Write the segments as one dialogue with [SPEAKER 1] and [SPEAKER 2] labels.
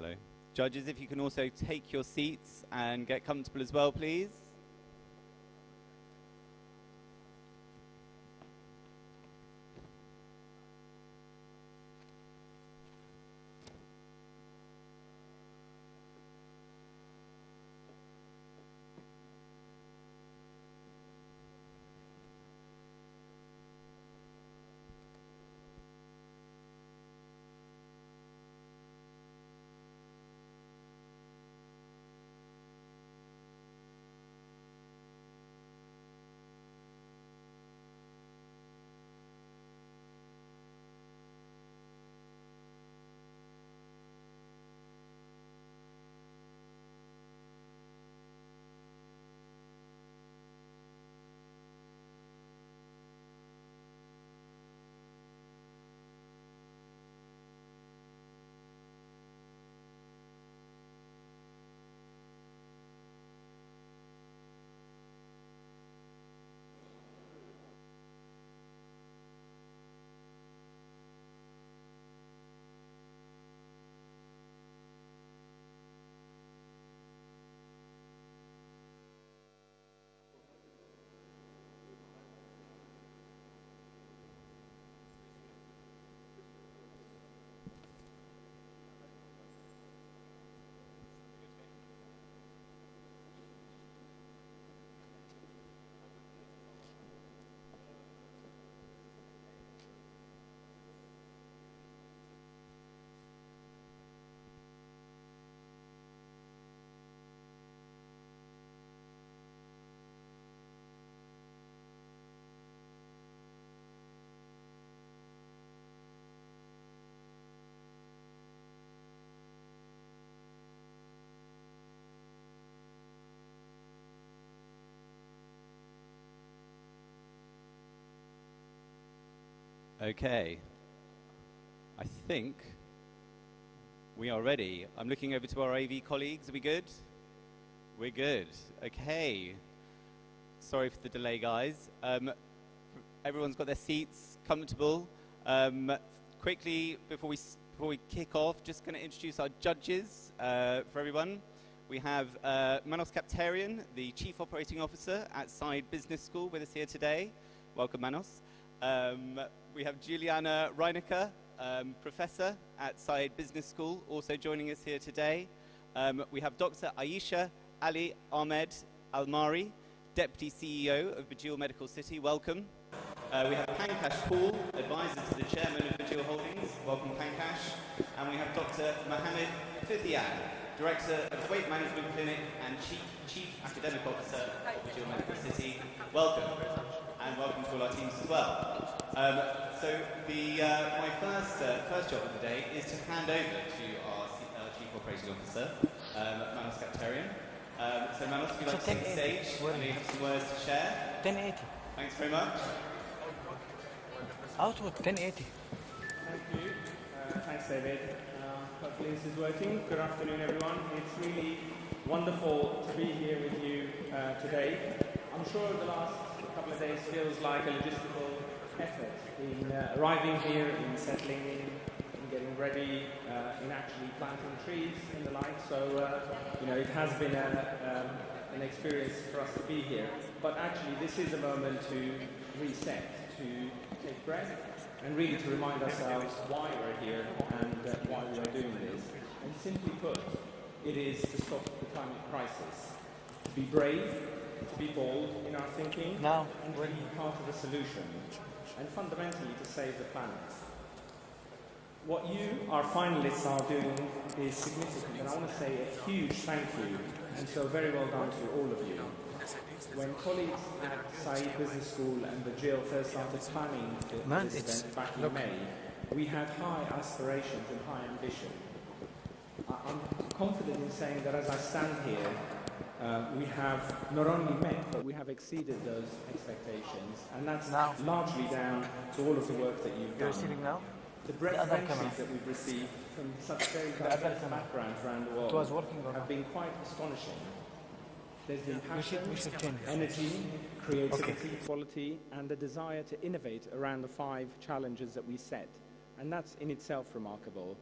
[SPEAKER 1] Hello. Judges, if you can also take your seats and get comfortable as well, please. Okay, I think we are ready. I'm looking over to our AV colleagues. Are we good? We're good. Okay. Sorry for the delay, guys. Everyone's got their seats comfortable. Quickly, before we kick off, just going to introduce our judges for everyone. We have Manos Kaptarian, the Chief Operating Officer at Saïd Business School, with us here today. Welcome, Manos. We have Juliana Reinecker, Professor at Saïd Business School, also joining us here today. We have Dr. Aisha Ali Ahmed Almari, Deputy CEO of Burjeel Medical City. Welcome. We have Pankaj Paul, Advisor to the Chairman of Burjeel Holdings. Welcome, Pankaj. And we have Dr. Mohammed Fithian, Director of Weight Management Clinic and Chief Academic Officer of Burjeel Medical City. Welcome. And welcome to all our teams as well. My first job of the day is to hand over to our Chief Operating Officer, Manos Kaptarian. So Manos, if you'd like to take the stage, and you have some words to share.
[SPEAKER 2] 1080.
[SPEAKER 1] Thanks very much.
[SPEAKER 2] Outlook 1080.
[SPEAKER 3] Thank you. Thanks, David. Hopefully this is working. Good afternoon, everyone. It's really wonderful to be here with you today. I'm sure the last couple of days feels like a logistical effort in arriving here, in settling in getting ready, in actually planting trees and the like. So, it has been an experience for us to be here. But actually, this is a moment to reset, to take breath, and really to remind ourselves why we're here and why we are doing this. And simply put, it is to stop the climate crisis, to be brave, to be bold in our thinking, and to be part of the solution, and fundamentally to save the planet. What you, our finalists, are doing is significant, and I want to say a huge thank you, and so very well done to all of you. When colleagues at Saïd Business School and Burjeel first started planning this event back in May, we had high aspirations and high ambition. I'm confident in saying that as I stand here, we have not only met, but we have exceeded those expectations, and that's largely down to all of the work that you've done.
[SPEAKER 2] Receiving now?
[SPEAKER 3] The breadth of entries that we've received from such very diverse backgrounds around the world have been quite astonishing. There's been passion, energy, creativity, quality, and the desire to innovate around the 5 challenges that we set, and that's in itself remarkable.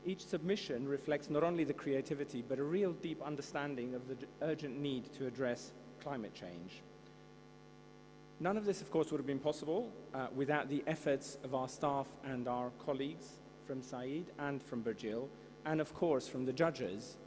[SPEAKER 3] Each submission reflects not only the creativity, but a real deep understanding of the urgent need to address climate change. None of this, of course, would have been possible without the efforts of our staff and our colleagues from Saïd and from Burjeel, and of course from the judges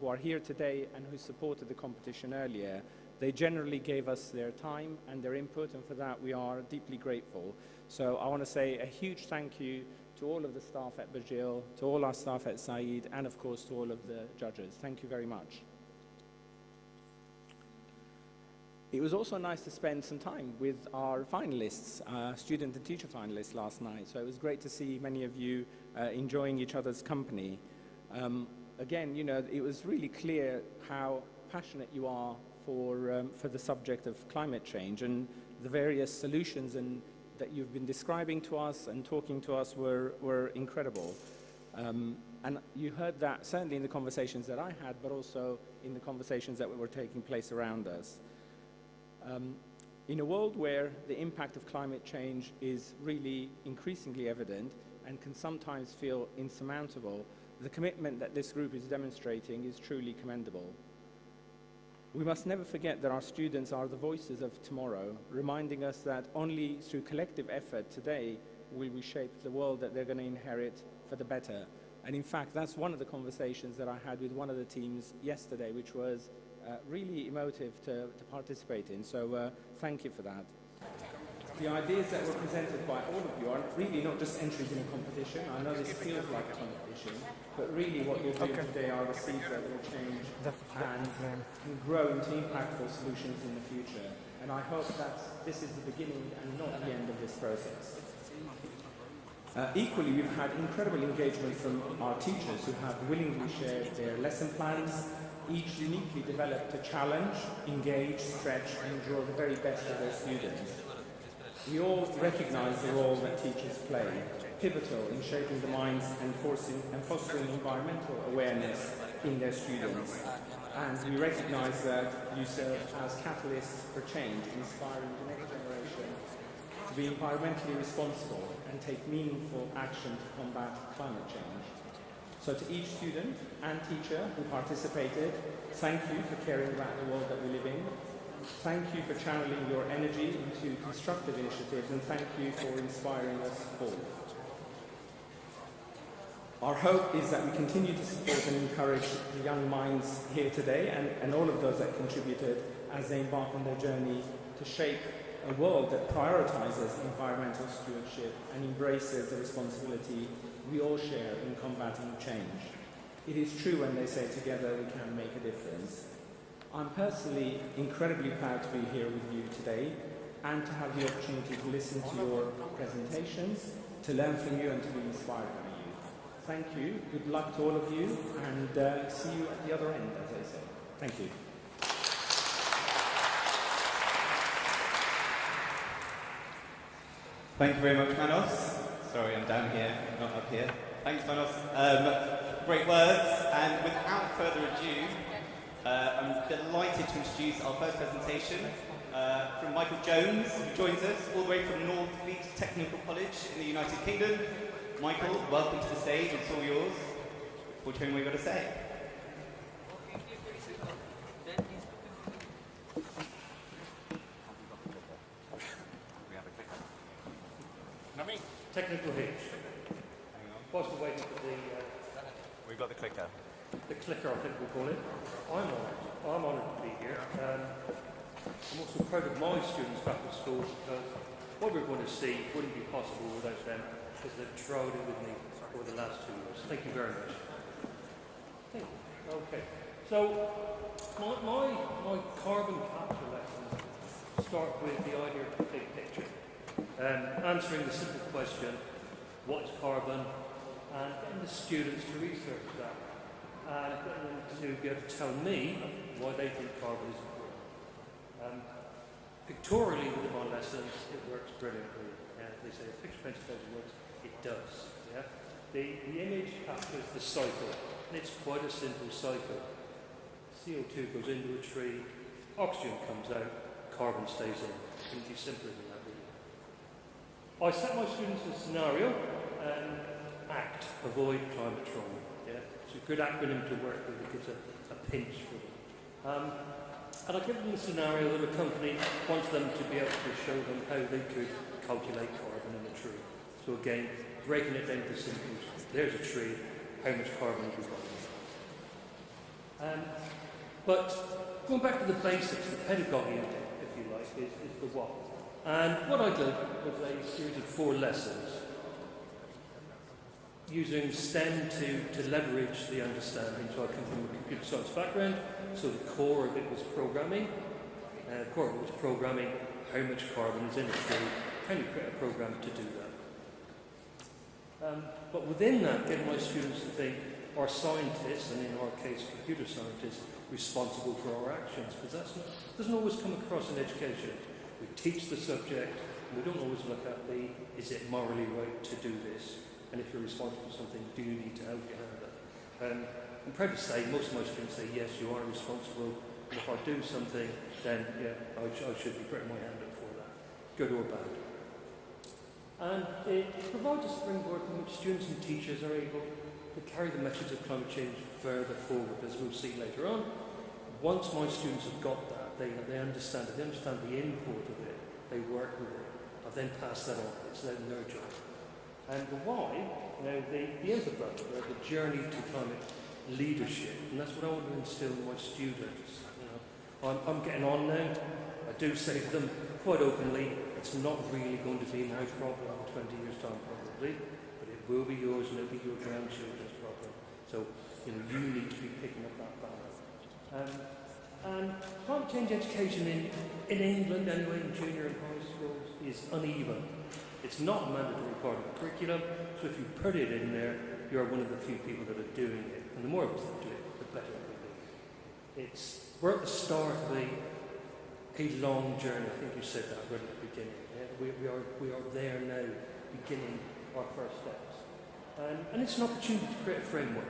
[SPEAKER 3] who are here today and who supported the competition earlier. They generally gave us their time and their input, and for that we are deeply grateful. So I want to say a huge thank you to all of the staff at Burjeel, to all our staff at Saïd, and of course to all of the judges. Thank you very much. It was also nice to spend some time with our finalists, student and teacher finalists last night. So it was great to see many of you enjoying each other's company. Again, you know, it was really clear how passionate you are for the subject of climate change, and the various solutions that you've been describing to us and talking to us were incredible. And you heard that certainly in the conversations that I had, but also in the conversations that were taking place around us. In a world where the impact of climate change is really increasingly evident and can sometimes feel insurmountable, the commitment that this group is demonstrating is truly commendable. We must never forget that our students are the voices of tomorrow, reminding us that only through collective effort today will we shape the world that they're going to inherit for the better. And in fact, that's one of the conversations that I had with one of the teams yesterday, which was really emotive to participate in. So thank you for that. The ideas that were presented by all of you are really not just entries in a competition. I know this feels like a competition, but really what you're doing today are the seeds that will change and grow into impactful solutions in the future. And I hope that this is the beginning and not the end of this process. Equally, we've had incredible engagement from our teachers who have willingly shared their lesson plans, each uniquely developed to challenge, engage, stretch, and draw the very best of their students. We all recognise the role that teachers play, pivotal in shaping the minds and fostering environmental awareness in their students. And we recognise that you serve as catalysts for change, inspiring the next generation to be environmentally responsible and take meaningful action to combat climate change. So to each student and teacher who participated, thank you for caring about the world that we live in. Thank you for channeling your energy into constructive initiatives, and thank you for inspiring us all. Our hope is that we continue to support and encourage the young minds here today and all of those that contributed as they embark on their journey to shape a world that prioritises environmental stewardship and embraces the responsibility we all share in combating change. It is true when they say together we can make a difference. I'm personally incredibly proud to be here with you today and to have the opportunity to listen to your presentations, to learn from you and to be inspired by you. Thank you, good luck to all of you, and see you at the other end, as I say. Thank you.
[SPEAKER 1] Thank you very much, Manos. Sorry, I'm down here, not up here. Thanks, Manos. Great words, and without further ado, I'm delighted to introduce our first presentation from Michael Jones, who joins us all the way from Northfleet Technical College in the United Kingdom. Michael, welcome to the stage, it's all yours. Look forward to hearing what you've got to say.
[SPEAKER 2] Technical hitch.
[SPEAKER 1] Hang on.
[SPEAKER 2] Whilst we're waiting for the...
[SPEAKER 1] We've got the clicker.
[SPEAKER 2] The clicker, I think we'll call it. I'm honoured to be here. I'm also proud of my students back at school because what we're going to see wouldn't be possible without them because they've tried it with me over the last 2 years. Thank you very much. Okay. So, my carbon capture lessons start with the idea of the big picture. Answering the simple question, what is carbon, and getting the students to research that, and getting them to be able to tell me why they think carbon is important. Pictorially within my lessons, it works brilliantly. They say a picture paints 1,000 words, it does. Yeah? The image captures the cycle, and it's quite a simple cycle. CO2 goes into a tree, oxygen comes out, carbon stays in. It can be simpler than that. I set my students a scenario, ACT, Avoid Climate Trauma. Yeah? It's a good acronym to work with. It gives a pinch for them. And I give them a scenario that a company wants them to be able to show them how they could calculate carbon in a tree. So again, breaking it down to simples. There's a tree, how much carbon have we got? But going back to the basics, the pedagogy, if you like, is the what. And what I did was a series of 4 lessons using STEM to leverage the understanding. So I come from a computer science background, so the core of it was programming. The core of it was programming how much carbon is in a tree. Can you create a program to do that? But within that, getting my students to think, are scientists, and in our case computer scientists, responsible for our actions? Because that doesn't always come across in education. We teach the subject, and we don't always look at is it morally right to do this? And if you're responsible for something, do you need to help your hand up? I'm proud to say most of my students say, yes, you are responsible. And if I do something, then yeah, I should be putting my hand up for that, good or bad. And it provides a springboard from which students and teachers are able to carry the message of climate change further forward, as we'll see later on. Once my students have got that, they understand it, they understand the import of it, they work with it. I've then passed that on, it's then their job. And the why, the infographic, the journey to climate leadership, and that's what I want to instill in my students. I'm getting on now. I do say to them quite openly, it's not really going to be my problem in 20 years' time, probably, but it will be yours and it'll be your grandchildren's problem. So, you need to be picking up that balance. And climate change education in England, anyway, in junior and high schools, is uneven. It's not a mandatory part of the curriculum, so if you put it in there, you're one of the few people that are doing it. And the more of us that do it, the better it will be. We're at the start of a long journey. I think you said that right at the beginning. Yeah? We are there now, beginning our first steps. And it's an opportunity to create a framework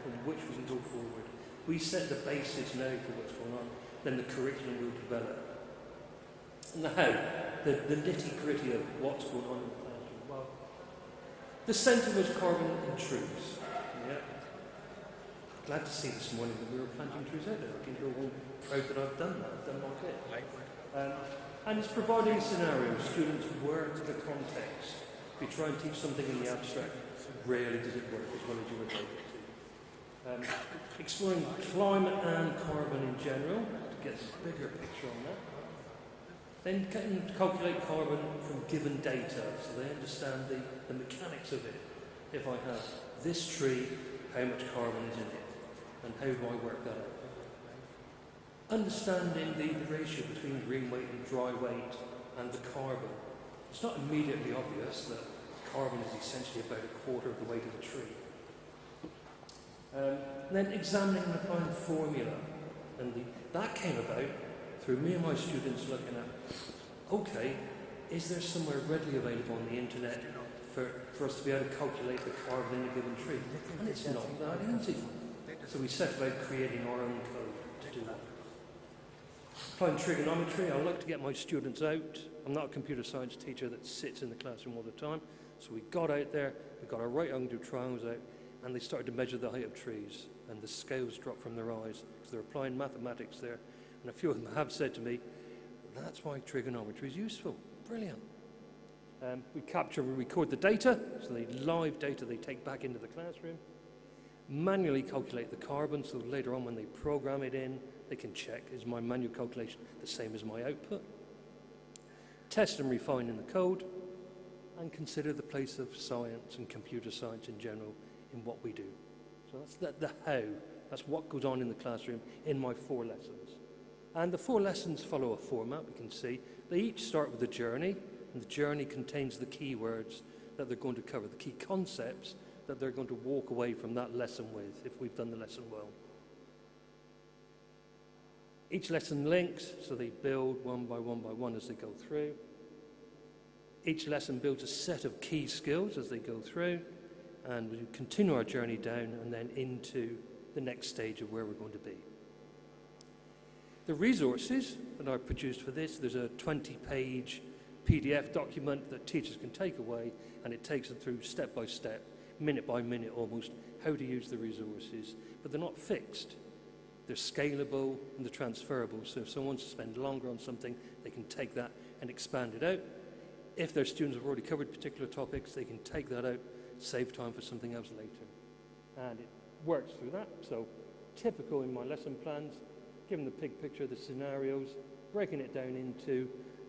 [SPEAKER 2] from which we can go forward. We set the basis now for what's going on, then the curriculum will develop. And the how, the nitty-gritty of what's going on in the classroom. Well, the centre was carbon and trees. Yeah. Glad to see this morning that we were planting trees out there. I think you're all proud that I've done that. I've done my bit. And it's providing scenarios. Students work to the context. If you try and teach something in the abstract, rarely does it work as well as you would like it to. Exploring climate and carbon in general to get a bigger picture on that. Then getting to calculate carbon from given data so they understand the mechanics of it. If I have this tree, how much carbon is in it? And how do I work that out? Understanding the ratio between green weight and dry weight and the carbon. It's not immediately obvious that carbon is essentially about a quarter of the weight of the tree. And then examining and applying the formula. And that came about through me and my students looking at, okay, is there somewhere readily available on the internet for us to be able to calculate the carbon in a given tree? And it's not that easy. So we set about creating our own code to do that. Applying trigonometry, I like to get my students out. I'm not a computer science teacher that sits in the classroom all the time. So we got out there, we got our right angle triangles out, and they started to measure the height of trees. And the scales dropped from their eyes. So they're applying mathematics there. And a few of them have said to me, that's why trigonometry is useful. Brilliant. We record the data, so the live data they take back into the classroom. Manually calculate the carbon, so later on when they program it in, they can check, is my manual calculation the same as my output? Test and refine in the code, and consider the place of science and computer science in general in what we do. So that's the how. That's what goes on in the classroom in my 4 lessons. And the 4 lessons follow a format, we can see. They each start with a journey, and the journey contains the key words that they're going to cover, the key concepts that they're going to walk away from that lesson with, if we've done the lesson well. Each lesson links, so they build one by one as they go through. Each lesson builds a set of key skills as they go through, and we continue our journey down and then into the next stage of where we're going to be. The resources that I've produced for this, there's a 20-page PDF document that teachers can take away, and it takes them through step by step minute by minute almost, how to use the resources, but they're not fixed. They're scalable and they're transferable. So if someone wants to spend longer on something, they can take that and expand it out. If their students have already covered particular topics, they can take that out, save time for something else later. And it works through that. So typical in my lesson plans, giving the big picture of the scenarios, breaking it down into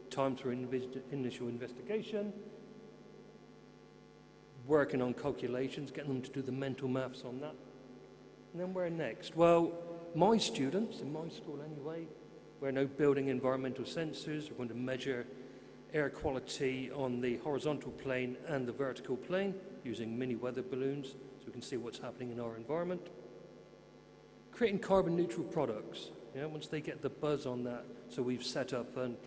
[SPEAKER 2] time for initial investigation, working on calculations, getting them to do the mental maths on that. And then where next? Well, my students, in my school anyway, we're now building environmental sensors. We're going to measure air quality on the horizontal plane and the vertical plane using mini weather balloons so we can see what's happening in our environment. Creating carbon neutral products, once they get the buzz on that. So we've set up an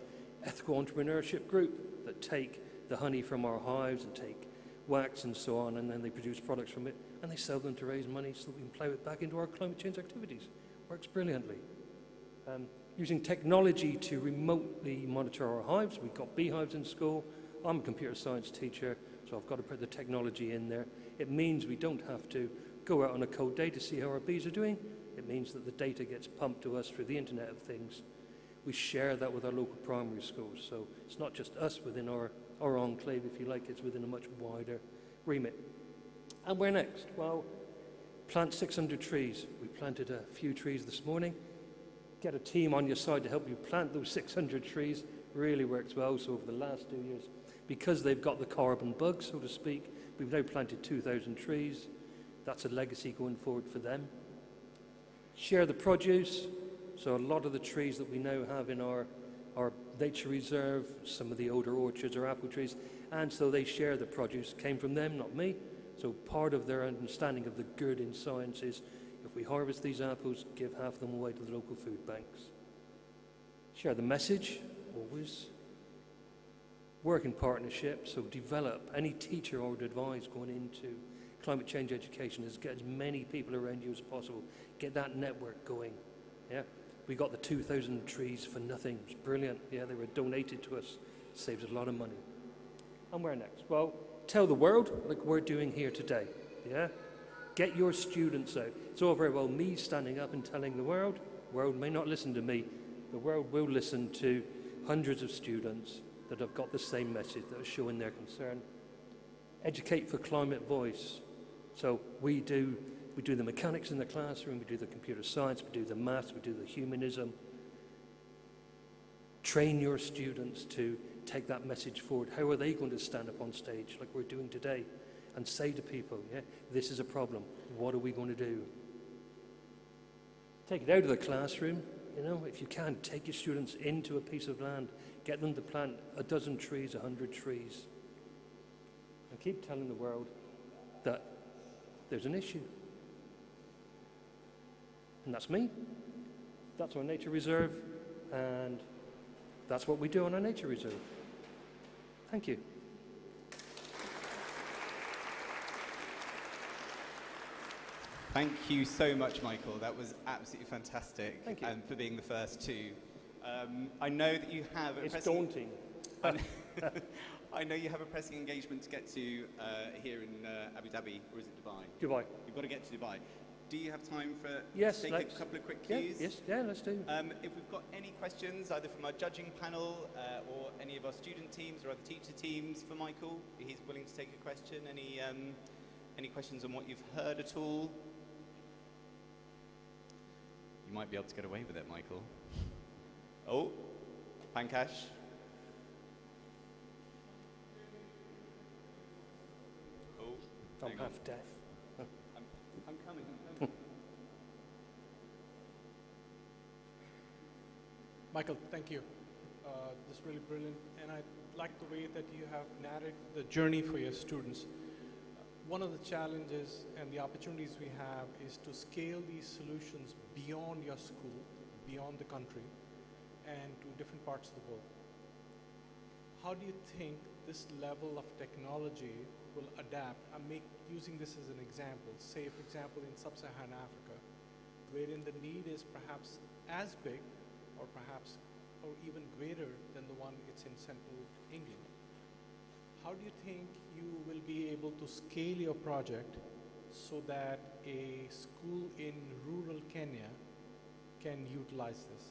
[SPEAKER 2] ethical entrepreneurship group that take the honey from our hives and take wax and so on, and then they produce products from it, and they sell them to raise money so that we can plow it back into our climate change activities. Works brilliantly. Using technology to remotely monitor our hives. We've got beehives in school. I'm a computer science teacher, so I've got to put the technology in there. It means we don't have to go out on a cold day to see how our bees are doing. It means that the data gets pumped to us through the Internet of Things. We share that with our local primary schools, so it's not just us within our enclave, if you like, it's within a much wider remit. And where next? Well, plant 600 trees. We planted a few trees this morning. Get a team on your side to help you plant those 600 trees. Really works well. So over the last 2 years, because they've got the carbon bug, so to speak, we've now planted 2,000 trees. That's a legacy going forward for them. Share the produce. So a lot of the trees that we now have in our nature reserve, some of the older orchards are apple trees, and so they share the produce. Came from them, not me. So part of their understanding of the good in science is if we harvest these apples, give half of them away to the local food banks. Share the message, always. Work in partnership, so develop. Any teacher I would advise going into climate change education is get as many people around you as possible. Get that network going. Yeah, we got the 2,000 trees for nothing. It's brilliant. Yeah, they were donated to us. Saves a lot of money. And where next? Well, tell the world like we're doing here today. Yeah, get your students out. It's all very well me standing up and telling the world. The world may not listen to me. The world will listen to hundreds of students that have got the same message, that are showing their concern. Educate for climate voice. So we do the mechanics in the classroom, we do the computer science, we do the maths, we do the humanism. Train your students to take that message forward. How are they going to stand up on stage like we're doing today and say to people, yeah, this is a problem, what are we going to do? Take it out of the classroom, if you can, take your students into a piece of land, get them to plant 12 trees, 100 trees, and keep telling the world that there's an issue. And that's me, that's our nature reserve, and that's what we do on our nature reserve. Thank you.
[SPEAKER 1] Thank you so much, Michael. That was absolutely fantastic.
[SPEAKER 2] Thank you.
[SPEAKER 1] And for being the first two. I know that you have a
[SPEAKER 2] It's daunting.
[SPEAKER 1] I know you have a pressing engagement to get to here in Abu Dhabi, or is it Dubai?
[SPEAKER 2] Dubai.
[SPEAKER 1] You've got to get to Dubai. Do you have time for
[SPEAKER 2] Yes,
[SPEAKER 1] to take a couple of quick cues?
[SPEAKER 2] Let's do.
[SPEAKER 1] If we've got any questions, either from our judging panel or any of our student teams or other teacher teams for Michael, he's willing to take a question. Any questions on what you've heard at all? You might be able to get away with it, Michael. Oh, Pankaj. Oh,
[SPEAKER 2] I'm
[SPEAKER 1] hang on.
[SPEAKER 2] half deaf.
[SPEAKER 1] I'm coming.
[SPEAKER 4] Michael, thank you. This is really brilliant, and I like the way that you have narrated the journey for your students. One of the challenges and the opportunities we have is to scale these solutions beyond your school, beyond the country, and to different parts of the world. How do you think this level of technology will adapt? I'm using this as an example. Say, for example, in sub-Saharan Africa, wherein the need is perhaps as big or perhaps or even greater than the one it's in central England. how do you think you will be able to scale your project so that a school in rural Kenya can utilize this?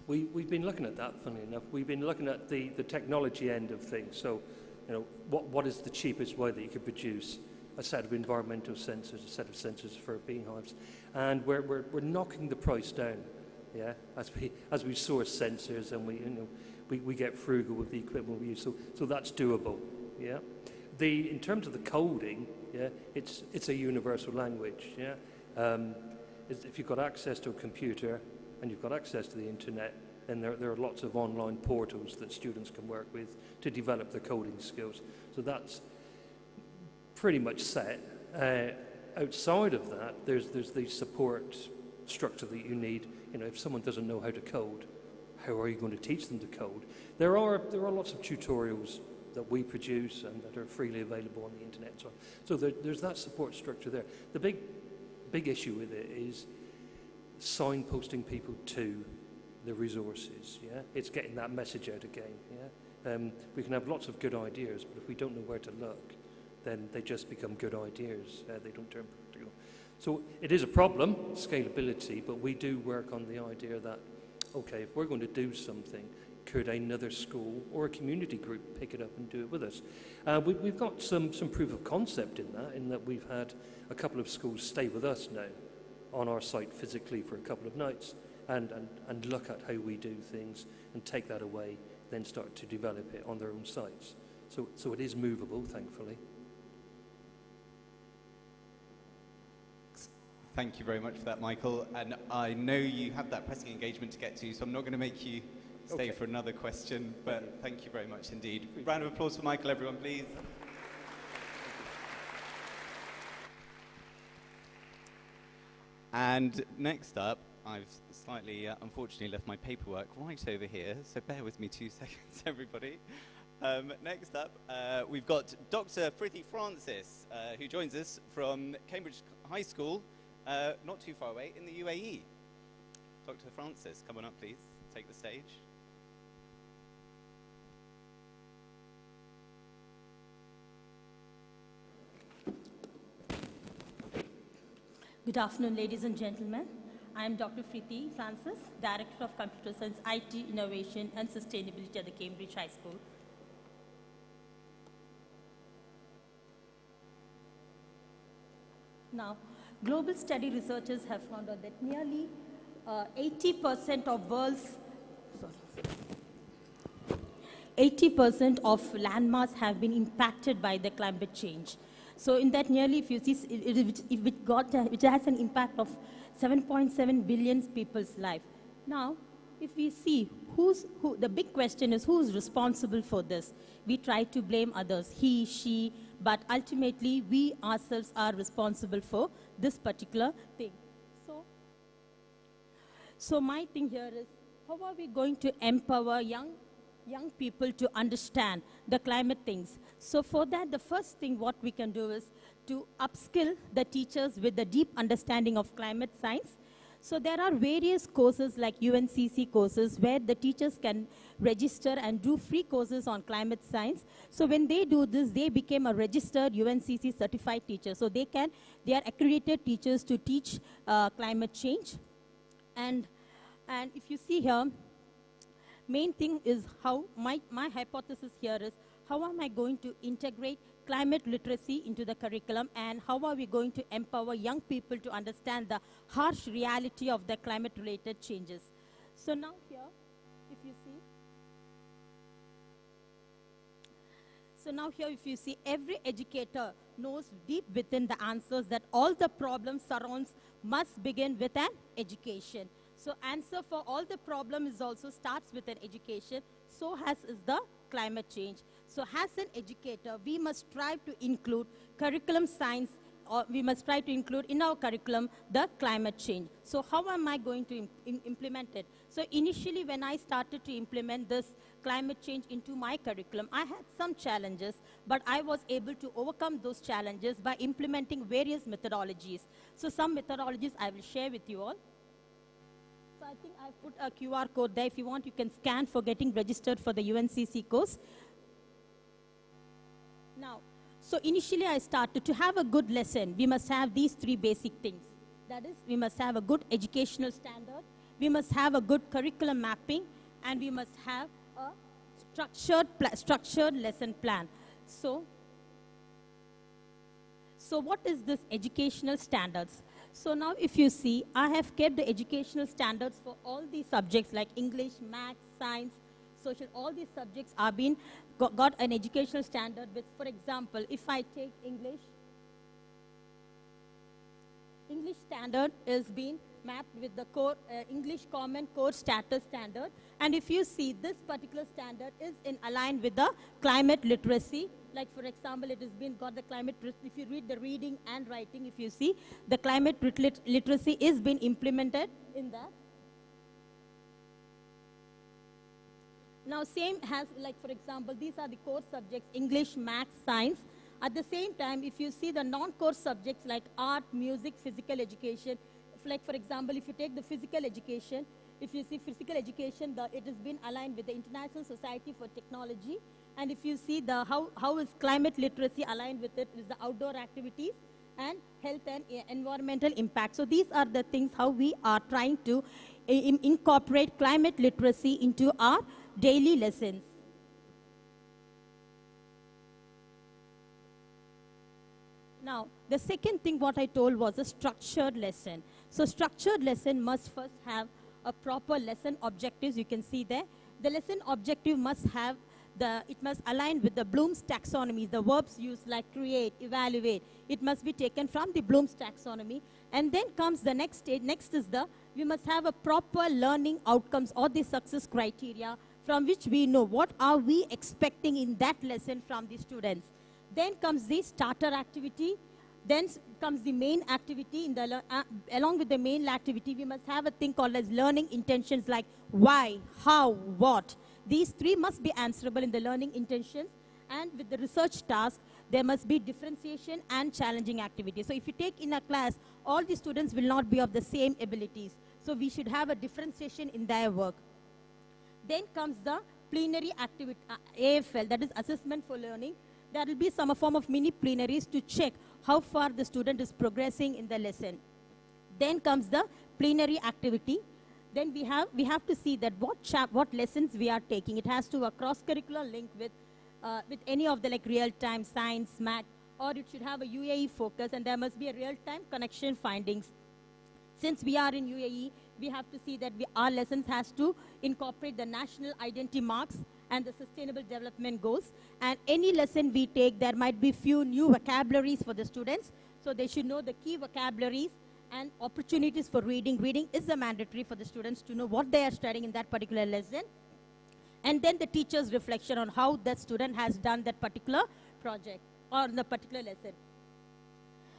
[SPEAKER 2] We've been looking at that, funnily enough. We've been looking at the technology end of things. So, you know, what is the cheapest way that you could produce a set of environmental sensors, a set of sensors for beehives, and we're knocking the price down. Yeah, as we source sensors and we get frugal with the equipment we use. So that's doable. Yeah, in terms of the coding, yeah, it's a universal language. Yeah, if you've got access to a computer and you've got access to the internet, then there are lots of online portals that students can work with to develop their coding skills. So that's pretty much set. Outside of that, there's the support structure that you need. You know, if someone doesn't know how to code, how are you going to teach them to code? There are lots of tutorials that we produce and that are freely available on the internet. So there's that support structure there. The big issue with it is signposting people to the resources. Yeah, it's getting that message out again. Yeah, we can have lots of good ideas, but if we don't know where to look, then they just become good ideas. They don't turn practical. So it is a problem, scalability, but we do work on the idea that, okay, if we're going to do something, could another school or a community group pick it up and do it with us? We've got some proof of concept in that we've had a couple of schools stay with us now on our site physically for a couple of nights and look at how we do things and take that away, then start to develop it on their own sites. So it is movable, thankfully.
[SPEAKER 1] Thank you very much for that, Michael. And I know you have that pressing engagement to get to, so I'm not going to make you stay for another question, but thank you very much indeed. Round of applause for Michael, everyone, please. And next up, I've slightly, unfortunately, left my paperwork right over here, so bear with me 2 seconds, everybody. Next up, we've got Dr. Prithvi Francis, who joins us from Cambridge High School, not too far away, in the UAE. Dr. Francis, come on up, please. Take the stage.
[SPEAKER 5] Good afternoon, ladies and gentlemen. I am Dr. Prithvi Francis, Director of Computer Science, IT, Innovation and Sustainability at the Cambridge High School. Now, global study researchers have found out that nearly 80% of 80% of landmass have been impacted by the climate change. So in that nearly, if you see, it has an impact of 7.7 billion people's life. Now, if we see the big question is who's responsible for this? We try to blame others, he, she, but ultimately we ourselves are responsible for this particular thing. So my thing here is, how are we going to empower young people to understand the climate things? So for that, the first thing what we can do is to upskill the teachers with the deep understanding of climate science. So there are various courses like UNCC courses where the teachers can register and do free courses on climate science. So when they do this, they became a registered UNCC certified teacher. So they are accredited teachers to teach climate change. And if you see here, main thing is how my hypothesis here is how am I going to integrate climate literacy into the curriculum, and how are we going to empower young people to understand the harsh reality of the climate related changes. So now here, if you see, every educator knows deep within the answers that all the problem surrounds must begin with an education. So answer for all the problem is also starts with an education, so is the climate change. So as an educator, we must strive to include curriculum science, or we must try to include in our curriculum the climate change. So how am I going to implement it? So initially when I started to implement this climate change into my curriculum, I had some challenges, but I was able to overcome those challenges by implementing various methodologies. So some methodologies I will share with you all. So I think I've put a QR code there. If you want, you can scan for getting registered for the UNCC course. Now, so initially I started to have a good lesson. We must have these three basic things. That is, we must have a good educational standard, we must have a good curriculum mapping, and we must have a structured lesson plan. So what is this educational standards? So now if you see, I have kept the educational standards for all these subjects like English, math, science, social, all these subjects are being got an educational standard with, for example, if I take English standard is being mapped with the core English Common Core Status Standard. And if you see, this particular standard is in aligned with the climate literacy. Like for example, it has been got the climate, if you read the reading and writing, if you see, the climate literacy is being implemented in that. Now same has, like for example, these are the core subjects, English, math, science. At the same time, if you see the non-core subjects like art, music, physical education, like for example, if you take the physical education, if you see physical education, it has been aligned with the International Society for Technology. And if you see the how is climate literacy aligned with it, is the outdoor activities and health and environmental impact. So these are the things how we are trying to incorporate climate literacy into our daily lessons. Now, the second thing what I told was a structured lesson. So structured lesson must first have a proper lesson objectives. You can see there. The lesson objective must have it must align with the Bloom's taxonomy, the verbs used like create, evaluate. It must be taken from the Bloom's taxonomy. And then comes the next stage. Next is we must have a proper learning outcomes or the success criteria from which we know what are we expecting in that lesson from the students. Then comes the starter activity. Then comes the main activity. Along with the main activity, we must have a thing called as learning intentions like why, how, what. These three must be answerable in the learning intentions. And with the research task, there must be differentiation and challenging activities. So if you take in a class, all the students will not be of the same abilities. So we should have a differentiation in their work. Then comes the plenary activity, AFL, that is assessment for learning. There will be some form of mini plenaries to check how far the student is progressing in the lesson. Then comes the plenary activity. Then we have to see that what lessons we are taking. It has to a cross-curricular link with any of the like real-time science, math, or it should have a UAE focus, and there must be a real-time connection findings. Since we are in UAE, we have to see that our lessons has to incorporate the national identity marks and the sustainable development goals. And any lesson we take, there might be few new vocabularies for the students. So they should know the key vocabularies and opportunities for reading. Reading is a mandatory for the students to know what they are studying in that particular lesson. And then the teacher's reflection on how that student has done that particular project or the particular lesson.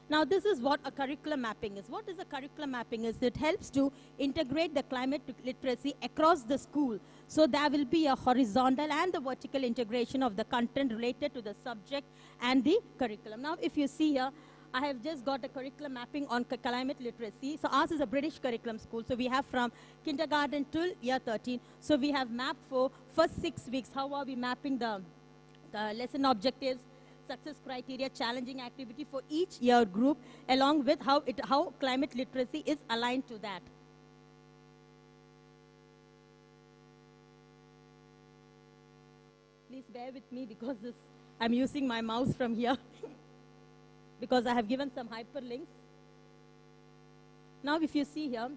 [SPEAKER 5] Now, this is what a curriculum mapping is. What is a curriculum mapping is? It helps to integrate the climate literacy across the school. So there will be a horizontal and the vertical integration of the content related to the subject and the curriculum. Now, if you see here, I have just got a curriculum mapping on climate literacy. So ours is a British curriculum school. So we have from kindergarten till year 13. So we have mapped for first 6 weeks. How are we mapping the lesson objectives, success criteria, challenging activity for each year group, along with how climate literacy is aligned to that. Please bear with me because I'm using my mouse from here because I have given some hyperlinks. Now, if you see here,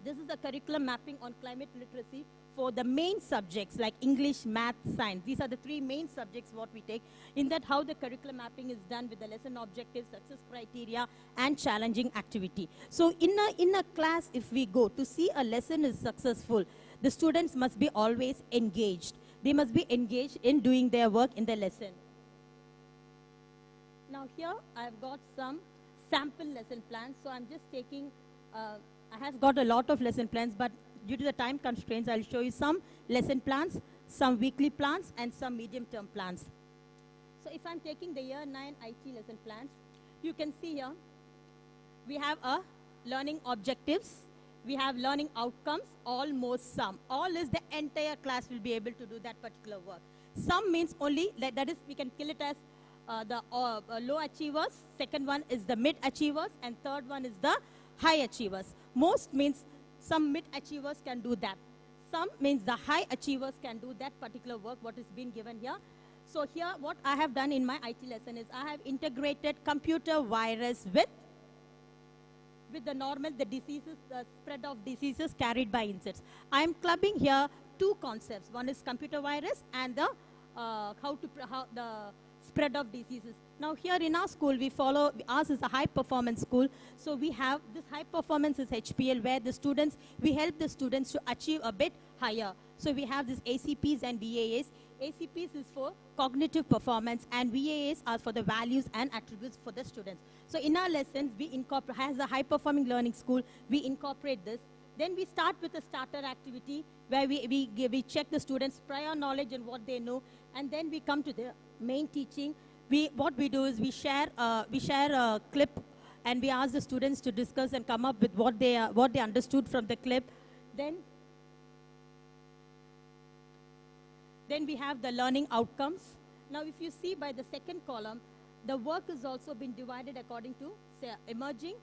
[SPEAKER 5] this is the curriculum mapping on climate literacy for the main subjects like English, math, science. These are the 3 main subjects what we take. In that, how the curriculum mapping is done with the lesson objectives, success criteria, and challenging activity. So in a class, if we go to see a lesson is successful, the students must be always engaged. They must be engaged in doing their work in the lesson. Now here, I've got some sample lesson plans. So I'm just taking, I have got a lot of lesson plans, but due to the time constraints, I'll show you some lesson plans, some weekly plans, and some medium-term plans. So if I'm taking the year 9 IT lesson plans, you can see here, we have a learning objectives, we have learning outcomes, almost some. All is the entire class will be able to do that particular work. Some means only, that is, we can kill it as low achievers, second one is the mid achievers, and third one is the high achievers. Most means some mid achievers can do that. Some means the high achievers can do that particular work what is being given here. So here what I have done in my IT lesson is I have integrated computer virus with the normal, the diseases, the spread of diseases carried by insects. I am clubbing here two concepts. One is computer virus and the the spread of diseases. Now here in our school, we follow, ours is a high performance school. So we have this high performance is HPL where the students, we help the students to achieve a bit higher. So we have this ACPs and VAAs. ACPs is for cognitive performance and VAAs are for the values and attributes for the students. So in our lessons, we incorporate, as a high performing learning school, we incorporate this. Then we start with a starter activity where we check the students' prior knowledge and what they know, and then we come to the main teaching. What we do is we share a clip, and we ask the students to discuss and come up with what they understood from the clip. Then we have the learning outcomes. Now, if you see by the second column, the work is also been divided according to emerging,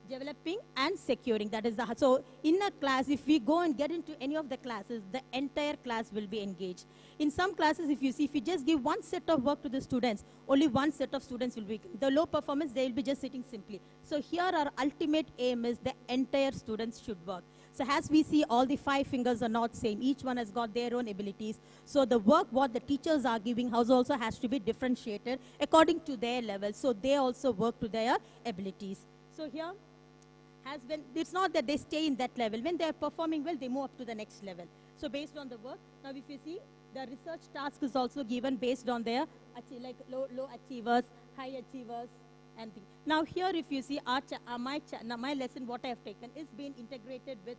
[SPEAKER 5] developing, and securing. That is so in a class, if we go and get into any of the classes, the entire class will be engaged. In some classes, if you see, if you just give one set of work to the students, only one set of students will be, the low performance, they will be just sitting simply. So here our ultimate aim is the entire students should work. So as we see, all the 5 fingers are not same. Each one has got their own abilities. So the work what the teachers are giving also has to be differentiated according to their level. So they also work to their abilities. So here, it's not that they stay in that level. When they are performing well, they move up to the next level. So based on the work, now if you see, the research task is also given based on their like low achievers, high achievers, and things. Now here if you see, my lesson, what I have taken is being integrated with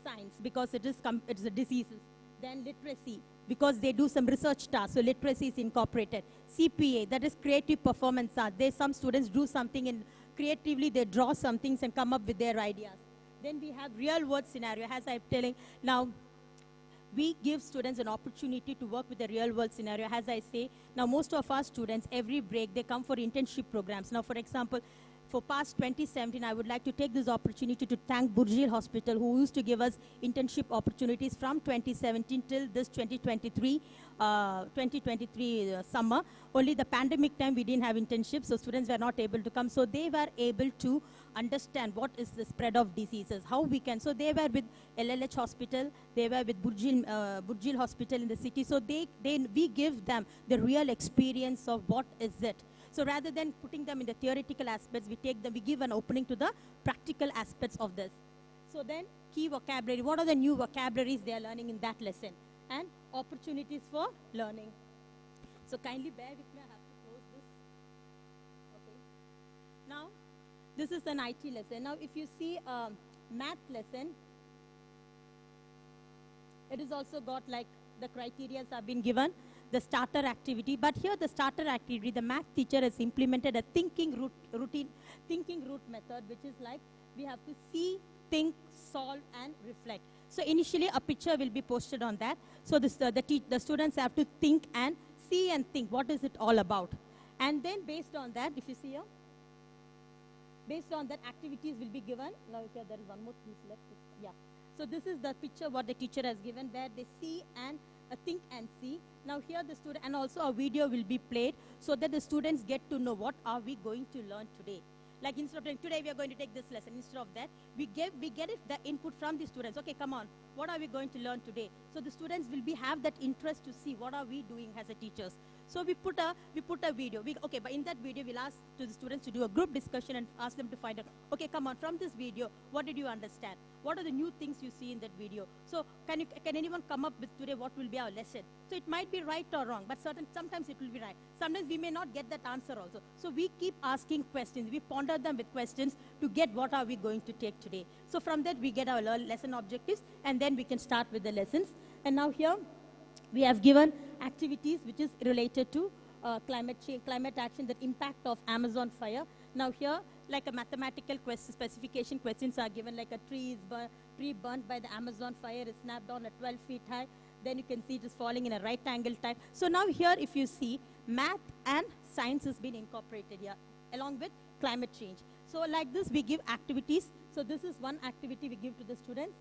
[SPEAKER 5] science because it's the diseases. Then literacy, because they do some research tasks, so literacy is incorporated. CPA, that is creative performance art. Some students do something and creatively they draw some things and come up with their ideas. Then we have real world scenario, as I'm telling. Now, we give students an opportunity to work with the real world scenario. As I say, now most of our students, every break, they come for internship programs. Now, for example, for past 2017, I would like to take this opportunity to thank Burjeel Hospital, who used to give us internship opportunities from 2017 till this 2023 summer. Only the pandemic time we didn't have internships, so students were not able to come. So they were able to understand what is the spread of diseases, how we can. So they were with LLH Hospital, they were with Burjeel Hospital in the city. So we give them the real experience of what is it. So rather than putting them in the theoretical aspects, we give an opening to the practical aspects of this. So then key vocabulary, what are the new vocabularies they are learning in that lesson? And opportunities for learning. So kindly bear with me, I have to close this. Okay. Now, this is an IT lesson. Now, if you see a math lesson, it is also got like the criteria have been given, the starter activity. But here the starter activity, the math teacher has implemented a thinking route method, which is like we have to see, think, solve, and reflect. So initially a picture will be posted on that. So the students have to think and see and think what is it all about. And then based on that, if you see here, based on that activities will be given. Now here there is one more piece left. Yeah. So this is the picture what the teacher has given where they see and think and see. Now here the student, and also a video will be played so that the students get to know what are we going to learn today. Like instead of saying, today we are going to take this lesson, instead of that, we get the input from the students. Okay, come on, what are we going to learn today? So the students will have that interest to see what are we doing as a teachers. So we put a video. Okay, but in that video, we'll ask to the students to do a group discussion and ask them to find out, okay, come on, from this video, what did you understand? What are the new things you see in that video? So can anyone come up with today what will be our lesson? So it might be right or wrong, but sometimes it will be right. Sometimes we may not get that answer also. So we keep asking questions. We ponder them with questions to get what are we going to take today. So from that, we get our lesson objectives, and then we can start with the lessons. And now here, we have given activities which is related to climate change, climate action, the impact of Amazon fire. Now here, like a mathematical specification questions are given, like a tree burnt by the Amazon fire is snapped on at 12 feet high. Then you can see it is falling in a right angle type. So now here, if you see, math and science has been incorporated here, along with climate change. So like this, we give activities. So this is one activity we give to the students.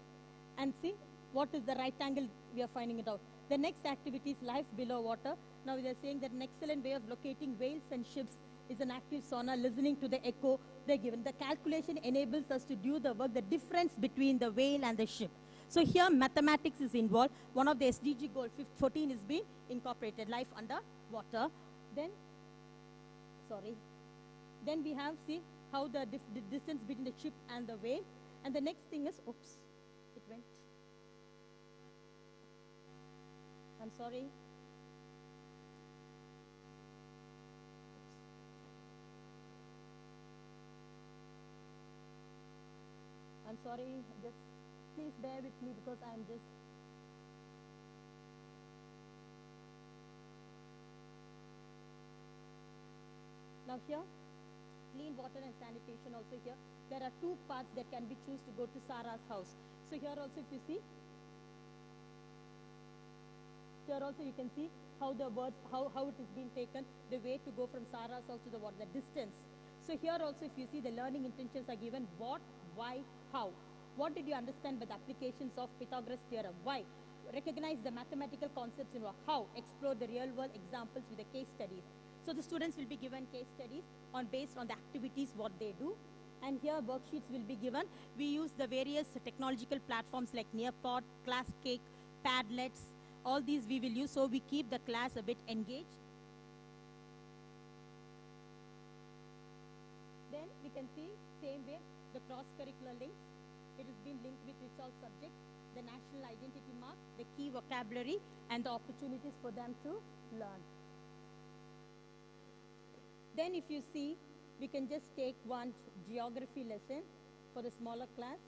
[SPEAKER 5] And see, what is the right angle, we are finding it out. The next activity is life below water. Now they are saying that an excellent way of locating whales and ships is an active sonar, listening to the echo they're given. The calculation enables us to do the work, the difference between the whale and the ship. So here mathematics is involved. One of the SDG goal 14 is being incorporated, life under water. Then we have, see, how the distance between the ship and the whale. And the next thing is, oops, it went. I'm sorry. I'm sorry, just please bear with me because I'm just. Now here, clean water and sanitation also here. There are two paths that can be choose to go to Sarah's house. So here also if you see, here also you can see how the words, how it is being taken, the way to go from Sarah's house to the water, the distance. So here also if you see the learning intentions are given, what, why, how. What did you understand by the applications of Pythagoras theorem? Why? Recognize the mathematical concepts in how. Explore the real world examples with the case studies. So the students will be given case studies based on the activities, what they do. And here worksheets will be given. We use the various technological platforms like Nearpod, ClassCake, Padlets. All these we will use, so we keep the class a bit engaged. Then we can see, same way, the cross-curricular links. It has been linked with which all subjects, the national identity mark, the key vocabulary, and the opportunities for them to learn. Then if you see, we can just take one geography lesson for the smaller class.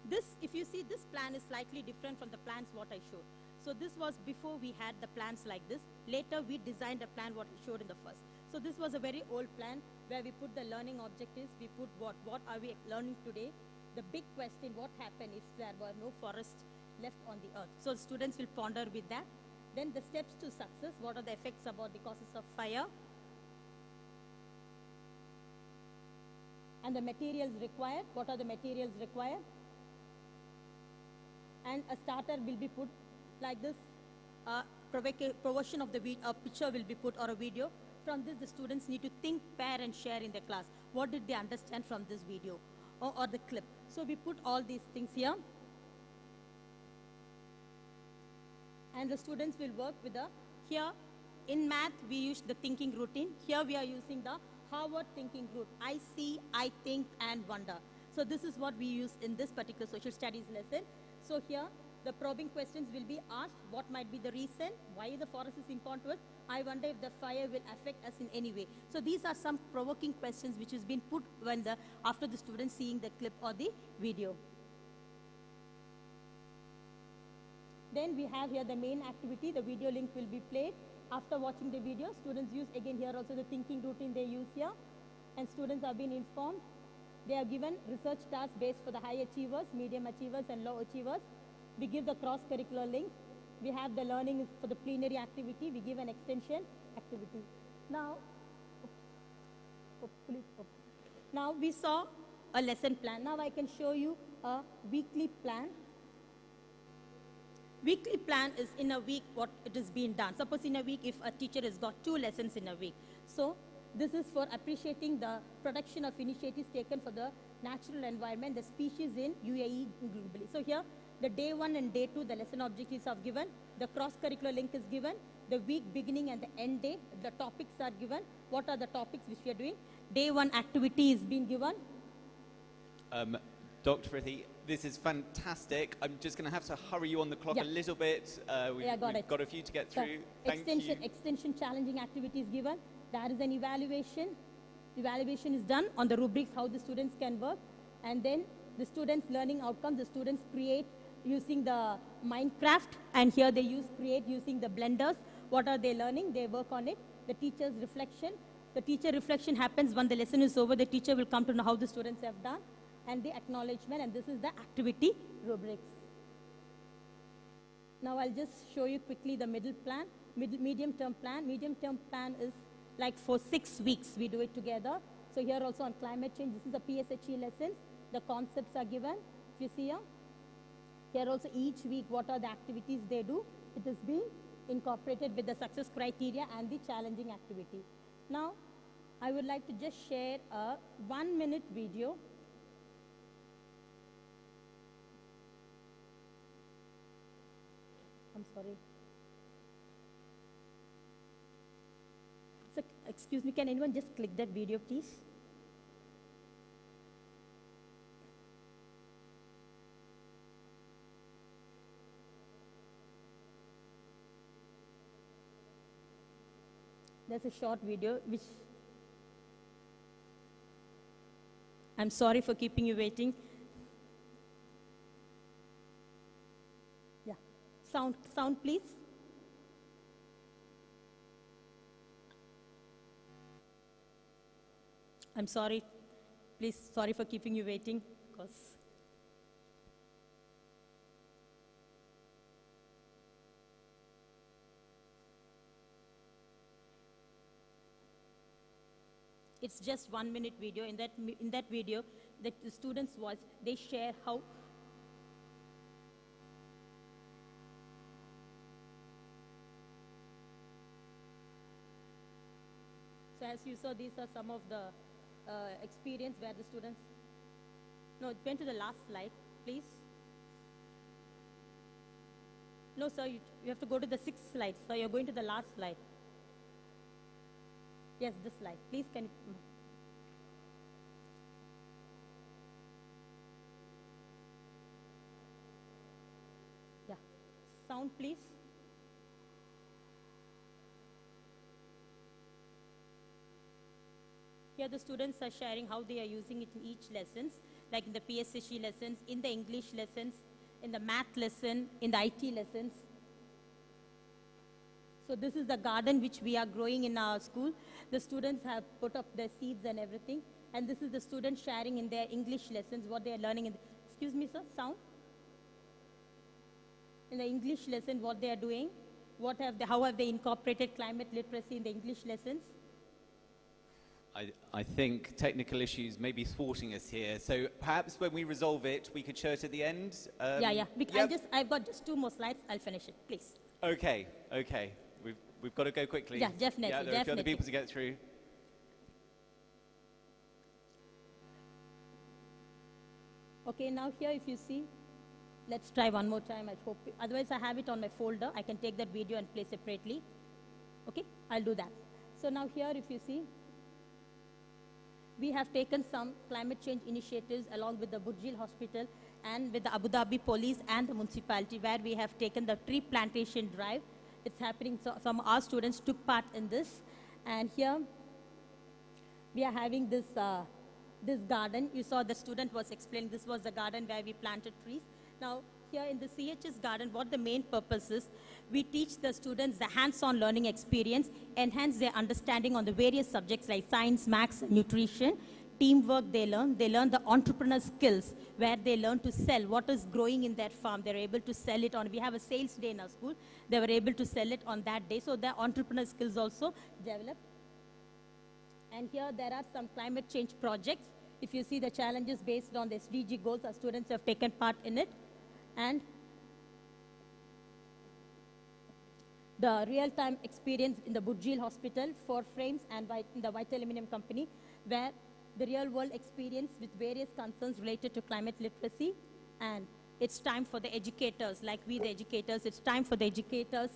[SPEAKER 5] This, if you see, this plan is slightly different from the plans what I showed. So this was before we had the plans like this. Later we designed a plan what I showed in the first. So this was a very old plan where we put the learning objectives, we put what are we learning today. The big question, what happened if there were no forests left on the earth. So the students will ponder with that. Then the steps to success, what are the effects about the causes of fire. And the materials required, what are the materials required. And a starter will be put like this, provision of the picture will be put or a video. From this, the students need to think, pair and share in the class. What did they understand from this video or the clip? So we put all these things here. And the students will work with here in math, we use the thinking routine. Here we are using the Harvard thinking route. I see, I think, and wonder. So this is what we use in this particular social studies lesson. So here, the probing questions will be asked, what might be the reason, why the forest is important to us, I wonder if the fire will affect us in any way. So these are some provoking questions which has been put when after the students seeing the clip or the video. Then we have here the main activity, the video link will be played. After watching the video, students use again here also the thinking routine they use here. And students have been informed. They are given research tasks based for the high achievers, medium achievers, and low achievers. We give the cross-curricular links. We have the learning for the plenary activity. We give an extension activity. Now, now we saw a lesson plan. Now I can show you a weekly plan. Weekly plan is in a week what it is being done. Suppose in a week if a teacher has got 2 lessons in a week. So this is for appreciating the production of initiatives taken for the natural environment, the species in UAE globally. So here the day 1 and day 2, the lesson objectives are given. The cross-curricular link is given. The week beginning and the end day, the topics are given. What are the topics which we are doing? Day 1 activity is being given.
[SPEAKER 1] Dr. Frithi, this is fantastic. I'm just going to have to hurry you on the clock a little bit. We've got a few to get through. Thank you.
[SPEAKER 5] Extension challenging activities given. There is an evaluation. Evaluation is done on the rubrics, how the students can work. And then the students' learning outcomes, the students create using the Minecraft. And here they create using the blenders. What are they learning? They work on it. The teacher's reflection. The teacher reflection happens when the lesson is over. The teacher will come to know how the students have done. And the acknowledgement, and this is the activity rubrics. Now I'll just show you quickly the middle plan. medium-term plan. Medium-term plan is like for 6 weeks we do it together. So here also on climate change, this is the PSHE lessons. The concepts are given. If you see here, here also each week what are the activities they do. It is being incorporated with the success criteria and the challenging activity. Now, I would like to just share a 1-minute video. I'm sorry. So, excuse me, can anyone just click that video, please? There's a short video which I'm sorry for keeping you waiting. Yeah. Sound please. I'm sorry. Please, sorry for keeping you waiting. Because it's just 1-minute video. In that video, the students watch, they share how. So as you saw, these are some of the experience where the students. No, it went to the last slide, please. No, sir, you have to go to the 6th slide. So you're going to the last slide. Yes, this slide. Please, can you? Yeah. Sound, please. Here the students are sharing how they are using it in each lessons, like in the PSHE lessons, in the English lessons, in the math lesson, in the IT lessons. So this is the garden which we are growing in our school. The students have put up their seeds and everything. And this is the students sharing in their English lessons, what they are learning in excuse me, sir, sound? In the English lesson, what they are doing, how have they incorporated climate literacy in the English lessons?
[SPEAKER 1] I think technical issues may be thwarting us here. So perhaps when we resolve it, we could show it at the end.
[SPEAKER 5] Yeah. Yep. I've got just 2 more slides. I'll finish it, please.
[SPEAKER 1] Okay. We've got to go quickly.
[SPEAKER 5] Yeah, definitely.
[SPEAKER 1] Yeah, there are a few other people to get through.
[SPEAKER 5] Okay, now here if you see, let's try one more time. I hope. Otherwise, I have it on my folder. I can take that video and play separately. Okay, I'll do that. So now here if you see, we have taken some climate change initiatives along with the Burjeel Hospital and with the Abu Dhabi Police and the municipality, where we have taken the tree plantation drive. It's happening, so some of our students took part in this. And here we are having this, this garden. You saw the student was explaining this was the garden where we planted trees. Now here in the CHS garden, what the main purpose is, we teach the students the hands-on learning experience, enhance their understanding on the various subjects like science, maths, nutrition, teamwork they learn the entrepreneur skills, where they learn to sell what is growing in that farm. They're able to sell it on, we have a sales day in our school. They were able to sell it on that day. So their entrepreneur skills also developed. And here there are some climate change projects. If you see the challenges based on the SDG goals, our students have taken part in it. And the real-time experience in the Burjeel Hospital for frames and in the White Aluminium Company, where the real-world experience with various concerns related to climate literacy. And it's time for the educators, like we the educators, it's time for the educators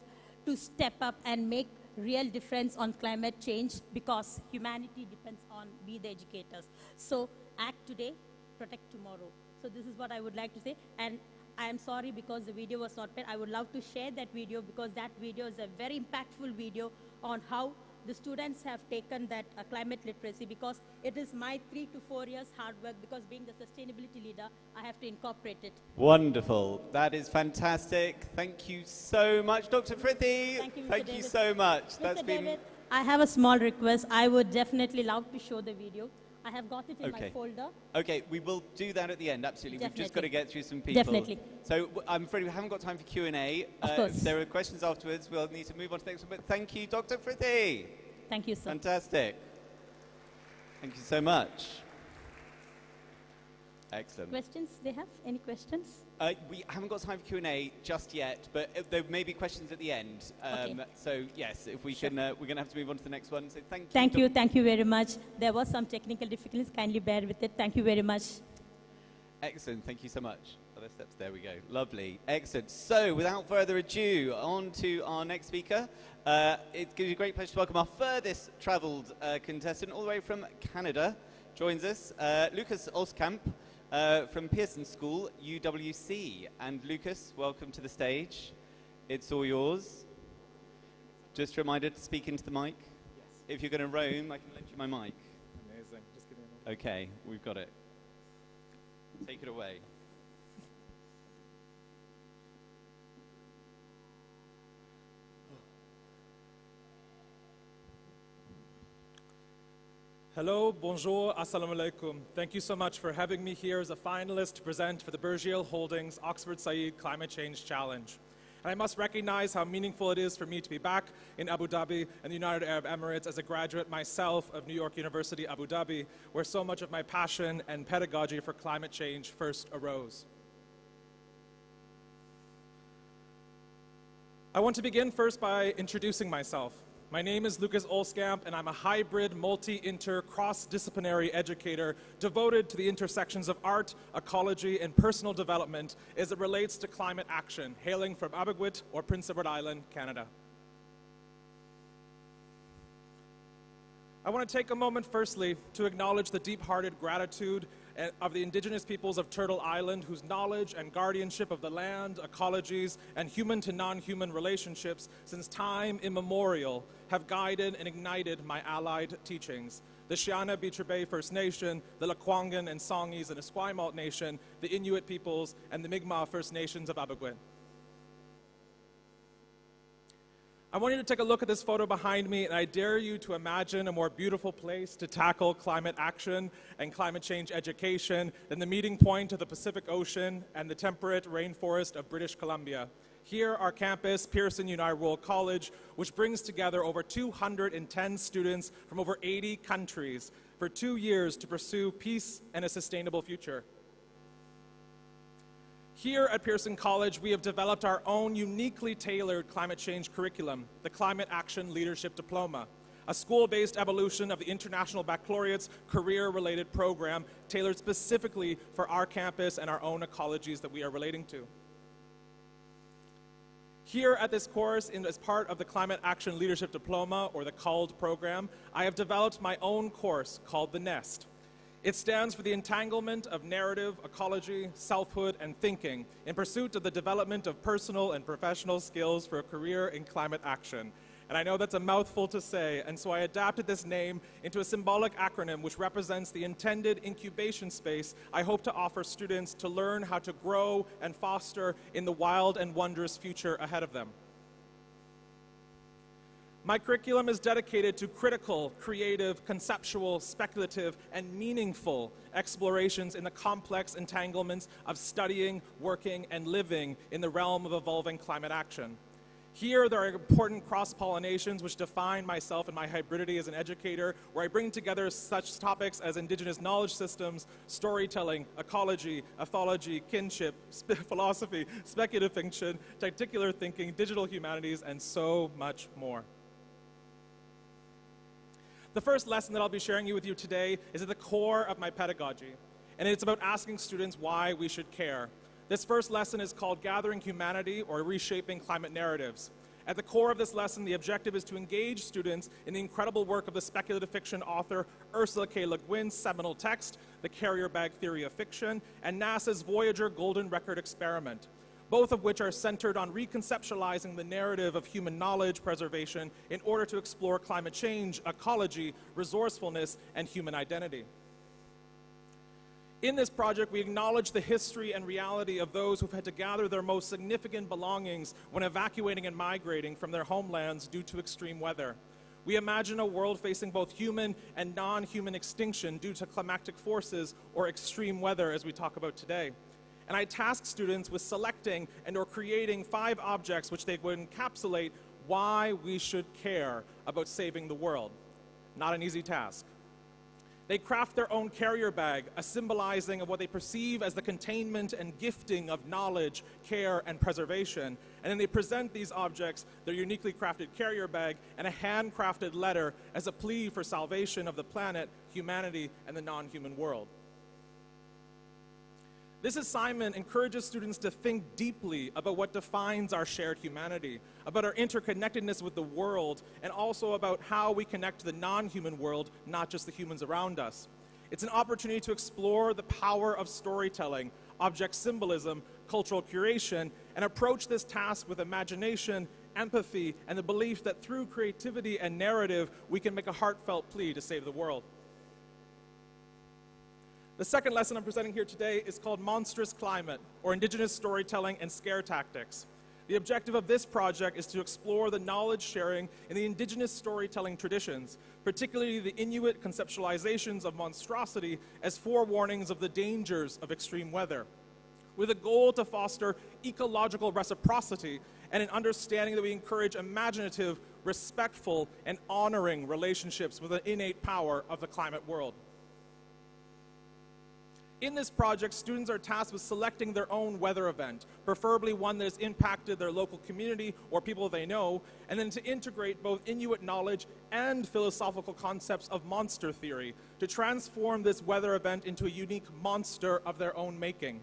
[SPEAKER 5] to step up and make real difference on climate change, because humanity depends on we the educators. So act today, protect tomorrow. So this is what I would like to say. And I am sorry because the video was not played. I would love to share that video, because that video is a very impactful video on how the students have taken that climate literacy, because it is my 3 to 4 years hard work, because being the sustainability leader, I have to incorporate it.
[SPEAKER 1] Wonderful. That is fantastic. Thank you so much, Dr. Frithi.
[SPEAKER 5] Thank you, Mr.
[SPEAKER 1] Thank
[SPEAKER 5] David.
[SPEAKER 1] you so much.
[SPEAKER 5] Mr. David, I have a small request. I would definitely love to show the video I have got it in my
[SPEAKER 1] Okay.
[SPEAKER 5] folder.
[SPEAKER 1] Okay, we will do that at the end, absolutely. We've just got to
[SPEAKER 5] Definitely.
[SPEAKER 1] get through some people.
[SPEAKER 5] Definitely.
[SPEAKER 1] So I'm afraid we haven't got time for Q&A.
[SPEAKER 5] Of course.
[SPEAKER 1] If there are questions afterwards, we'll need to move on to the next one. But thank you, Dr. Frithi.
[SPEAKER 5] Thank you, sir.
[SPEAKER 1] Fantastic. Thank you so much. Excellent.
[SPEAKER 5] Questions they have? Any questions?
[SPEAKER 1] We haven't got time for Q&A just yet, but there may be questions at the end.
[SPEAKER 5] Okay.
[SPEAKER 1] So yes, if we
[SPEAKER 5] Sure.
[SPEAKER 1] can, we're going to have to move on to the next one. So thank you.
[SPEAKER 5] Thank you. Thank you very much. There was some technical difficulties. Kindly bear with it. Thank you very much.
[SPEAKER 1] Excellent. Thank you so much. Other steps. There we go. Lovely. Excellent. So without further ado, on to our next speaker. It gives you great pleasure to welcome our furthest travelled contestant all the way from Canada. Joins us, Lucas Oskamp. From Pearson School, UWC. And Lucas, welcome to the stage. It's all yours. Just a reminder to speak into the mic.
[SPEAKER 6] Yes.
[SPEAKER 1] If you're going to roam, I can lend you my mic.
[SPEAKER 6] Amazing. Just give me a moment.
[SPEAKER 1] Okay, we've got it. Take it away.
[SPEAKER 6] Hello, bonjour, assalamu alaikum. Thank you so much for having me here as a finalist to present for the Burjeel Holdings Oxford Saïd Climate Change Challenge. And I must recognize how meaningful it is for me to be back in Abu Dhabi and the United Arab Emirates as a graduate myself of New York University, Abu Dhabi, where so much of my passion and pedagogy for climate change first arose. I want to begin first by introducing myself. My name is Lucas Olskamp, and I'm a hybrid, multi-inter, cross-disciplinary educator devoted to the intersections of art, ecology, and personal development as it relates to climate action, hailing from Abequit or Prince Edward Island, Canada. I want to take a moment firstly to acknowledge the deep-hearted gratitude of the indigenous peoples of Turtle Island, whose knowledge and guardianship of the land, ecologies, and human to non-human relationships since time immemorial have guided and ignited my allied teachings. The Shiana Beecher Bay First Nation, the Lekwungen and Songhees and Esquimalt Nation, the Inuit peoples, and the Mi'kmaq First Nations of Abequit. I want you to take a look at this photo behind me, and I dare you to imagine a more beautiful place to tackle climate action and climate change education than the meeting point of the Pacific Ocean and the temperate rainforest of British Columbia. Here, our campus, Pearson United World College, which brings together over 210 students from over 80 countries for 2 years to pursue peace and a sustainable future. Here at Pearson College, we have developed our own uniquely tailored climate change curriculum, the Climate Action Leadership Diploma, a school-based evolution of the International Baccalaureate's career-related program tailored specifically for our campus and our own ecologies that we are relating to. Here at this course, as part of the Climate Action Leadership Diploma, or the CALD program, I have developed my own course called the NEST. It stands for the entanglement of narrative, ecology, selfhood, and thinking in pursuit of the development of personal and professional skills for a career in climate action. And I know that's a mouthful to say, and so I adapted this name into a symbolic acronym which represents the intended incubation space I hope to offer students to learn how to grow and foster in the wild and wondrous future ahead of them. My curriculum is dedicated to critical, creative, conceptual, speculative, and meaningful explorations in the complex entanglements of studying, working, and living in the realm of evolving climate action. Here, there are important cross-pollinations which define myself and my hybridity as an educator, where I bring together such topics as indigenous knowledge systems, storytelling, ecology, ethology, kinship, philosophy, speculative fiction, particular thinking, digital humanities, and so much more. The first lesson that I'll be sharing with you today is at the core of my pedagogy, and it's about asking students why we should care. This first lesson is called Gathering Humanity, or Reshaping Climate Narratives. At the core of this lesson, the objective is to engage students in the incredible work of the speculative fiction author Ursula K. Le Guin's seminal text, The Carrier Bag Theory of Fiction, and NASA's Voyager Golden Record Experiment, both of which are centered on reconceptualizing the narrative of human knowledge preservation in order to explore climate change, ecology, resourcefulness, and human identity. In this project, we acknowledge the history and reality of those who've had to gather their most significant belongings when evacuating and migrating from their homelands due to extreme weather. We imagine a world facing both human and non-human extinction due to climatic forces or extreme weather, as we talk about today. And I task students with selecting and or creating 5 objects which they would encapsulate why we should care about saving the world. Not an easy task. They craft their own carrier bag, a symbolizing of what they perceive as the containment and gifting of knowledge, care, and preservation. And then they present these objects, their uniquely crafted carrier bag, and a handcrafted letter as a plea for salvation of the planet, humanity, and the non-human world. This assignment encourages students to think deeply about what defines our shared humanity, about our interconnectedness with the world, and also about how we connect to the non-human world, not just the humans around us. It's an opportunity to explore the power of storytelling, object symbolism, cultural curation, and approach this task with imagination, empathy, and the belief that through creativity and narrative, we can make a heartfelt plea to save the world. The second lesson I'm presenting here today is called Monstrous Climate, or Indigenous Storytelling and Scare Tactics. The objective of this project is to explore the knowledge sharing in the Indigenous storytelling traditions, particularly the Inuit conceptualizations of monstrosity as forewarnings of the dangers of extreme weather, with a goal to foster ecological reciprocity and an understanding that we encourage imaginative, respectful, and honoring relationships with the innate power of the climate world. In this project, students are tasked with selecting their own weather event, preferably one that has impacted their local community or people they know, and then to integrate both Inuit knowledge and philosophical concepts of monster theory to transform this weather event into a unique monster of their own making,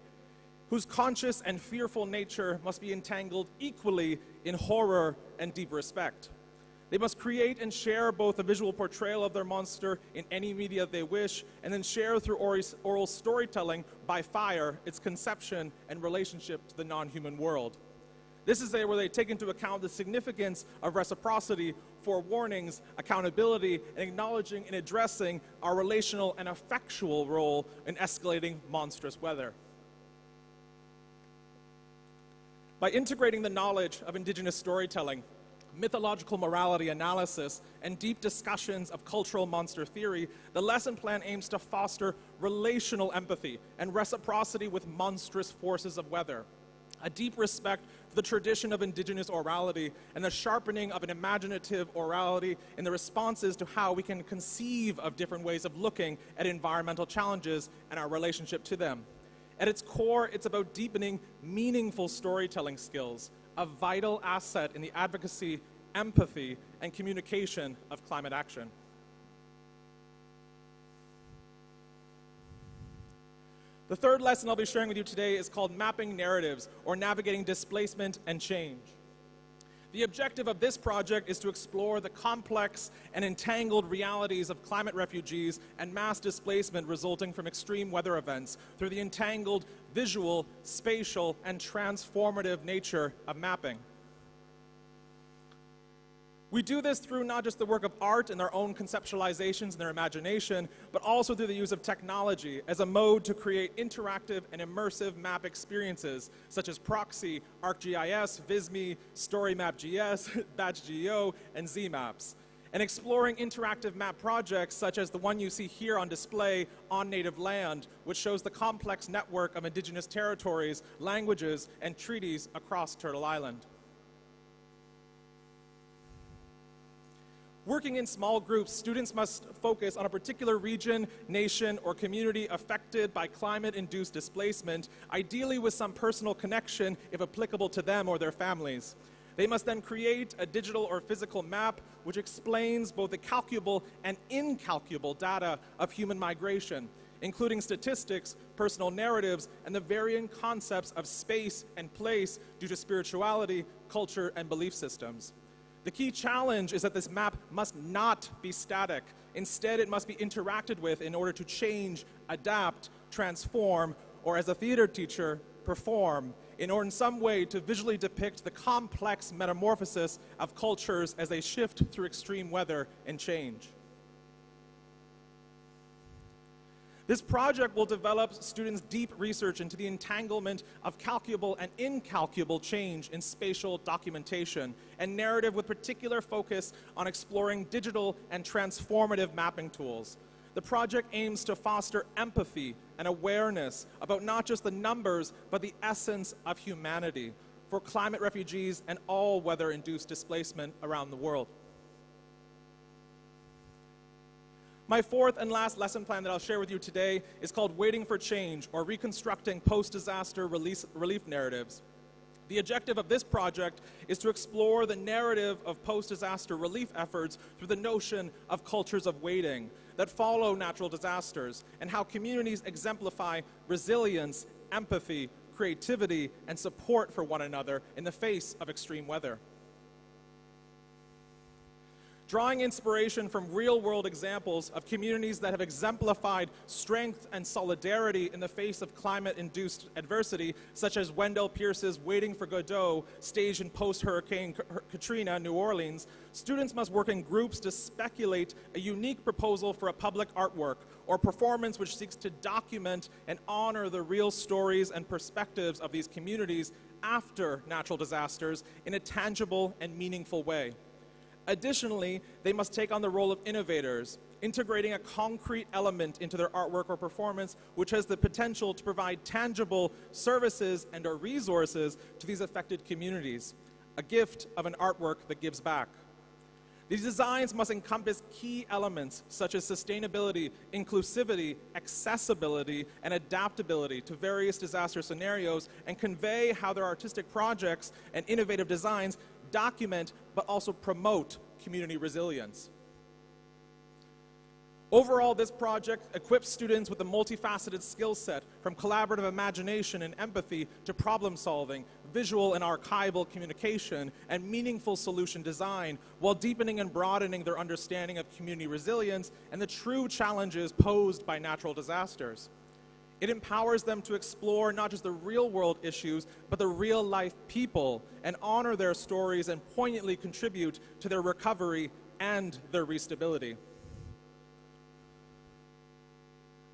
[SPEAKER 6] whose conscious and fearful nature must be entangled equally in horror and deep respect. They must create and share both a visual portrayal of their monster in any media they wish, and then share through oral storytelling by fire its conception and relationship to the non-human world. This is where they take into account the significance of reciprocity, forewarnings, accountability, and acknowledging and addressing our relational and affectual role in escalating monstrous weather. By integrating the knowledge of Indigenous storytelling, mythological morality analysis, and deep discussions of cultural monster theory, the lesson plan aims to foster relational empathy and reciprocity with monstrous forces of weather, a deep respect for the tradition of Indigenous orality, and the sharpening of an imaginative orality in the responses to how we can conceive of different ways of looking at environmental challenges and our relationship to them. At its core, it's about deepening meaningful storytelling skills, a vital asset in the advocacy, empathy, and communication of climate action. The third lesson I'll be sharing with you today is called Mapping Narratives, or Navigating Displacement and Change. The objective of this project is to explore the complex and entangled realities of climate refugees and mass displacement resulting from extreme weather events through the entangled visual, spatial, and transformative nature of mapping. We do this through not just the work of art and their own conceptualizations and their imagination, but also through the use of technology as a mode to create interactive and immersive map experiences, such as Proxy, ArcGIS, Visme, StoryMapGS, BatchGeo, and ZMaps. And exploring interactive map projects such as the one you see here on display, On Native Land, which shows the complex network of Indigenous territories, languages, and treaties across Turtle Island. Working in small groups, students must focus on a particular region, nation, or community affected by climate-induced displacement, ideally with some personal connection, if applicable to them or their families. They must then create a digital or physical map which explains both the calculable and incalculable data of human migration, including statistics, personal narratives, and the varying concepts of space and place due to spirituality, culture, and belief systems. The key challenge is that this map must not be static. Instead, it must be interacted with in order to change, adapt, transform, or as a theater teacher, perform, in order in some way to visually depict the complex metamorphosis of cultures as they shift through extreme weather and change. This project will develop students' deep research into the entanglement of calculable and incalculable change in spatial documentation and narrative, with particular focus on exploring digital and transformative mapping tools. The project aims to foster empathy and awareness about not just the numbers, but the essence of humanity for climate refugees and all weather-induced displacement around the world. My fourth and last lesson plan that I'll share with you today is called Waiting for Change, or Reconstructing Post-Disaster Relief Narratives. The objective of this project is to explore the narrative of post-disaster relief efforts through the notion of cultures of waiting that follow natural disasters, and how communities exemplify resilience, empathy, creativity, and support for one another in the face of extreme weather. Drawing inspiration from real-world examples of communities that have exemplified strength and solidarity in the face of climate-induced adversity, such as Wendell Pierce's Waiting for Godot, staged in post-Hurricane Katrina, New Orleans, students must work in groups to speculate a unique proposal for a public artwork or performance which seeks to document and honor the real stories and perspectives of these communities after natural disasters in a tangible and meaningful way. Additionally, they must take on the role of innovators, integrating a concrete element into their artwork or performance which has the potential to provide tangible services and or resources to these affected communities, a gift of an artwork that gives back. These designs must encompass key elements such as sustainability, inclusivity, accessibility, and adaptability to various disaster scenarios, and convey how their artistic projects and innovative designs document but also promote community resilience. Overall, this project equips students with a multifaceted skill set, from collaborative imagination and empathy to problem solving, visual and archival communication, and meaningful solution design, while deepening and broadening their understanding of community resilience and the true challenges posed by natural disasters. It empowers them to explore not just the real-world issues, but the real-life people, and honor their stories and poignantly contribute to their recovery and their restability.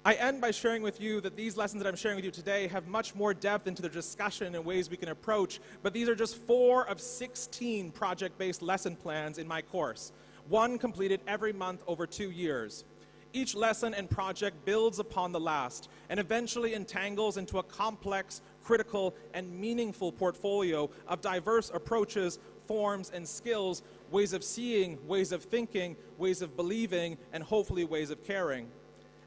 [SPEAKER 6] I end by sharing with you that these lessons that I'm sharing with you today have much more depth into the discussion and ways we can approach, but these are just 4 of 16 project-based lesson plans in my course, one completed every month over 2 years. Each lesson and project builds upon the last and eventually entangles into a complex, critical, and meaningful portfolio of diverse approaches, forms, and skills, ways of seeing, ways of thinking, ways of believing, and hopefully ways of caring,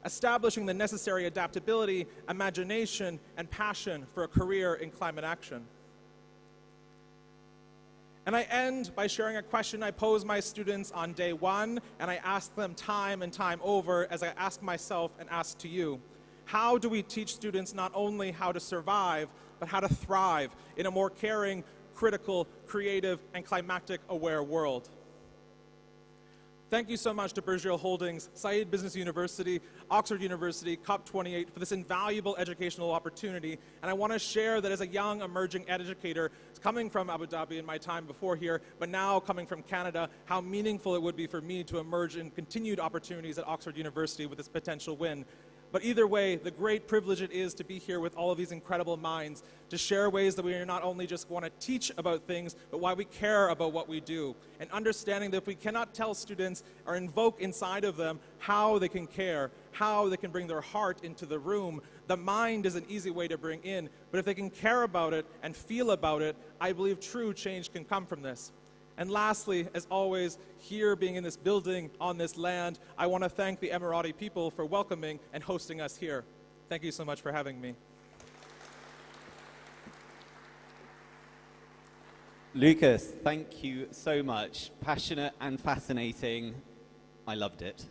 [SPEAKER 6] establishing the necessary adaptability, imagination, and passion for a career in climate action. And I end by sharing a question I pose my students on day 1, and I ask them time and time over, as I ask myself and ask to you. How do we teach students not only how to survive, but how to thrive in a more caring, critical, creative, and climatic-aware world? Thank you so much to Burjeel Holdings, Saïd Business University, Oxford University, COP28 for this invaluable educational opportunity. And I want to share that as a young emerging educator coming from Abu Dhabi in my time before here, but now coming from Canada, how meaningful it would be for me to emerge in continued opportunities at Oxford University with this potential win. But either way, the great privilege it is to be here with all of these incredible minds, to share ways that we not only just want to teach about things, but why we care about what we do. And understanding that if we cannot tell students or invoke inside of them how they can care, how they can bring their heart into the room, the mind is an easy way to bring in. But if they can care about it and feel about it, I believe true change can come from this. And lastly, as always, here being in this building on this land, I want to thank the Emirati people for welcoming and hosting us here. Thank you so much for having me.
[SPEAKER 1] Lucas, thank you so much. Passionate and fascinating. I loved it.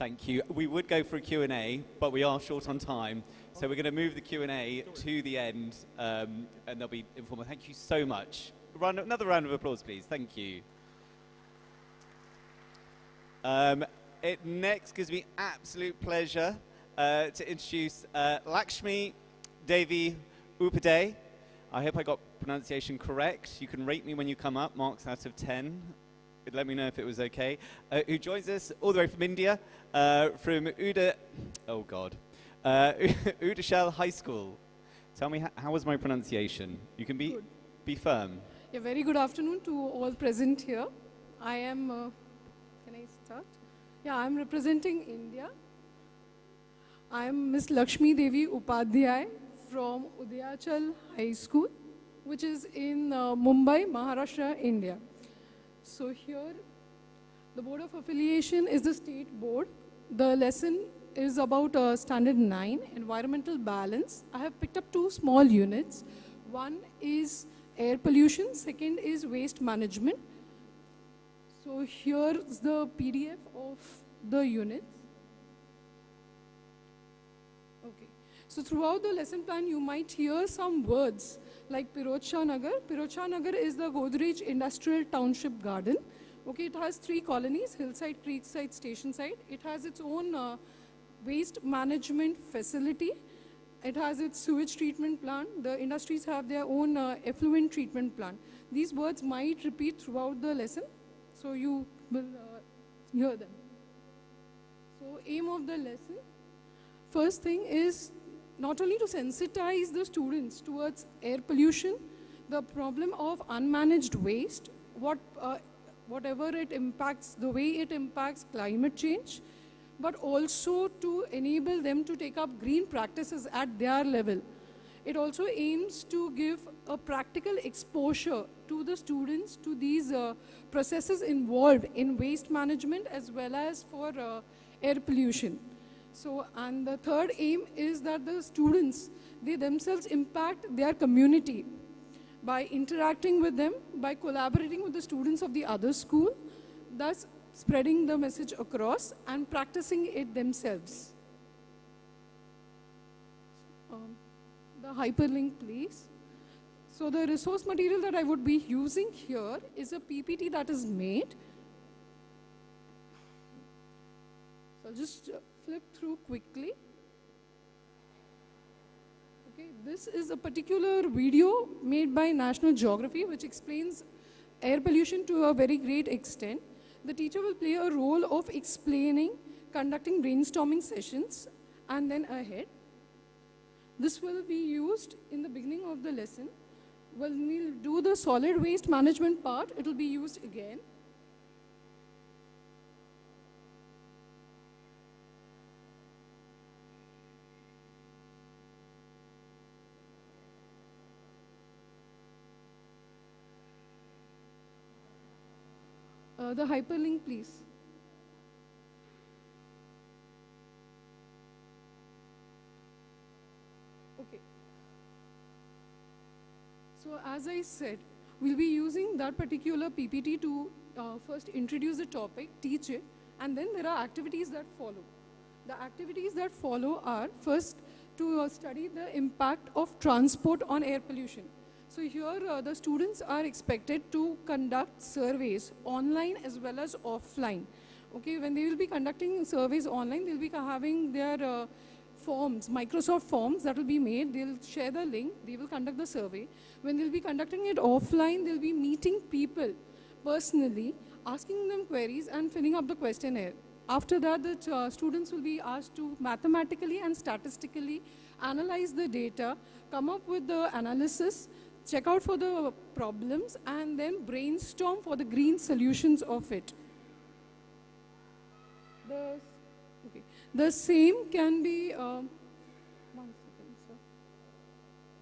[SPEAKER 1] Thank you. We would go for a Q&A, but we are short on time. So we're going to move the Q&A to the end, and they'll be informal. Thank you so much. Another round of applause, please. Thank you. It next gives me absolute pleasure to introduce Lakshmi Devi Upadhyay. I hope I got pronunciation correct. You can rate me when you come up, marks out of 10. let me know if it was okay. Who joins us all the way from India, from Udashal High School. Tell me, how was my pronunciation? You can be firm.
[SPEAKER 7] Yeah, very good afternoon to all present here. I am, can I start? Yeah, I'm representing India. I'm Miss Lakshmi Devi Upadhyay from Udayachal High School, which is in Mumbai, Maharashtra, India. So here, the Board of Affiliation is the state board. The lesson is about Standard 9, Environmental Balance. I have picked up 2 small units. One is air pollution, second is waste management. So here's the PDF of the units. Okay. So throughout the lesson plan, you might hear some words like Pirojsha Nagar. Pirojsha Nagar is the Godrej Industrial Township Garden. Okay, it has 3 colonies, hillside, creekside, station side. It has its own waste management facility. It has its sewage treatment plant. The industries have their own effluent treatment plant. These words might repeat throughout the lesson, so you will hear them. So aim of the lesson, first thing is not only to sensitize the students towards air pollution, the problem of unmanaged waste, whatever it impacts, the way it impacts climate change, but also to enable them to take up green practices at their level. It also aims to give a practical exposure to the students to these processes involved in waste management as well as for air pollution. So, and the third aim is that the students, they themselves impact their community by interacting with them, by collaborating with the students of the other school, thus spreading the message across and practicing it themselves. The hyperlink, please. So the resource material that I would be using here is a PPT that is made. So I'll just flip through quickly. Okay, this is a particular video made by National Geography which explains air pollution to a very great extent. The teacher will play a role of explaining, conducting brainstorming sessions, and then ahead. This will be used in the beginning of the lesson. When we'll do the solid waste management part, it will be used again. The hyperlink, please. Okay. So as I said, we'll be using that particular PPT to first introduce the topic, teach it, and then there are activities that follow. The activities that follow are first to study the impact of transport on air pollution. So here the students are expected to conduct surveys online as well as offline. Okay, when they will be conducting surveys online, they'll be having their forms, Microsoft forms that will be made. They'll share the link, they will conduct the survey. When they'll be conducting it offline, they'll be meeting people personally, asking them queries and filling up the questionnaire. After that, the students will be asked to mathematically and statistically analyze the data, come up with the analysis, check out for the problems, and then brainstorm for the green solutions of it. The same can be, one second, sir.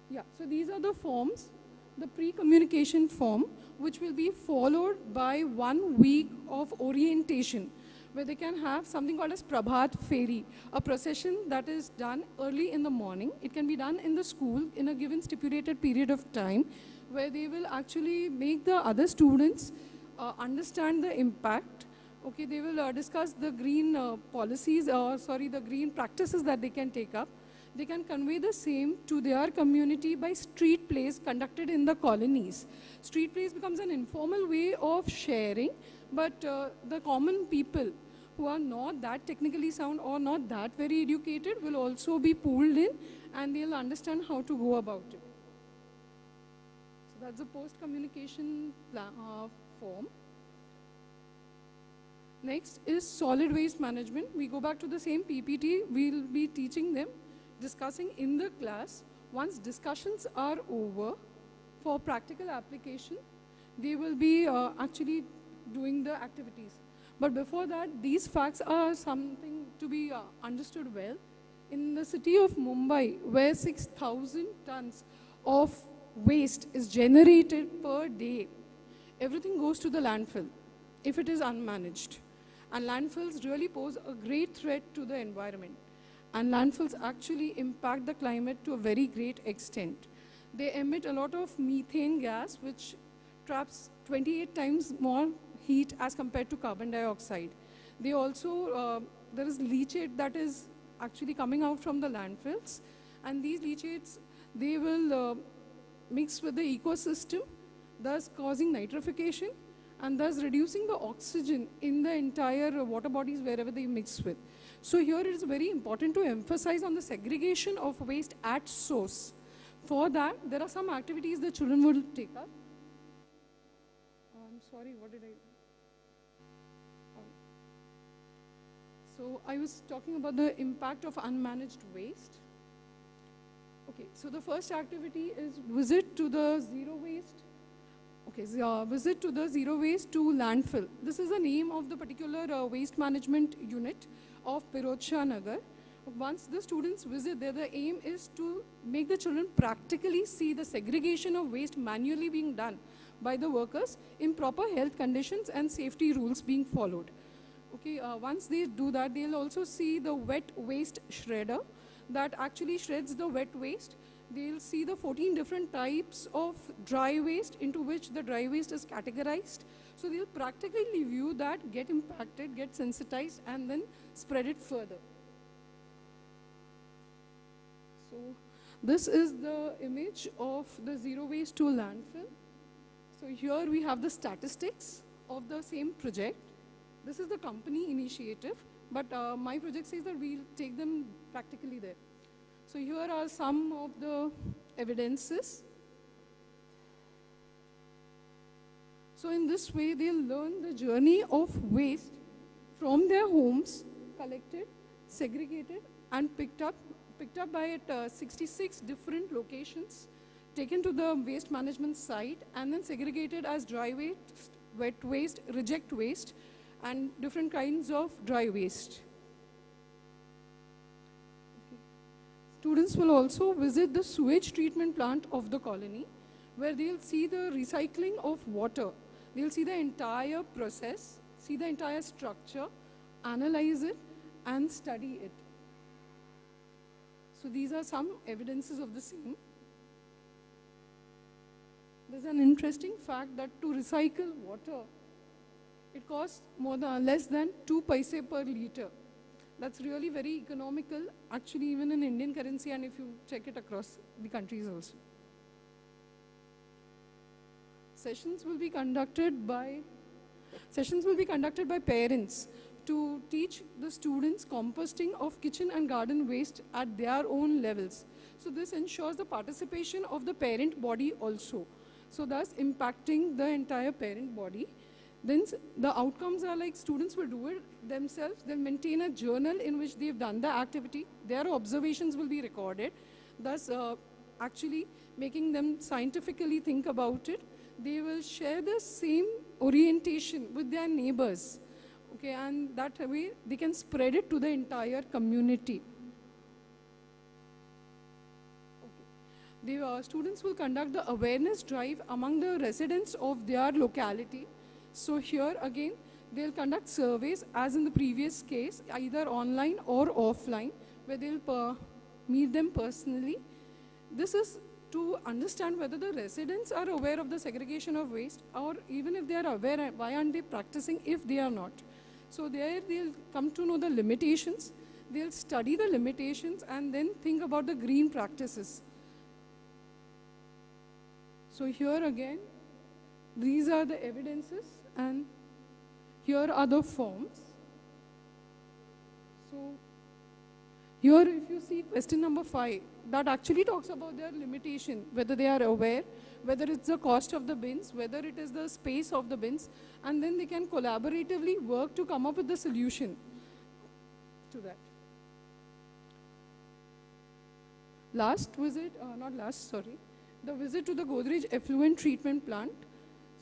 [SPEAKER 7] Yeah, so these are the forms, the pre-communication form, which will be followed by 1 week of orientation, where they can have something called as Prabhat Feri, a procession that is done early in the morning. It can be done in the school in a given stipulated period of time, where they will actually make the other students understand the impact. Okay, they will discuss the green policies, the green practices that they can take up. They can convey the same to their community by street plays conducted in the colonies. Street plays becomes an informal way of sharing, but the common people who are not that technically sound or not that very educated will also be pulled in, and they'll understand how to go about it. So that's the post-communication form. Next is solid waste management. We go back to the same PPT. We'll be teaching them, discussing in the class. Once discussions are over, for practical application, they will be actually doing the activities. But before that, these facts are something to be understood well. In the city of Mumbai, where 6,000 tons of waste is generated per day, everything goes to the landfill if it is unmanaged. And landfills really pose a great threat to the environment. And landfills actually impact the climate to a very great extent. They emit a lot of methane gas, which traps 28 times more heat as compared to carbon dioxide. They also, there is leachate that is actually coming out from the landfills. And these leachates, they will mix with the ecosystem, thus causing nitrification, and thus reducing the oxygen in the entire water bodies wherever they mix with. So here it is very important to emphasize on the segregation of waste at source. For that, there are some activities the children will take up. I'm sorry, what did I... So I was talking about the impact of unmanaged waste. Okay, so the first activity is visit to the zero waste. Okay, so, visit to the zero waste to landfill. This is the name of the particular waste management unit of Pirojsha Nagar. Once the students visit there, the aim is to make the children practically see the segregation of waste manually being done by the workers in proper health conditions and safety rules being followed. Okay, once they do that, they'll also see the wet waste shredder that actually shreds the wet waste. They'll see the 14 different types of dry waste into which the dry waste is categorized. So they'll practically view that, get impacted, get sensitized, and then spread it further. So this is the image of the zero waste to landfill. So here we have the statistics of the same project. This is the company initiative, but my project says that we'll take them practically there. So here are some of the evidences. So in this way, they'll learn the journey of waste from their homes, collected, segregated, and picked up by 66 different locations, taken to the waste management site, and then segregated as dry waste, wet waste, reject waste, and different kinds of dry waste. Okay. Students will also visit the sewage treatment plant of the colony, where they'll see the recycling of water. They'll see the entire process, see the entire structure, analyze it, and study it. So these are some evidences of the same. There's an interesting fact that to recycle water, it costs less than 2 paise per liter. That's really very economical, actually even in Indian currency, and if you check it across the countries also. Sessions will be conducted by parents to teach the students composting of kitchen and garden waste at their own levels. So this ensures the participation of the parent body also. So thus impacting the entire parent body. Then the outcomes are like students will do it themselves. They'll maintain a journal in which they've done the activity. Their observations will be recorded, thus actually making them scientifically think about it. They will share the same orientation with their neighbors. Okay, and that way they can spread it to the entire community. Okay. The students will conduct the awareness drive among the residents of their locality. So here again, they'll conduct surveys as in the previous case, either online or offline, where they'll meet them personally. This is to understand whether the residents are aware of the segregation of waste, or even if they are aware, why aren't they practicing if they are not. So there they'll come to know the limitations, they'll study the limitations, and then think about the green practices. So here again, these are the evidences, and here are the forms. So Here, if you see question number 5, that actually talks about their limitation, whether they are aware, whether it's the cost of the bins, whether it is the space of the bins, and then they can collaboratively work to come up with the solution to that. The visit to the Godrej effluent treatment plant.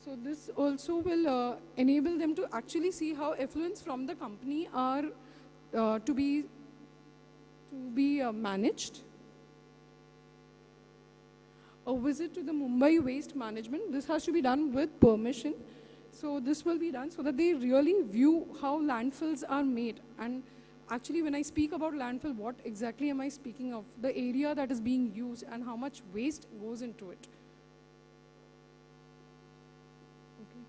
[SPEAKER 7] So this also will enable them to actually see how effluents from the company are to be managed. A visit to the Mumbai waste management. This has to be done with permission. So this will be done so that they really view how landfills are made. And actually, when I speak about landfill, what exactly am I speaking of? The area that is being used and how much waste goes into it. Okay.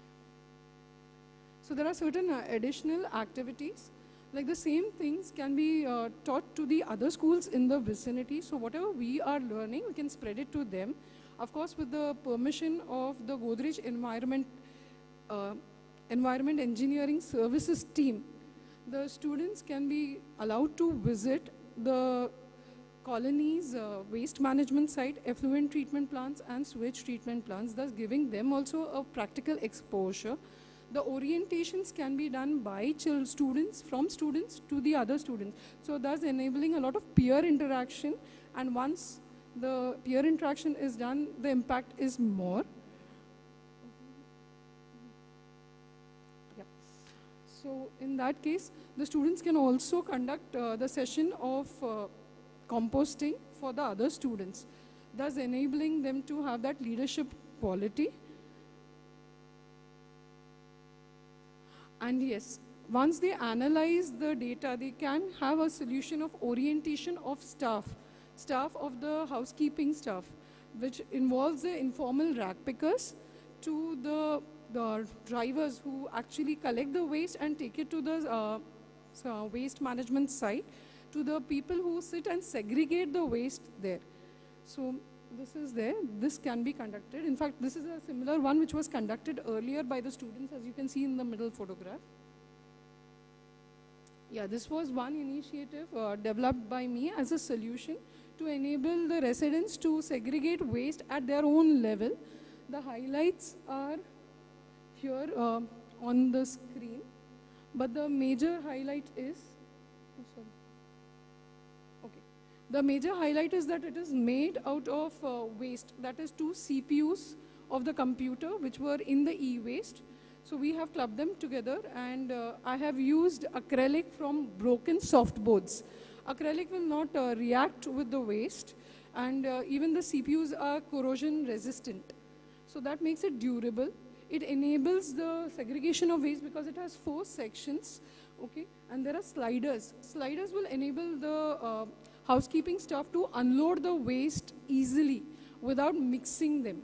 [SPEAKER 7] So there are certain additional activities. Like the same things can be taught to the other schools in the vicinity. So whatever we are learning, we can spread it to them. Of course, with the permission of the Godrej Environment Engineering Services team, the students can be allowed to visit the colonies, waste management site, effluent treatment plants, and sewage treatment plants, thus giving them also a practical exposure. The orientations can be done by students, from students to the other students. So thus enabling a lot of peer interaction, and once the peer interaction is done, the impact is more. Yeah. So in that case, the students can also conduct the session of composting for the other students, thus enabling them to have that leadership quality. And yes, once they analyze the data, they can have a solution of orientation of staff of the housekeeping staff, which involves the informal rag pickers to the drivers who actually collect the waste and take it to the waste management site, to the people who sit and segregate the waste there. So this is there. This can be conducted. In fact, this is a similar one which was conducted earlier by the students, as you can see in the middle photograph. Yeah, this was one initiative developed by me as a solution to enable the residents to segregate waste at their own level. The highlights are here on the screen, but the major highlight is, the major highlight is that it is made out of waste, that is 2 CPUs of the computer which were in the e-waste. So we have clubbed them together, and I have used acrylic from broken soft boards. Acrylic will not react with the waste, and even the CPUs are corrosion resistant. So that makes it durable. It enables the segregation of waste because it has 4 sections, okay? And there are sliders. Sliders will enable the housekeeping staff to unload the waste easily without mixing them.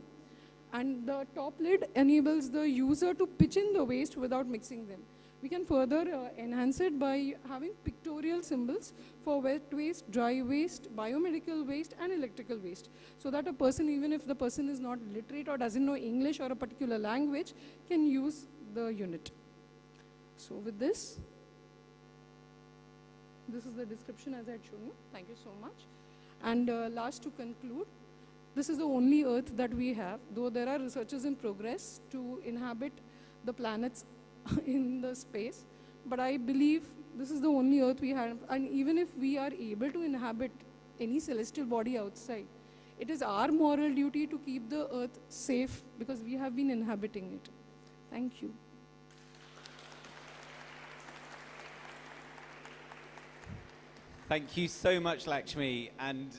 [SPEAKER 7] And the top lid enables the user to pitch in the waste without mixing them. We can further enhance it by having pictorial symbols for wet waste, dry waste, biomedical waste, and electrical waste. So that a person, even if the person is not literate or doesn't know English or a particular language, can use the unit. So with this is the description as I had shown you. Thank you so much. And last, to conclude, this is the only Earth that we have, though there are researches in progress to inhabit the planets in the space. But I believe this is the only Earth we have. And even if we are able to inhabit any celestial body outside, it is our moral duty to keep the Earth safe because we have been inhabiting it. Thank you.
[SPEAKER 1] Thank you so much, Lakshmi, and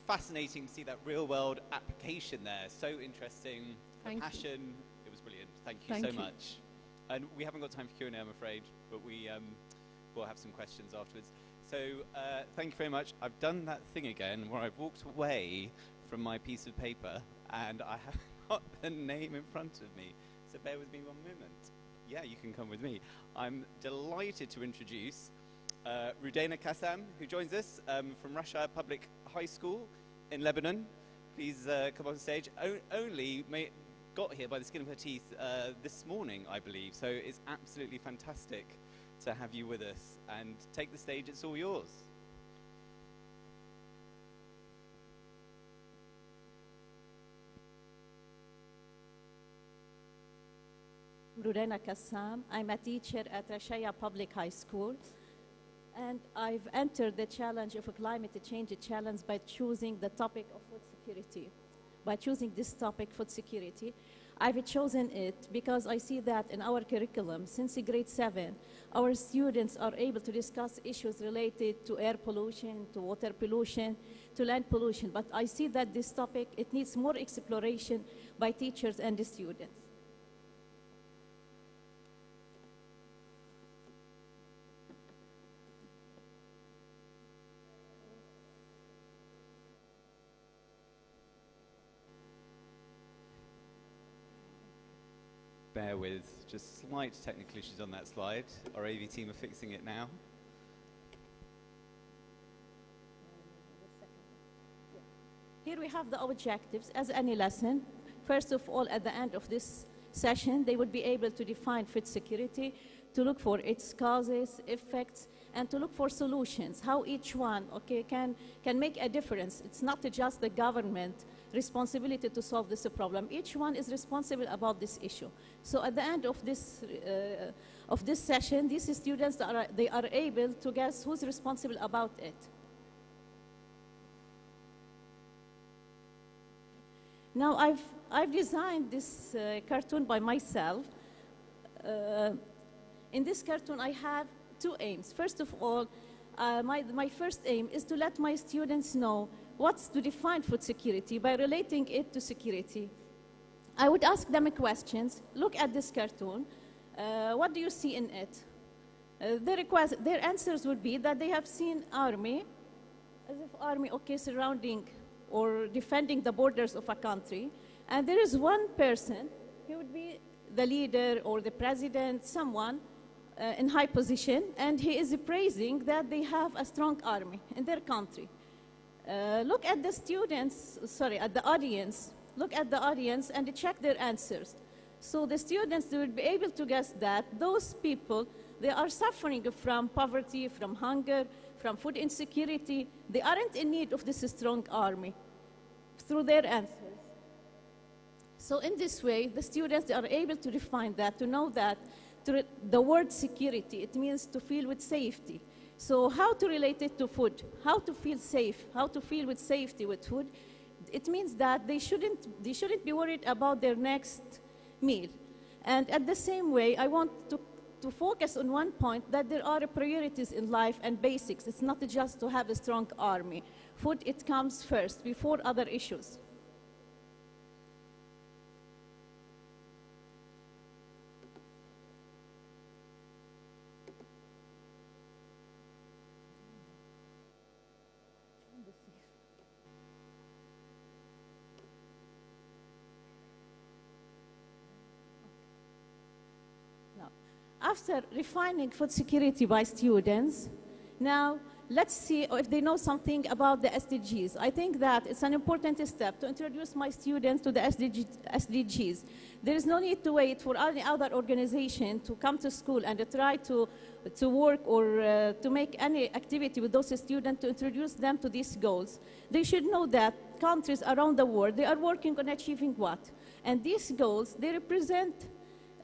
[SPEAKER 1] fascinating to see that real-world application there. So interesting, the passion. It was brilliant. Thank you so much. And we haven't got time for Q&A, I'm afraid, but we'll have some questions afterwards. So thank you very much. I've done that thing again where I've walked away from my piece of paper and I haven't got the name in front of me. So bear with me one moment. Yeah, you can come with me. I'm delighted to introduce Rudaina Kassam, who joins us from Russia Public High School in Lebanon. Please come on stage. Got here by the skin of her teeth this morning, I believe. So it's absolutely fantastic to have you with us. And take the stage, it's all yours.
[SPEAKER 8] Rurena Kassam. I'm a teacher at Rashaya Public High School. And I've entered the challenge of a climate change challenge by choosing the topic of food security. By choosing this topic, food security, I've chosen it because I see that in our curriculum, since grade 7, our students are able to discuss issues related to air pollution, to water pollution, to land pollution. But I see that this topic, it needs more exploration by teachers and the students.
[SPEAKER 1] Bear with just slight technical issues on that slide. Our AV team are fixing it now.
[SPEAKER 8] Here we have the objectives as any lesson. First of all, at the end of this session, they would be able to define food security, to look for its causes, effects, and to look for solutions, how each one can make a difference. It's not just the government responsibility to solve this problem. Each one is responsible about this issue. So at the end of this session, these students, they are able to guess who's responsible about it. Now I've designed this cartoon by myself. In this cartoon, I have two aims. First of all, my first aim is to let my students know what's to define food security by relating it to security. I would ask them questions. Look at this cartoon. What do you see in it? Their answers would be that they have seen army, as if army, surrounding or defending the borders of a country. And there is one person, he would be the leader or the president, someone in high position, and he is praising that they have a strong army in their country. Look at the students, at the audience. Look at the audience and check their answers. So the students, they will be able to guess that those people, they are suffering from poverty, from hunger, from food insecurity. They aren't in need of this strong army through their answers. So in this way, the students, they are able to define that, to know that the word security, it means to feel with safety. So how to relate it to food, how to feel safe, how to feel with safety with food, it means that they shouldn't be worried about their next meal. And at the same way, I want to focus on one point, that there are priorities in life and basics. It's not just to have a strong army. Food, it comes first before other issues. After refining food security by students, now let's see if they know something about the SDGs. I think that it's an important step to introduce my students to the SDGs. There is no need to wait for any other organization to come to school and try to work or to make any activity with those students to introduce them to these goals. They should know that countries around the world, they are working on achieving what? And these goals, they represent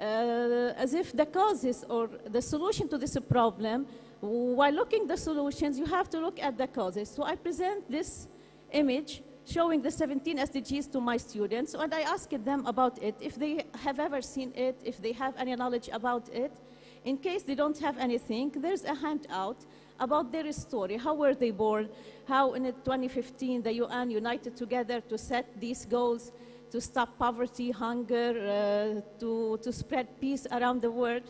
[SPEAKER 8] as if the causes or the solution to this problem. While looking at the solutions, you have to look at the causes. So I present this image showing the 17 SDGs to my students, and I asked them about it, if they have ever seen it, if they have any knowledge about it. In case they don't have anything, there's a handout about their story. How were they born? How in 2015 the UN united together to set these goals, to stop poverty, hunger, to spread peace around the world.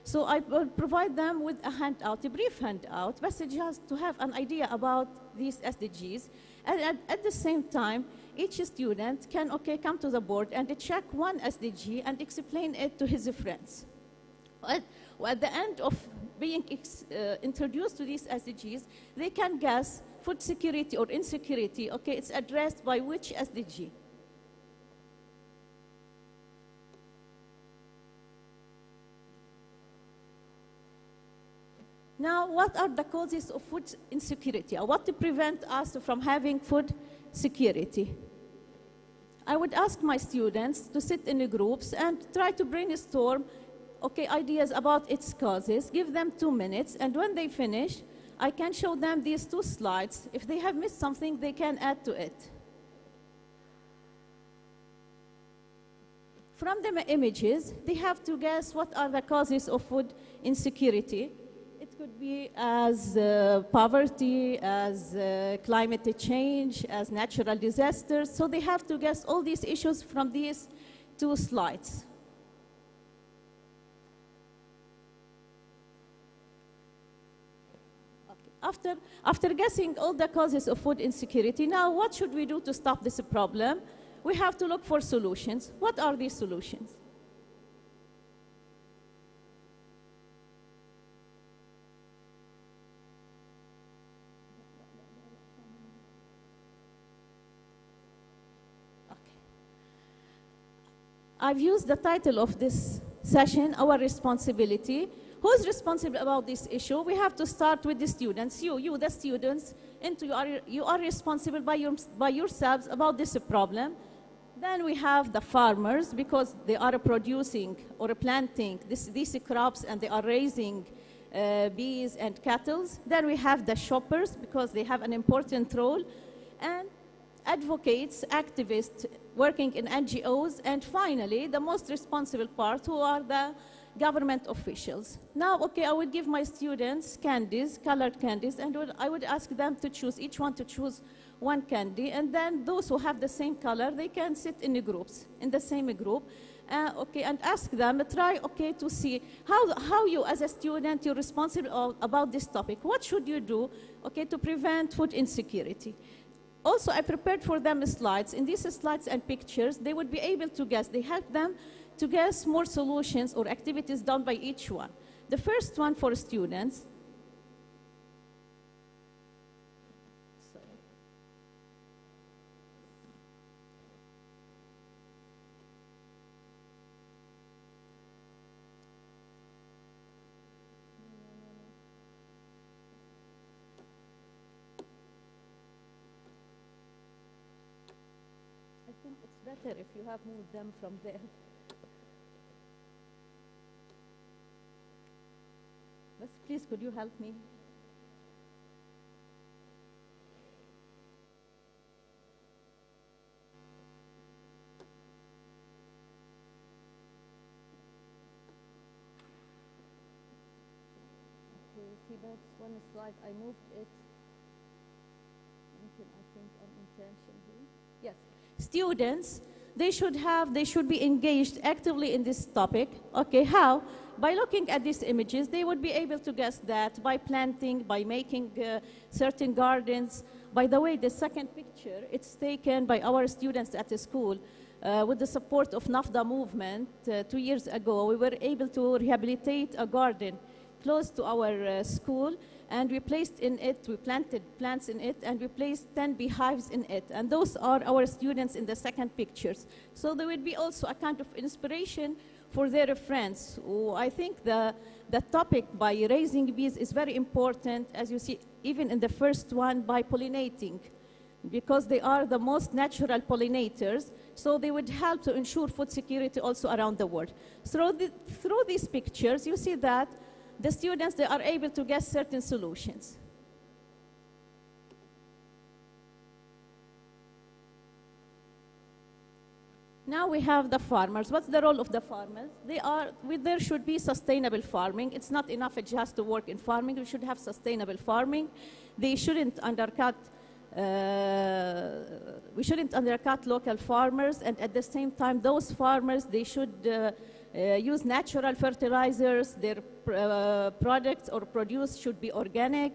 [SPEAKER 8] So I will provide them with a handout, a brief handout, but just to have an idea about these SDGs. And at the same time, each student can come to the board and check one SDG and explain it to his friends. At the end of being introduced to these SDGs, they can guess food security or insecurity, it's addressed by which SDG. Now, what are the causes of food insecurity? Or what to prevent us from having food security? I would ask my students to sit in groups and try to brainstorm okay, ideas about its causes, give them 2 minutes, and when they finish, I can show them these 2 slides. If they have missed something, they can add to it. From the images, they have to guess what are the causes of food insecurity. It could be as poverty, as climate change, as natural disasters. So they have to guess all these issues from these 2 slides. After guessing all the causes of food insecurity, now what should we do to stop this problem? We have to look for solutions. What are these solutions? Okay. I've used the title of this session, Our Responsibility. Who's responsible about this issue? We have to start with the students. You the students, you are responsible by yourselves about this problem. Then we have the farmers, because they are producing or planting these crops, and they are raising bees and cattle. Then we have the shoppers, because they have an important role, and advocates, activists working in NGOs, and finally, the most responsible part, who are the government officials. Now, okay, I would give my students candies, colored candies, and I would ask them to choose, each one to choose one candy, and then those who have the same color, they can sit in groups, in the same group, okay, and ask them, try, okay, to see how you as a student, you're responsible about this topic. What should you do, okay, to prevent food insecurity? Also, I prepared for them slides. In these slides and pictures, they would be able to guess. They help them to guess more solutions or activities done by each one. The first one for students. I think it's better if you have moved them from there. But please, could you help me? Okay, see that's one slide, I moved it. I think unintentionally. Yes. Students, they should be engaged actively in this topic. Okay, how? By looking at these images, they would be able to guess that by planting, by making certain gardens. By the way, the second picture, it's taken by our students at the school. With the support of NAFDA movement, 2 years ago, we were able to rehabilitate a garden close to our school, and we planted plants in it, and we placed 10 beehives in it. And those are our students in the second pictures. So there will be also a kind of inspiration for their friends. I think the topic by raising bees is very important, as you see, even in the first one, by pollinating, because they are the most natural pollinators, so they would help to ensure food security also around the world. Through these pictures, you see that the students, they are able to guess certain solutions. Now we have the farmers. What's the role of the farmers? There should be sustainable farming. It's not enough just to work in farming. We should have sustainable farming. They shouldn't undercut, we shouldn't undercut local farmers, and at the same time, those farmers, they should use natural fertilizers. Their products or produce should be organic.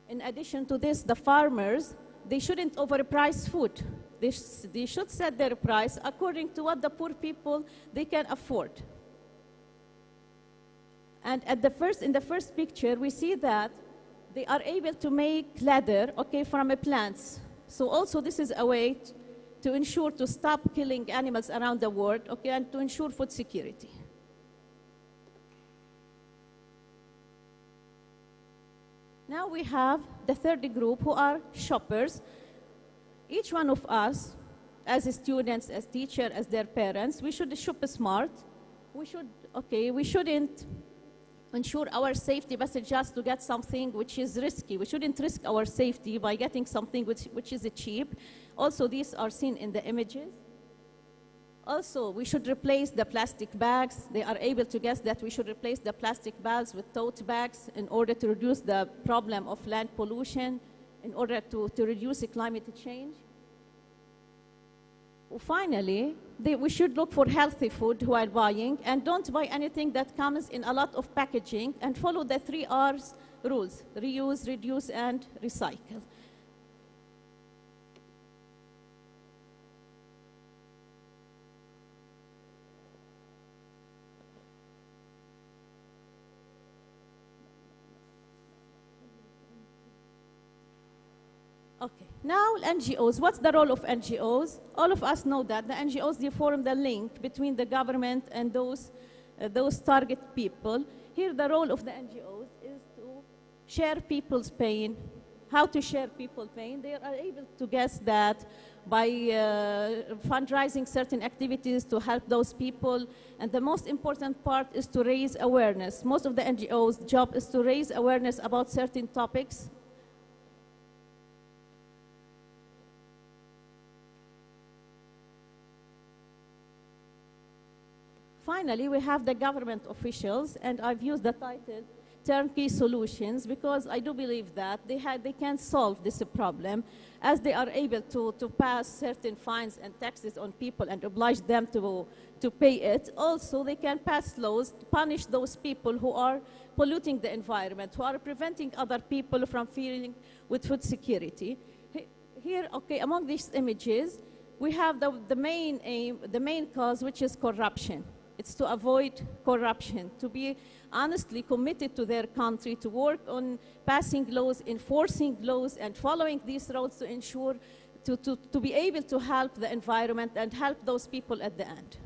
[SPEAKER 8] In addition to this, the farmers, they shouldn't overprice food. They should set their price according to what the poor people, they can afford. And in the first picture, we see that they are able to make leather, okay, from plants. So also this is a way to ensure to stop killing animals around the world, okay, and to ensure food security. Now we have the third group, who are shoppers. Each one of us, as students, as teachers, as their parents, we should shop smart. we shouldn't ensure our safety but just to get something which is risky. We shouldn't risk our safety by getting something which is cheap. Also, these are seen in the images. Also, we should replace the plastic bags. They are able to guess that we should replace the plastic bags with tote bags in order to reduce the problem of land pollution, in order to reduce climate change. Finally, we should look for healthy food while buying, and don't buy anything that comes in a lot of packaging, and follow the 3 R's rules: reuse, reduce, and recycle. Okay, now NGOs. What's the role of NGOs? All of us know that the NGOs, they form the link between the government and those target people. Here, the role of the NGOs is to share people's pain. How to share people's pain? They are able to guess that by fundraising certain activities to help those people. And the most important part is to raise awareness. Most of the NGOs' job is to raise awareness about certain topics. Finally, we have the government officials, and I've used the title turnkey solutions because I do believe that they can solve this problem, as they are able to pass certain fines and taxes on people and oblige them to pay it. Also, they can pass laws to punish those people who are polluting the environment, who are preventing other people from feeling with food security. Here, okay, among these images, we have the main aim, the main cause, which is corruption. It's to avoid corruption, to be honestly committed to their country, to work on passing laws, enforcing laws, and following these roads to ensure to be able to help the environment and help those people at the end.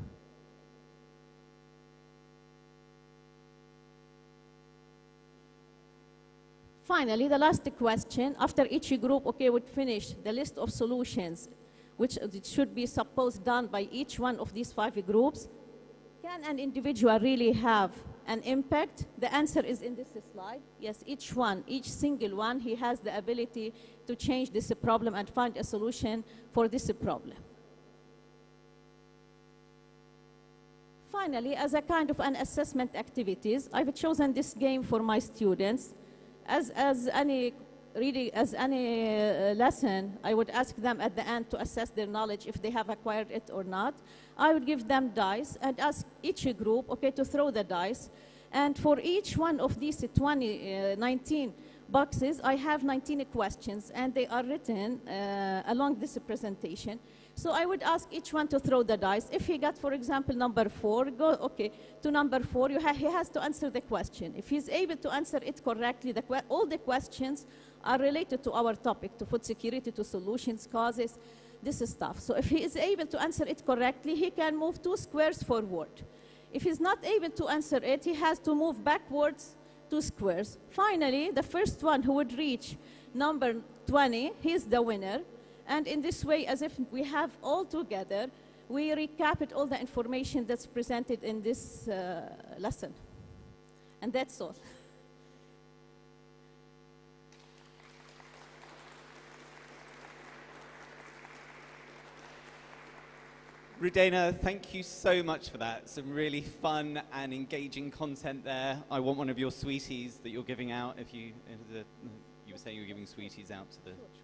[SPEAKER 8] Finally, the last question, after each group, okay, would finish the list of solutions, which it should be supposed done by each one of these 5 groups. Can an individual really have an impact? The answer is in this slide. Yes, each single one, he has the ability to change this problem and find a solution for this problem. Finally, as a kind of an assessment activities, I've chosen this game for my students. As any lesson, I would ask them at the end to assess their knowledge if they have acquired it or not. I would give them dice and ask each group, okay, to throw the dice. And for each one of these 19 boxes, I have 19 questions, and they are written along this presentation. So I would ask each one to throw the dice. If he got, for example, number 4, go, okay, to number 4, he has to answer the question. If he's able to answer it correctly, all the questions are related to our topic, to food security, to solutions, causes, this stuff. So if he is able to answer it correctly, he can move 2 squares forward. If he's not able to answer it, he has to move backwards 2 squares. Finally, the first one who would reach number 20, he's the winner. And in this way, as if we have all together, we recap all the information that's presented in this lesson. And that's all.
[SPEAKER 1] Rudena, thank you so much for that. Some really fun and engaging content there. I want one of your sweeties that you're giving out. If you were saying you were giving sweeties out to the children.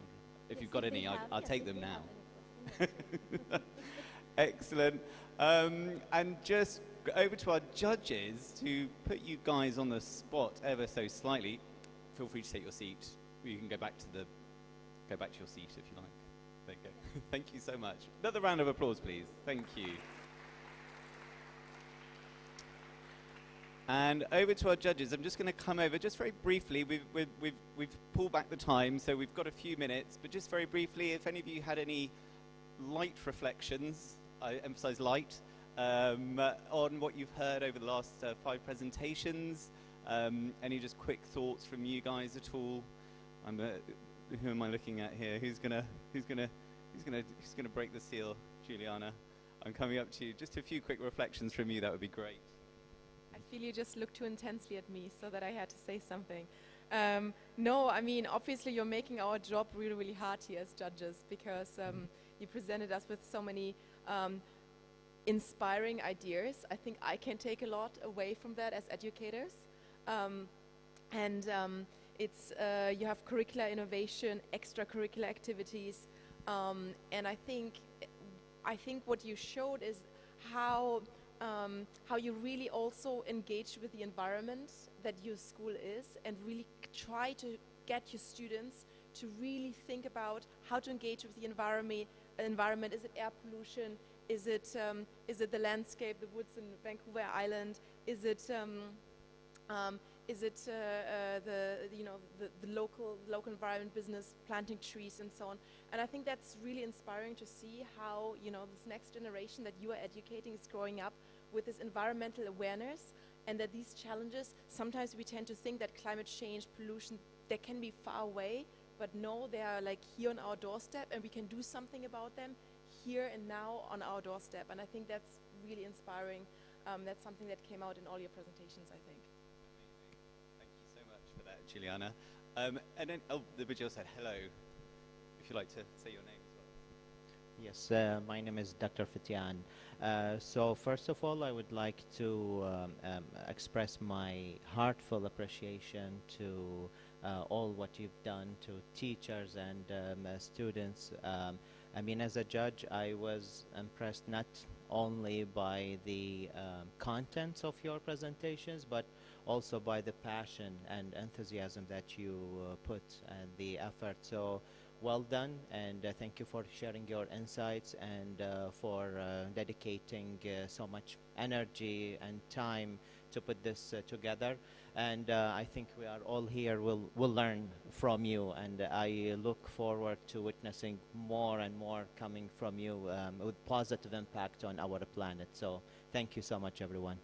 [SPEAKER 1] If you've got any, I'll take them now. Excellent. And just over to our judges to put you guys on the spot ever so slightly. Feel free to take your seat. You can go back to your seat if you like. There you go. Thank you so much. Another round of applause, please. Thank you. And over to our judges. I'm just going to come over just very briefly. We've pulled back the time, so we've got a few minutes. But just very briefly, if any of you had any light reflections, I emphasize light, on what you've heard over the last 5 presentations, any just quick thoughts from you guys at all? Who am I looking at here? Who's gonna break the seal? Juliana, I'm coming up to you. Just a few quick reflections from you. That would be great.
[SPEAKER 9] feel you just looked too intensely at me, so that I had to say something. No, I mean, obviously you're making our job really, really hard here as judges, because you presented us with so many inspiring ideas. I think I can take a lot away from that as educators. It's you have curricular innovation, extracurricular activities, and I think what you showed is how you really also engage with the environment that your school is, and really try to get your students to really think about how to engage with the environment. Is it air pollution? Is it the landscape, the woods in Vancouver Island? Is it the local environment, business, planting trees and so on? And I think that's really inspiring to see how this next generation that you are educating is growing up with this environmental awareness, and that these challenges, sometimes we tend to think that climate change, pollution, they can be far away, but no, they are like here on our doorstep, and we can do something about them here and now on our doorstep. And I think that's really inspiring. That's something that came out in all your presentations, I think.
[SPEAKER 1] Thank you so much for that, Juliana. And then, the Burjeel said hello. If you'd like to say your name as well.
[SPEAKER 10] Yes, my name is Dr. Fitian. So first of all, I would like to express my heartfelt appreciation to all what you've done to teachers and students. I mean, as a judge, I was impressed not only by the contents of your presentations, but also by the passion and enthusiasm that you put and the effort. So well done, and thank you for sharing your insights and for dedicating so much energy and time to put this together. And I think we are all here will learn from you, and I look forward to witnessing more and more coming from you with positive impact on our planet. So thank you so much, everyone.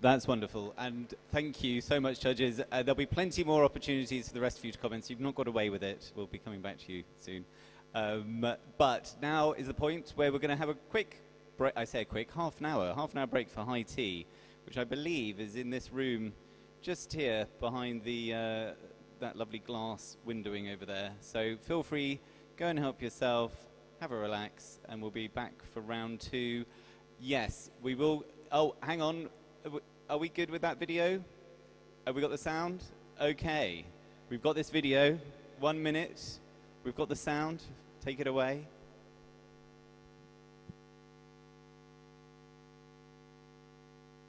[SPEAKER 1] That's wonderful, and thank you so much, judges. There'll be plenty more opportunities for the rest of you to comment. You've not got away with it. We'll be coming back to you soon. But now is the point where we're going to have a quick break. I say a quick, half an hour break for high tea, which I believe is in this room just here behind the that lovely glass windowing over there. So feel free, go and help yourself, have a relax, and we'll be back for round two. Yes, we will. Oh, hang on. Are we good with that video? Have we got the sound? Okay. We've got this video. 1 minute. We've got the sound. Take it away.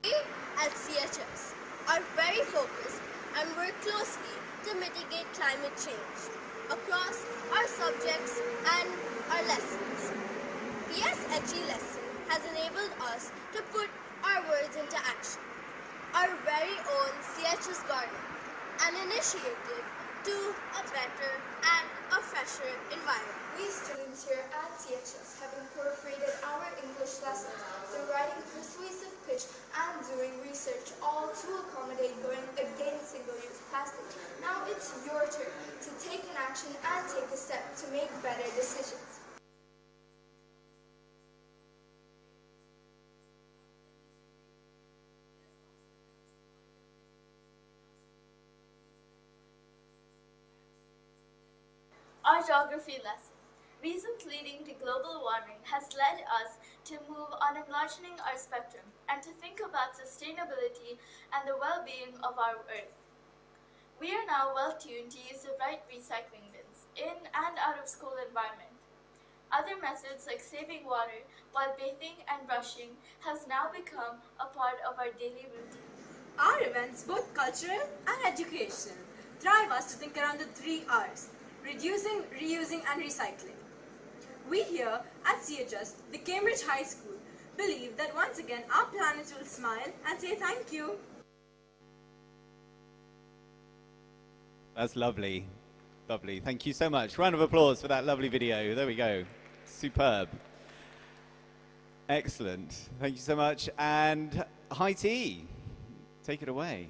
[SPEAKER 11] We at CHS are very focused and work closely to mitigate climate change across our subjects and our lessons. The SHE lesson has enabled us to put our words into action. Our very own CHS Garden, an initiative to a better and a fresher environment.
[SPEAKER 12] We students here at CHS have incorporated our English lessons through writing persuasive pitch and doing research, all to accommodate going against single-use plastic. Now it's your turn to take an action and take a step to make better decisions.
[SPEAKER 13] Our geography lesson. Reasons leading to global warming has led us to move on enlarging our spectrum and to think about sustainability and the well-being of our Earth. We are now well tuned to use the right recycling bins in and out of school environment. Other methods like saving water while bathing and brushing has now become a part of our daily routine.
[SPEAKER 14] Our events, both cultural and educational, drive us to think around the 3 R's: reducing, reusing, and recycling. We here at CHS, the Cambridge High School, believe that once again our planet will smile and say thank you.
[SPEAKER 1] That's lovely. Lovely. Thank you so much. Round of applause for that lovely video. There we go. Superb. Excellent. Thank you so much. And high tea. Take it away.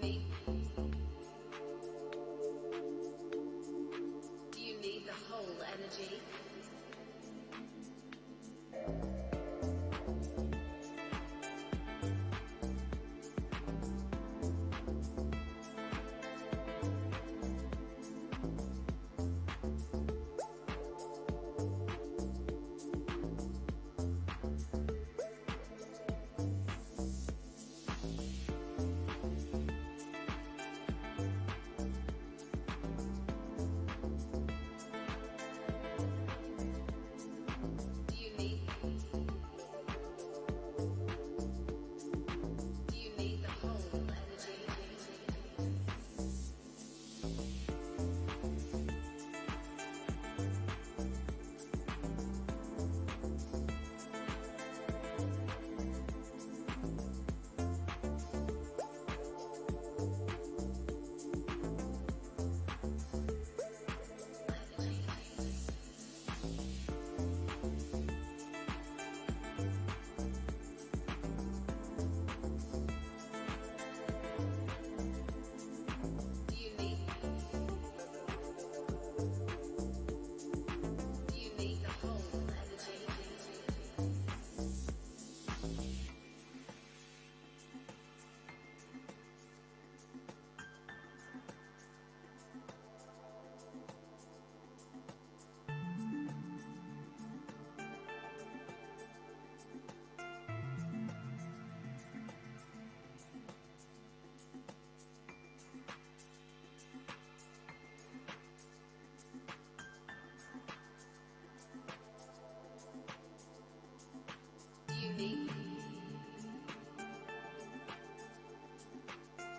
[SPEAKER 15] Do you need the whole energy?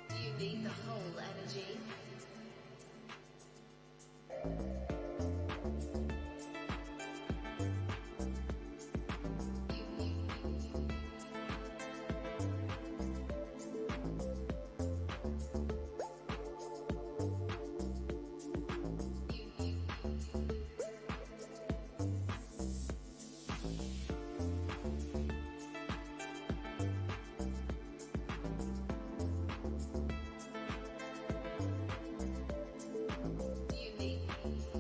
[SPEAKER 15] Do you need the whole energy? Do you need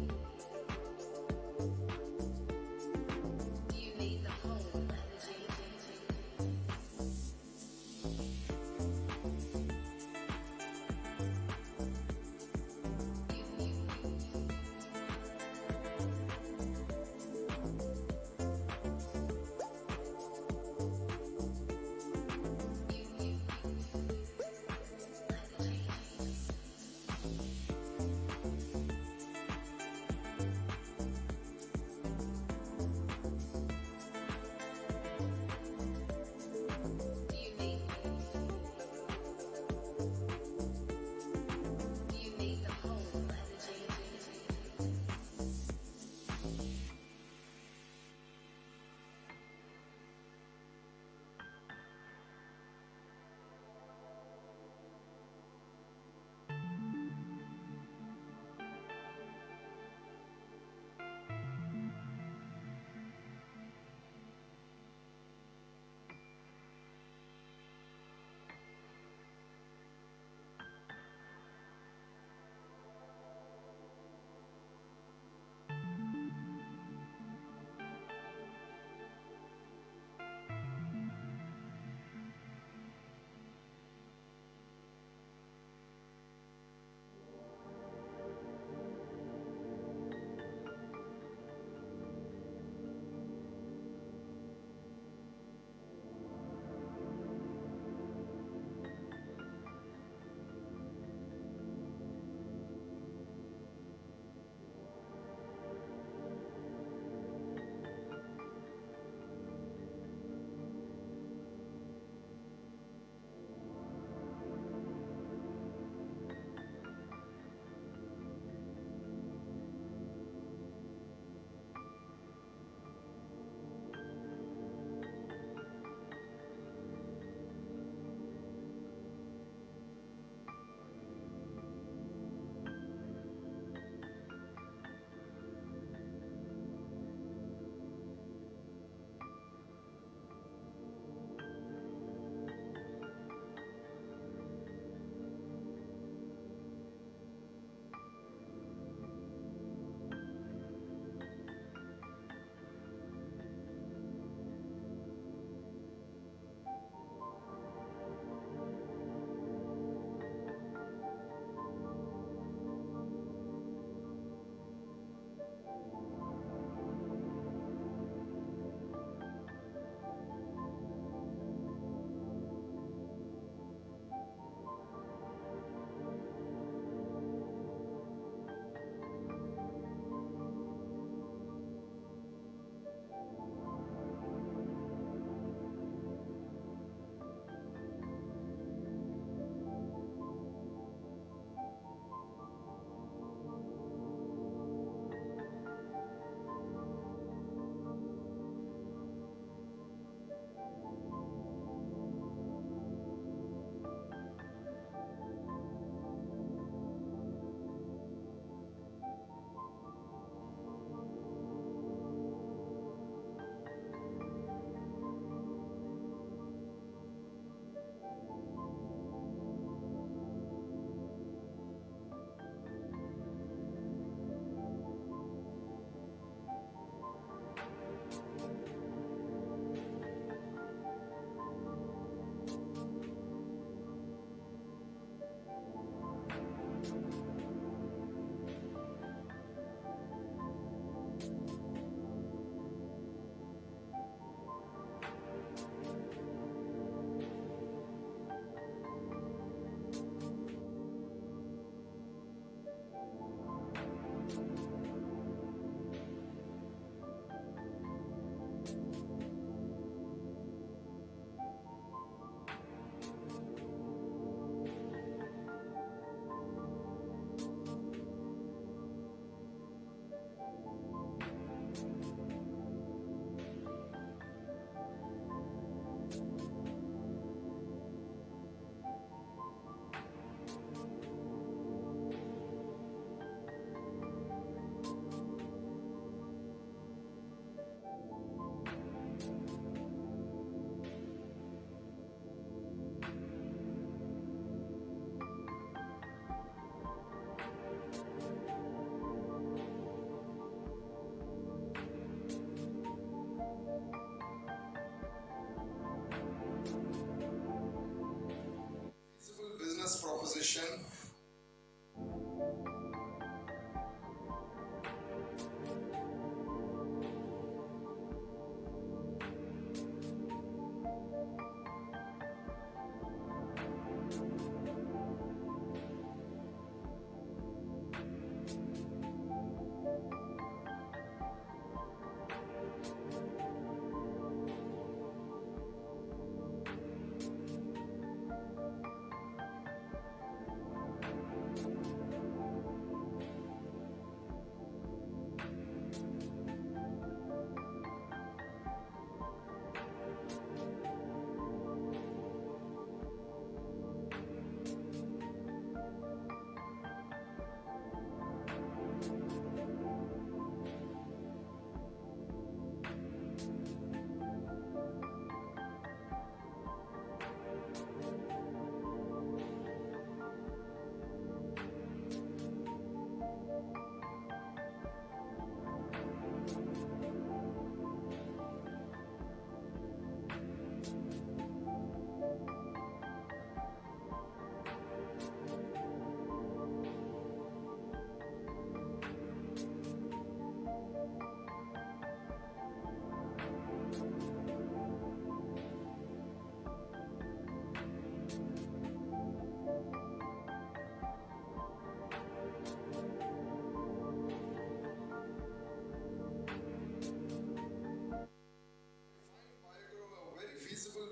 [SPEAKER 16] Business proposition.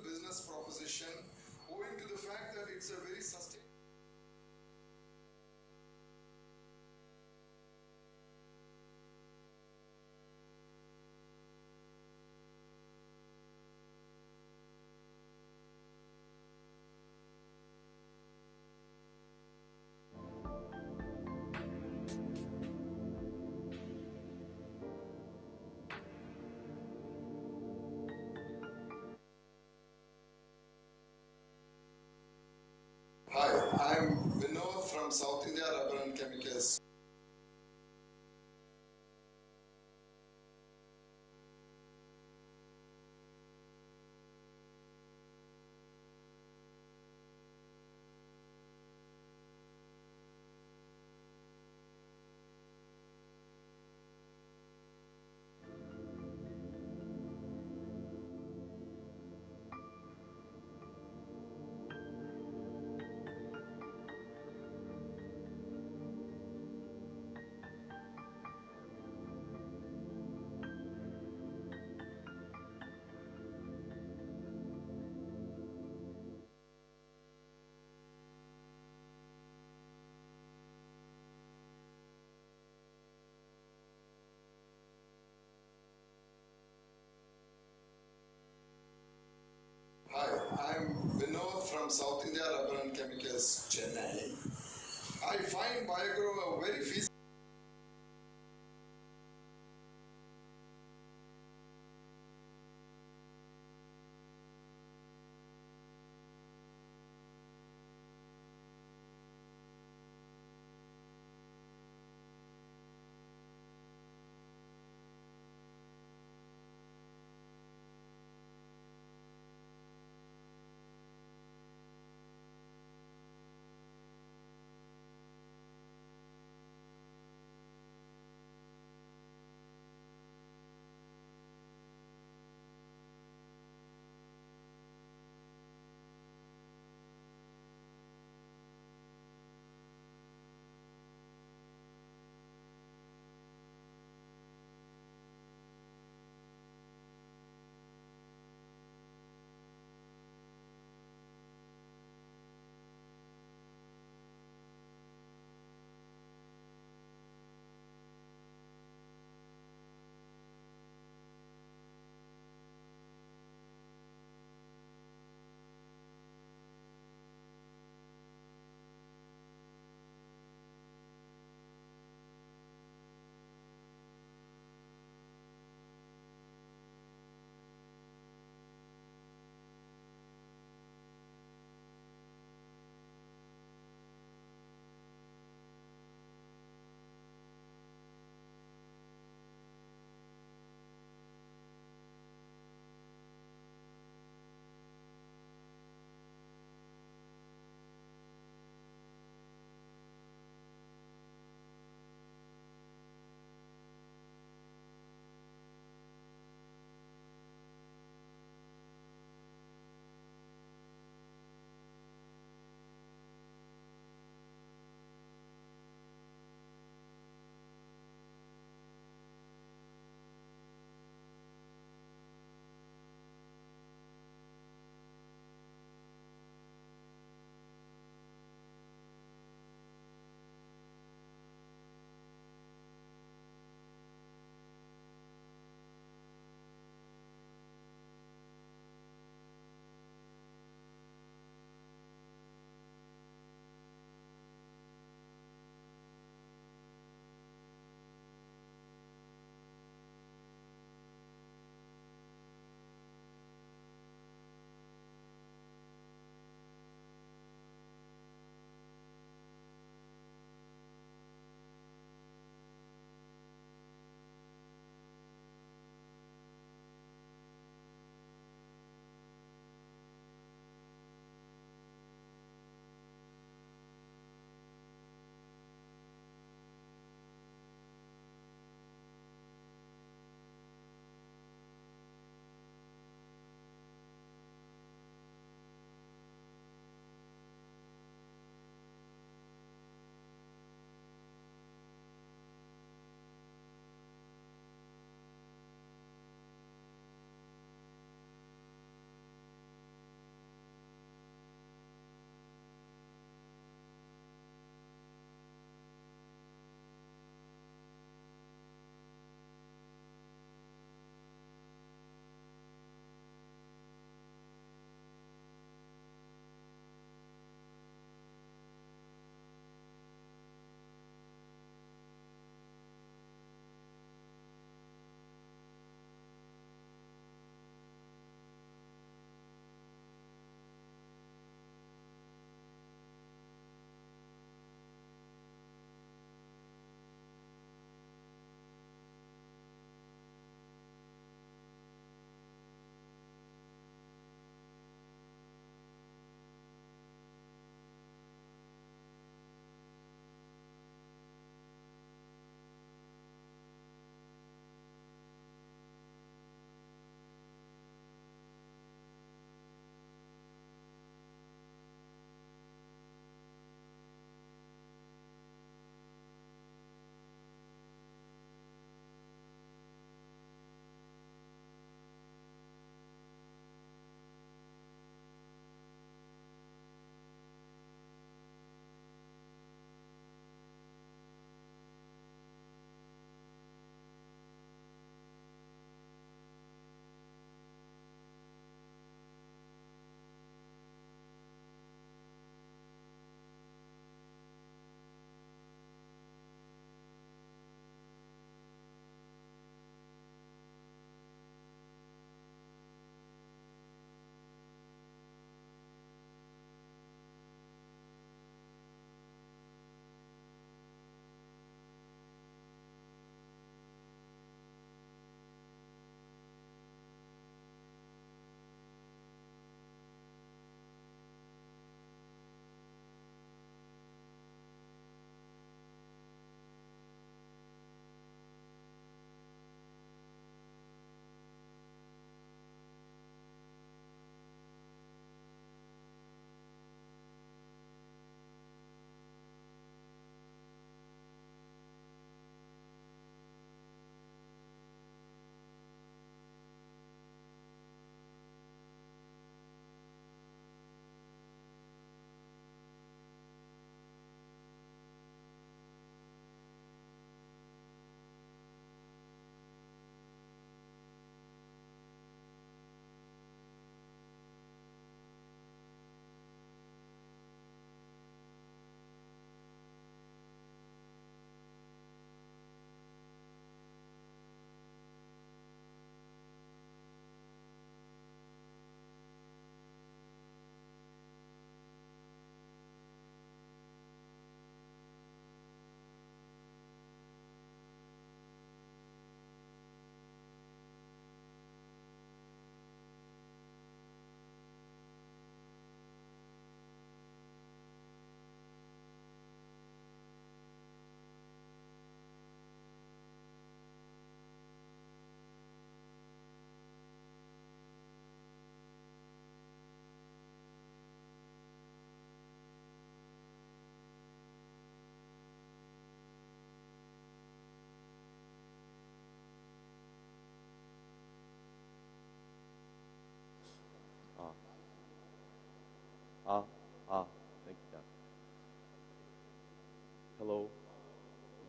[SPEAKER 16] Business proposition owing to the fact that it's a very sustainable. Hi, I'm Vinod from South India Rubber and Chemicals. Hi, I'm Vinod from South India Rubber and Chemicals, Chennai. I find Biogrow a very feasible.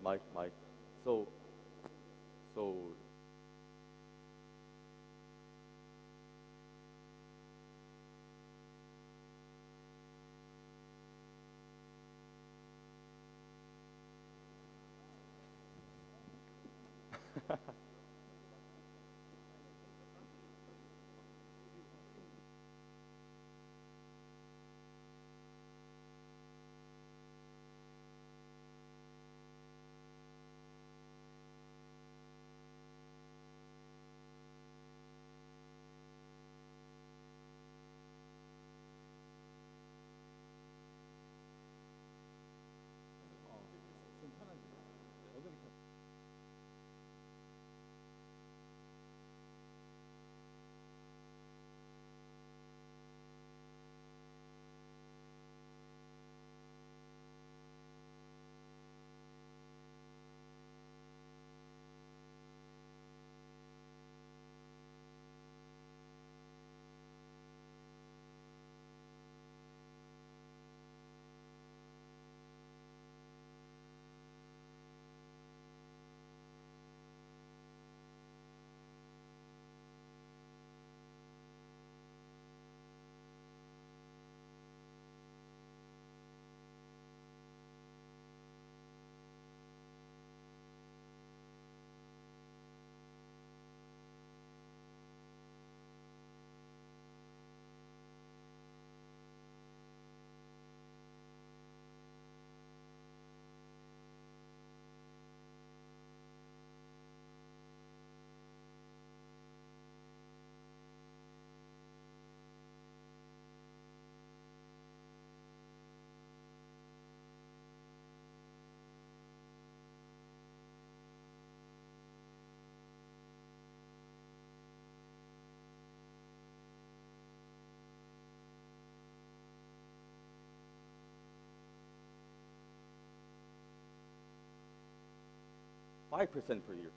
[SPEAKER 17] Mike. So, so 5% per year.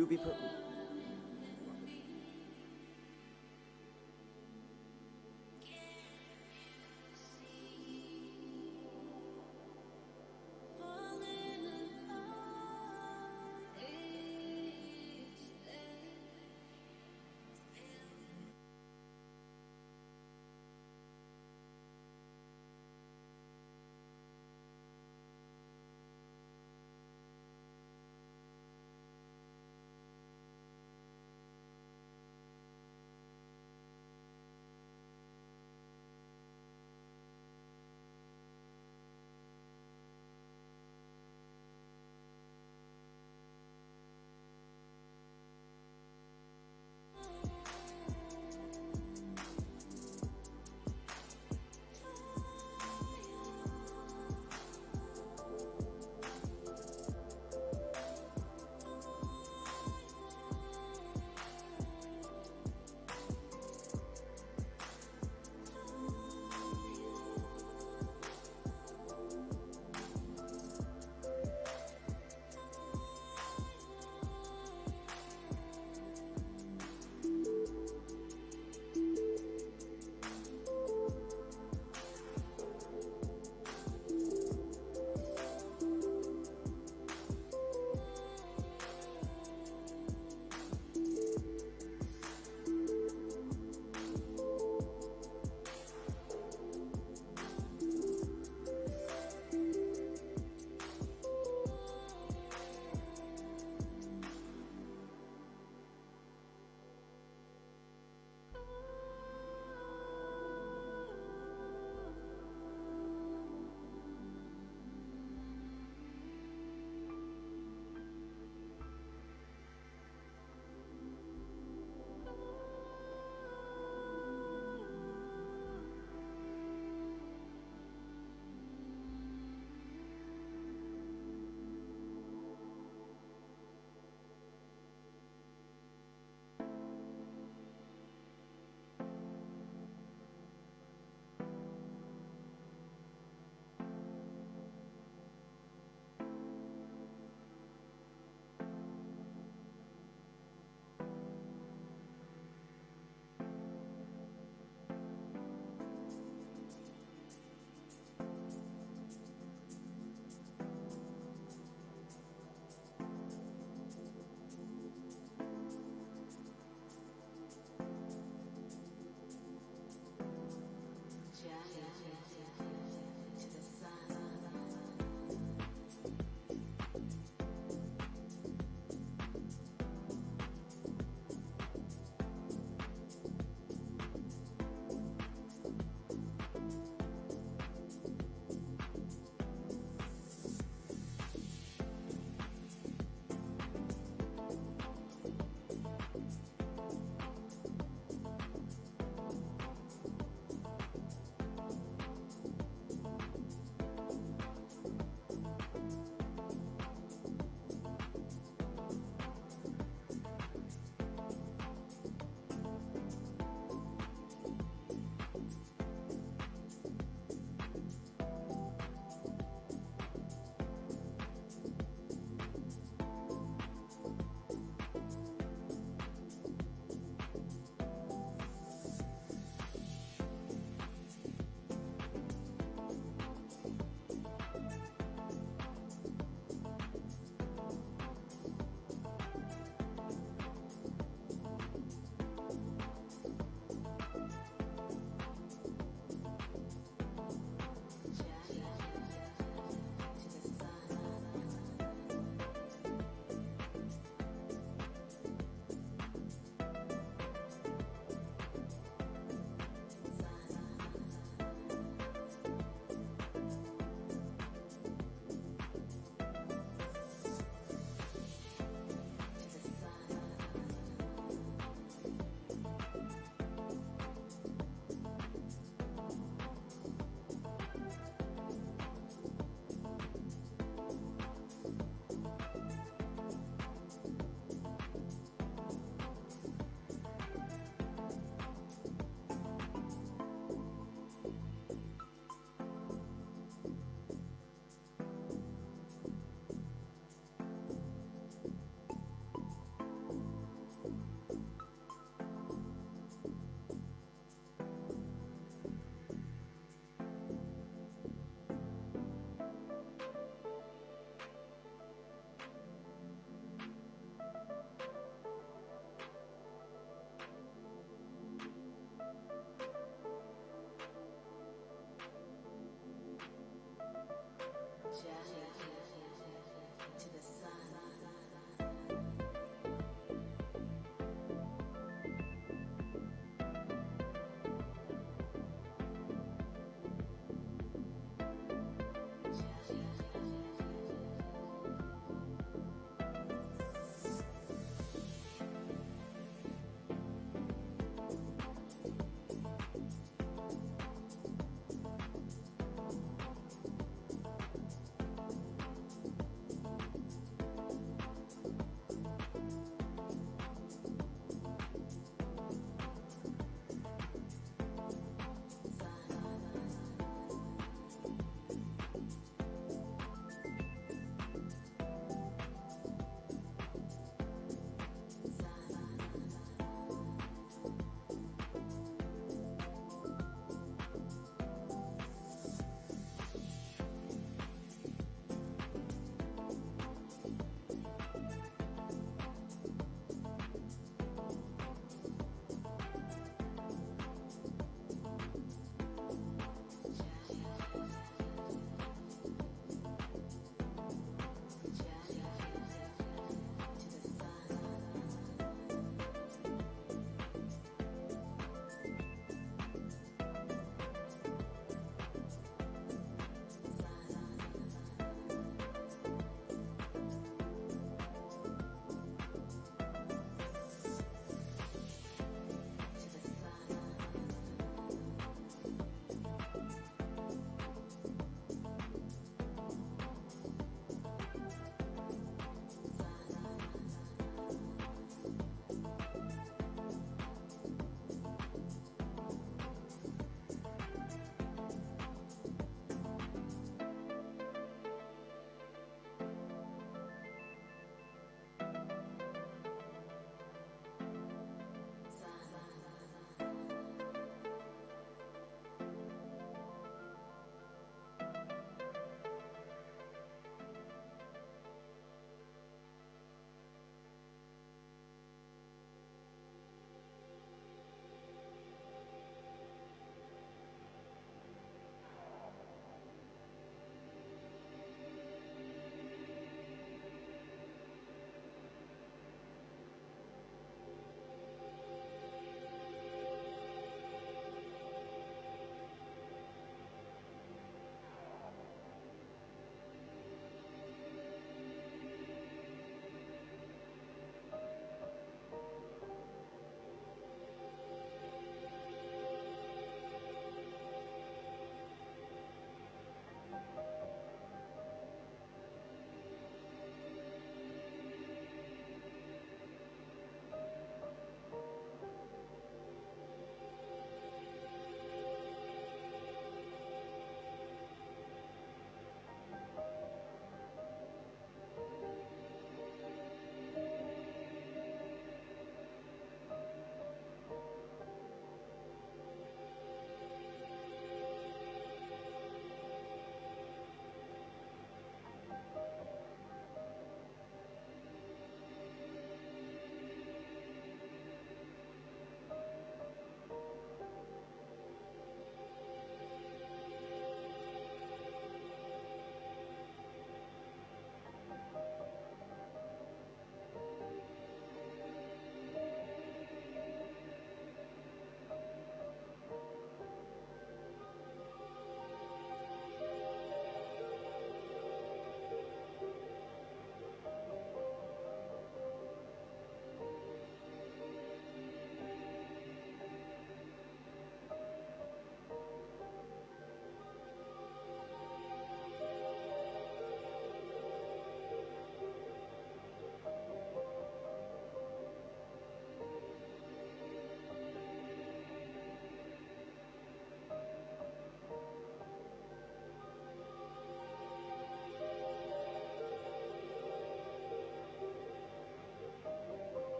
[SPEAKER 18] will be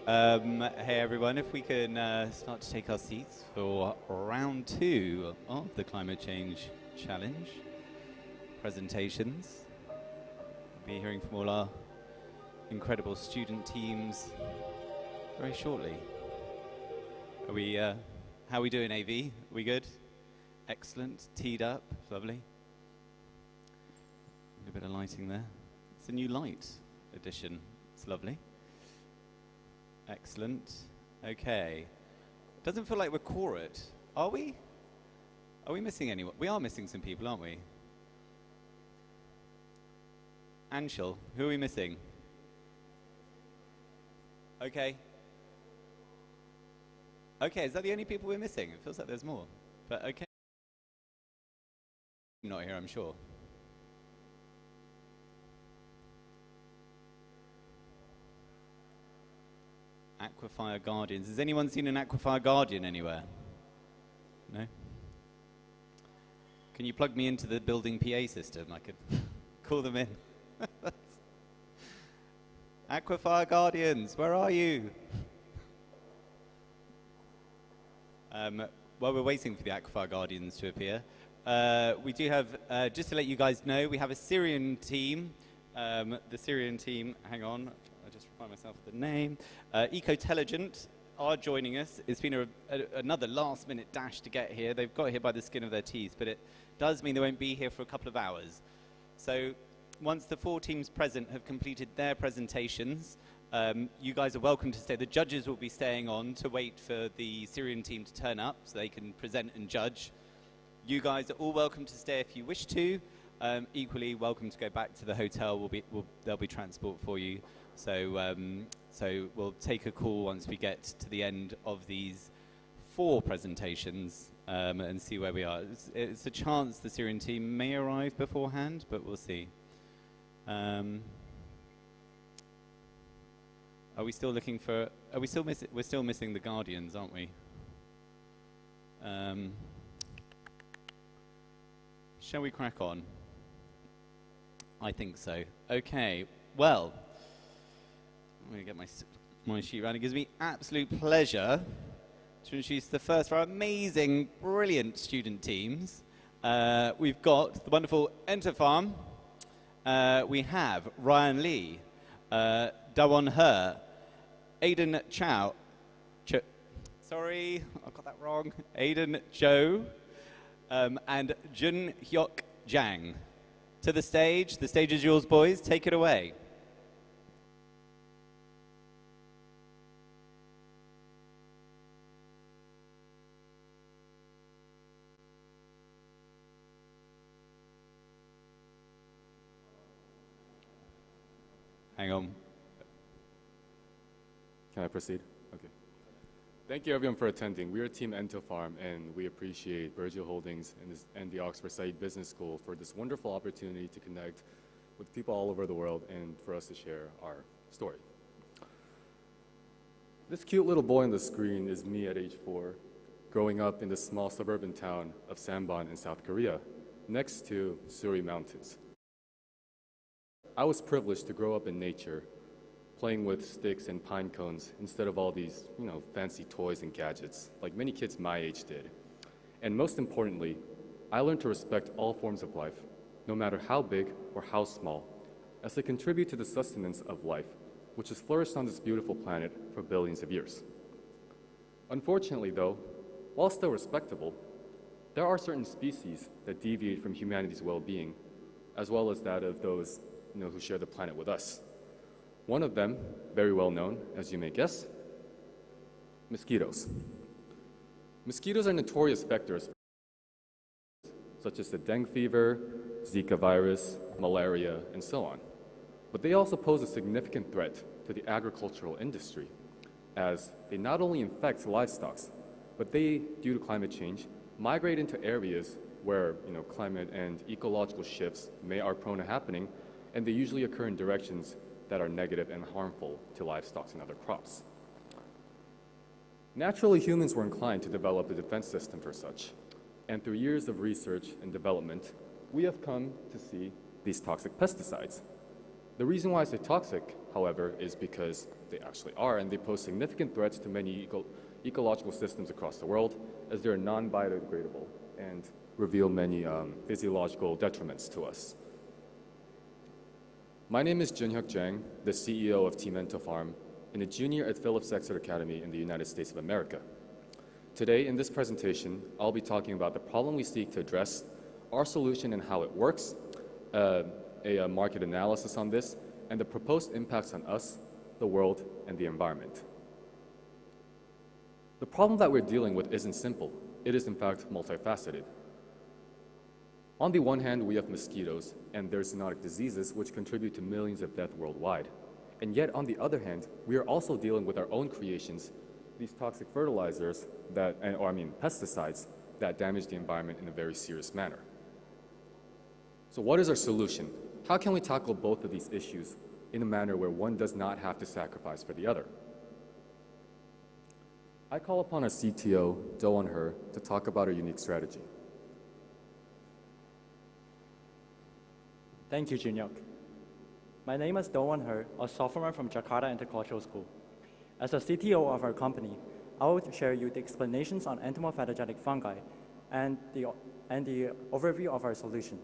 [SPEAKER 1] Hey everyone, if we can start to take our seats for round 2 of the Climate Change Challenge presentations. We'll be hearing from all our incredible student teams very shortly. Are we, how are we doing, AV? We good? Excellent, teed up, lovely. A bit of lighting there. It's a new light addition, it's lovely. Excellent. Okay. Doesn't feel like we're corporate, are we? Are we missing anyone? We are missing some people, aren't we? Anshul, who are we missing? Okay. Okay, is that the only people we're missing? It feels like there's more, but okay. Not here, I'm sure. Aquifer Guardians. Has anyone seen an Aquifer Guardian anywhere? No? Can you plug me into the building PA system? I could call them in. Aquifer Guardians, where are you? While we're waiting for the Aquifer Guardians to appear, we do have, just to let you guys know, we have a Syrian team. The Syrian team, hang on, I just remind myself of the name. Ecotelligent are joining us. It's been another last minute dash to get here. They've got here by the skin of their teeth, but it does mean they won't be here for a couple of hours. So once the 4 teams present have completed their presentations, you guys are welcome to stay. The judges will be staying on to wait for the Syrian team to turn up so they can present and judge. You guys are all welcome to stay if you wish to. Equally welcome to go back to the hotel. There'll be transport for you. So, so we'll take a call once we get to the end of these 4 presentations and see where we are. It's a chance the Syrian team may arrive beforehand, but we'll see. Are we still looking for? Are we still missing? We're still missing the Guardians, aren't we? Shall we crack on? I think so. Okay. Well, I'm going to get my sheet round. It gives me absolute pleasure to introduce the first of our amazing, brilliant student teams. We've got the wonderful Enter Farm. We have Ryan Lee, Dawon Her, Aiden Chow, sorry, I got that wrong, Aiden Cho, and Jun Hyok Jang. To the stage is yours, boys, take it away. Hang on.
[SPEAKER 18] Can I proceed? Okay. Thank you everyone for attending. We are Team Ento Farm and we appreciate Burjeel Holdings and the Oxford Saïd Business School for this wonderful opportunity to connect with people all over the world and for us to share our story. This cute little boy on the screen is me at age 4, growing up in the small suburban town of Sanbon in South Korea, next to Suri Mountains. I was privileged to grow up in nature, playing with sticks and pine cones instead of all these, fancy toys and gadgets, like many kids my age did. And most importantly, I learned to respect all forms of life, no matter how big or how small, as they contribute to the sustenance of life, which has flourished on this beautiful planet for billions of years. Unfortunately, though, while still respectable, there are certain species that deviate from humanity's well-being, as well as that of those who share the planet with us. One of them, very well known, as you may guess, mosquitoes. Mosquitoes are notorious vectors, such as the dengue fever, Zika virus, malaria, and so on. But they also pose a significant threat to the agricultural industry, as they not only infect livestock, but they, due to climate change, migrate into areas where climate and ecological shifts are prone to happening, and they usually occur in directions that are negative and harmful to livestock and other crops. Naturally, humans were inclined to develop a defense system for such, and through years of research and development, we have come to see these toxic pesticides. The reason why I say toxic, however, is because they actually are, and they pose significant threats to many ecological systems across the world, as they are non-biodegradable and reveal many physiological detriments to us. My name is Junhyuk Jang, the CEO of Team Entofarm, and a junior at Phillips Exeter Academy in the United States of America. Today, in this presentation, I'll be talking about the problem we seek to address, our solution and how it works, a market analysis on this, and the proposed impacts on us, the world, and the environment. The problem that we're dealing with isn't simple. It is, in fact, multifaceted. On the one hand, we have mosquitoes and their zoonotic diseases, which contribute to millions of deaths worldwide. And yet, on the other hand, we are also dealing with our own creations, these toxic fertilizers pesticides that damage the environment in a very serious manner. So what is our solution? How can we tackle both of these issues in a manner where one does not have to sacrifice for the other? I call upon our CTO, Do-won Her, to talk about our unique strategy.
[SPEAKER 19] Thank you, Junhyuk. My name is Do-won Her, a sophomore from Jakarta Intercultural School. As the CTO of our company, I will share you the explanations on entomophagogenic fungi and the overview of our solution.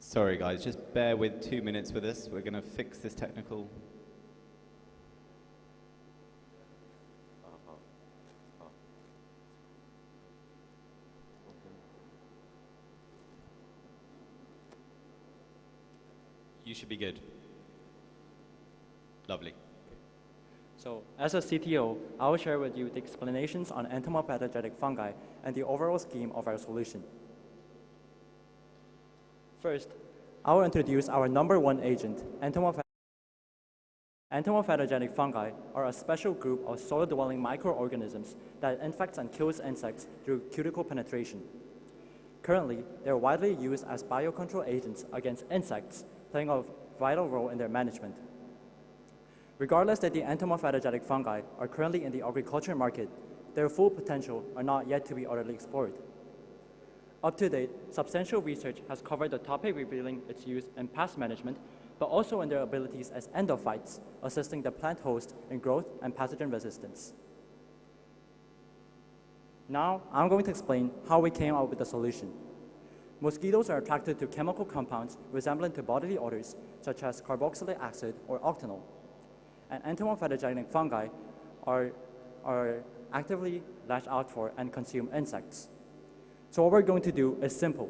[SPEAKER 1] Sorry guys, just bear with 2 minutes with us. We're going to fix this technical. You should be good. Lovely.
[SPEAKER 19] So, as a CTO, I will share with you the explanations on entomophagogenic fungi and the overall scheme of our solution. First, I will introduce our number one agent, entomophagogenic fungi are a special group of soil-dwelling microorganisms that infects and kills insects through cuticle penetration. Currently, they are widely used as biocontrol agents against insects, playing a vital role in their management. Regardless that the entomophagogenic fungi are currently in the agriculture market, their full potential are not yet to be utterly explored. Up to date, substantial research has covered the topic revealing its use in pest management, but also in their abilities as endophytes, assisting the plant host in growth and pathogen resistance. Now, I'm going to explain how we came up with the solution. Mosquitoes are attracted to chemical compounds resembling to bodily odors, such as carboxylic acid or octanol. And entomophagogenic fungi are actively latch out for and consume insects. So what we're going to do is simple.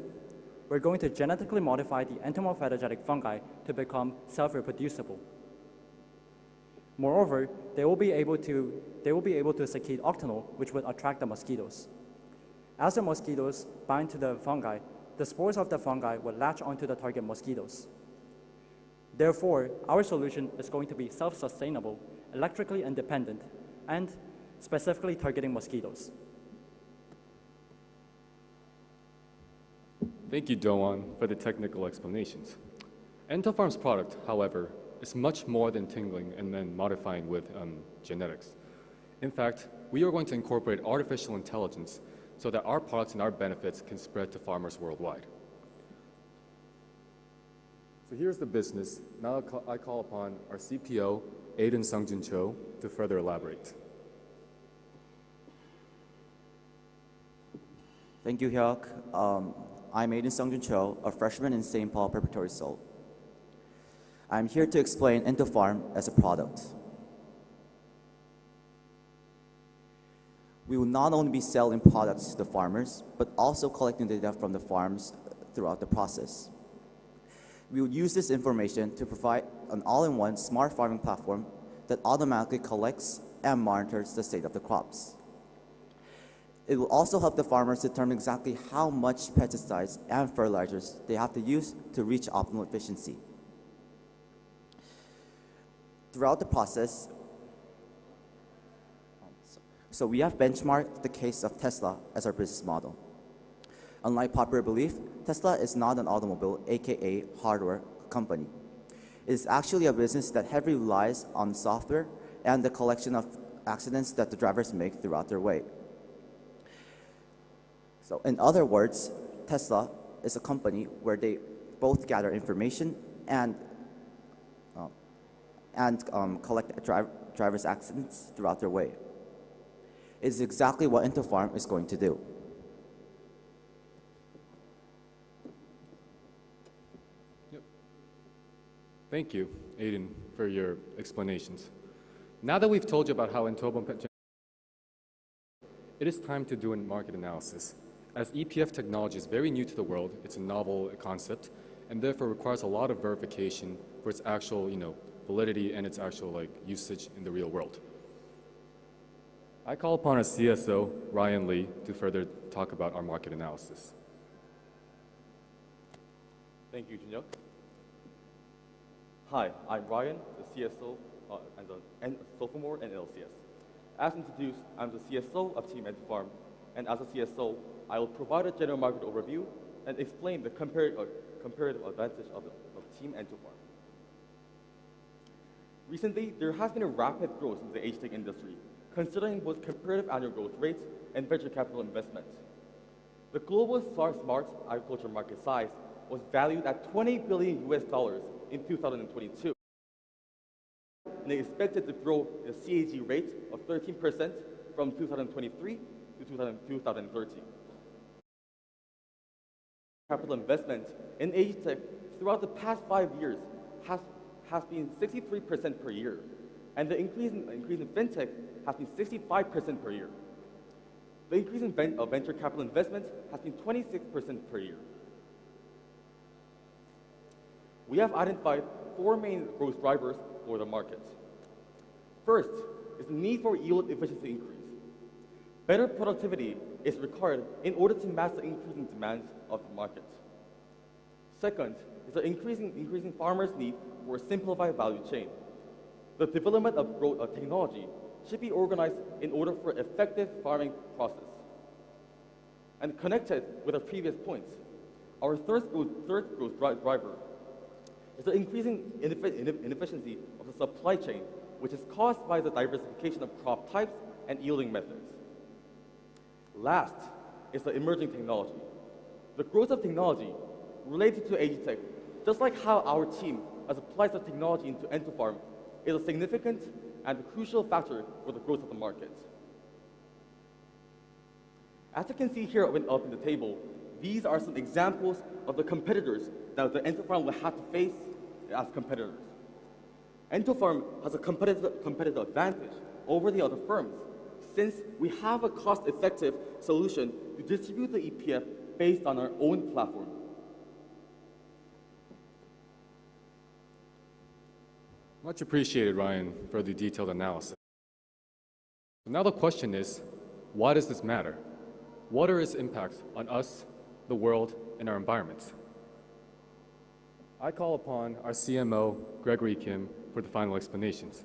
[SPEAKER 19] We're going to genetically modify the entomophagogenic fungi to become self-reproducible. Moreover, they will be able to secrete octanol, which would attract the mosquitoes. As the mosquitoes bind to the fungi, the spores of the fungi will latch onto the target mosquitoes. Therefore, our solution is going to be self-sustainable, electrically independent, and specifically targeting mosquitoes.
[SPEAKER 18] Thank you, Do-won, for the technical explanations. Entofarm's product, however, is much more than tingling and then modifying with genetics. In fact, we are going to incorporate artificial intelligence so that our products and our benefits can spread to farmers worldwide. So here's the business. Now I call upon our CPO, Aiden Sungjun Cho, to further elaborate.
[SPEAKER 20] Thank you, Hyuk. I'm Aiden Sungjun Cho, a freshman in St. Paul Preparatory Seoul. I'm here to explain Entofarm as a product. We will not only be selling products to the farmers, but also collecting data from the farms throughout the process. We will use this information to provide an all-in-one smart farming platform that automatically collects and monitors the state of the crops. It will also help the farmers determine exactly how much pesticides and fertilizers they have to use to reach optimal efficiency. Throughout the process, So we have benchmarked the case of Tesla as our business model. Unlike popular belief, Tesla is not an automobile, aka hardware company. It is actually a business that heavily relies on software and the collection of accidents that the drivers make throughout their way. So in other words, Tesla is a company where they both gather information and collect drivers' accidents throughout their way. It is exactly what IntoFarm is going to do.
[SPEAKER 18] Thank you, Aiden, for your explanations. Now that we've told you about how IntoFarm, it is time to do a market analysis. As EPF technology is very new to the world, it's a novel concept, and therefore requires a lot of verification for its actual, validity and its actual usage in the real world. I call upon our CSO, Ryan Lee, to further talk about our market analysis.
[SPEAKER 17] Thank you, Junyoung. Hi, I'm Ryan, the CSO and sophomore in LCS. As introduced, I'm the CSO of Team IntoFarm, and as a CSO, I will provide a general market overview and explain the comparative advantage of Team IntoFarm. Recently, there has been a rapid growth in the age-tech industry, considering both comparative annual growth rates and venture capital investment. The global smart agriculture market size was valued at $20 billion in 2022, and is expected to grow at a CAG rate of 13% from 2023 to 2030. Capital investment in age tech throughout the past 5 years has been 63% per year, and the increase in fintech has been 65% per year. The increase in venture capital investment has been 26% per year. We have identified 4 main growth drivers for the market. First is the need for yield efficiency increase. Better productivity is required in order to match the increasing demands of the market. Second is the increasing farmers' need for a simplified value chain. The development of technology should be organized in order for effective farming process. And connected with our previous points, our third growth driver is the increasing inefficiency of the supply chain, which is caused by the diversification of crop types and yielding methods. Last is the emerging technology. The growth of technology related to ag-tech, just like how our team has applied the technology into IntoFarm, is a significant and a crucial factor for the growth of the market. As you can see here up in the table, these are some examples of the competitors that the IntoFarm will have to face as competitors. IntoFarm has a competitive advantage over the other firms since we have a cost-effective solution to distribute the EPF based on our own platform.
[SPEAKER 18] Much appreciated, Ryan, for the detailed analysis. Now the question is, why does this matter? What are its impacts on us, the world, and our environments? I call upon our CMO, Gregory Kim, for the final explanations.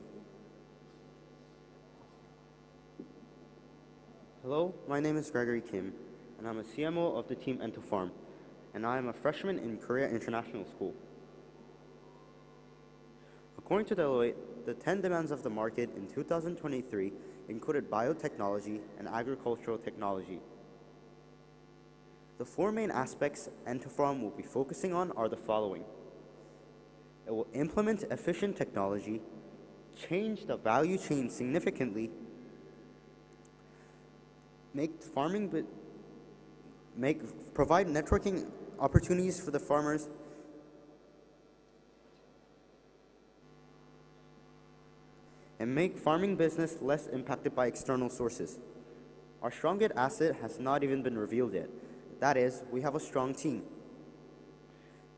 [SPEAKER 21] Hello, my name is Gregory Kim, and I'm a CMO of the team IntoFarm, and I am a freshman in Korea International School. According to Deloitte, the 10 demands of the market in 2023 included biotechnology and agricultural technology. The 4 main aspects IntoFarm will be focusing on are the following. It will implement efficient technology, change the value chain significantly, provide networking opportunities for the farmers, and make farming business less impacted by external sources. Our strongest asset has not even been revealed yet. That is, we have a strong team.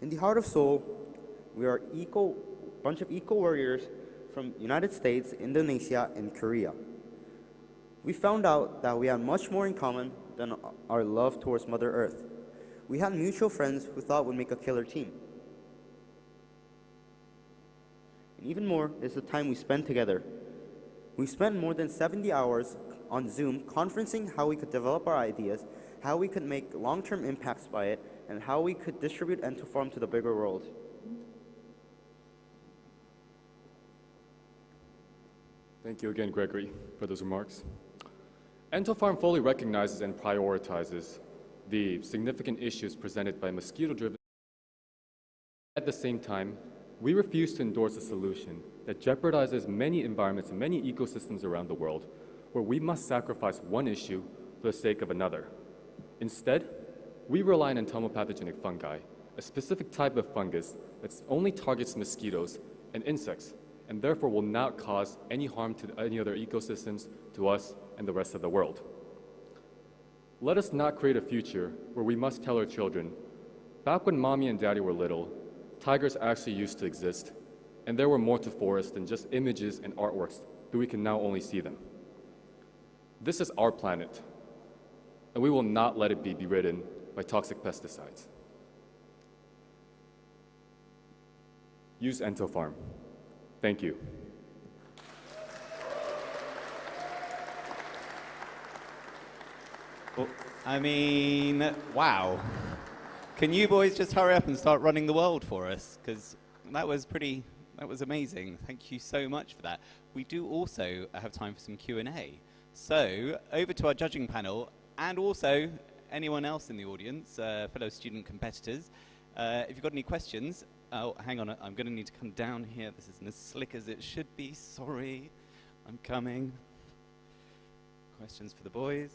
[SPEAKER 21] In the heart of Seoul, we are a bunch of eco-warriors from United States, Indonesia, and Korea. We found out that we had much more in common than our love towards Mother Earth. We had mutual friends who thought we'd make a killer team. And even more is the time we spent together. We spent more than 70 hours on Zoom, conferencing how we could develop our ideas, how we could make long-term impacts by it, and how we could distribute Entofarm to the bigger world.
[SPEAKER 18] Thank you again, Gregory, for those remarks. Entofarm fully recognizes and prioritizes the significant issues presented by mosquito-driven. At the same time, we refuse to endorse a solution that jeopardizes many environments and many ecosystems around the world, where we must sacrifice one issue for the sake of another. Instead, we rely on entomopathogenic fungi, a specific type of fungus that only targets mosquitoes and insects, and therefore will not cause any harm to any other ecosystems, to us, and the rest of the world. Let us not create a future where we must tell our children, back when mommy and daddy were little, tigers actually used to exist, and there were more to forests than just images and artworks, but we can now only see them. This is our planet, and we will not let it be beridden by toxic pesticides. Use Entofarm. Thank you.
[SPEAKER 1] Well, I mean, wow. Can you boys just hurry up and start running the world for us? Because that was amazing. Thank you so much for that. We do also have time for some Q&A. So over to our judging panel, and also anyone else in the audience, fellow student competitors. If you've got any questions, oh, hang on, I'm going to need to come down here. This isn't as slick as it should be. Sorry, I'm coming. Questions for the boys?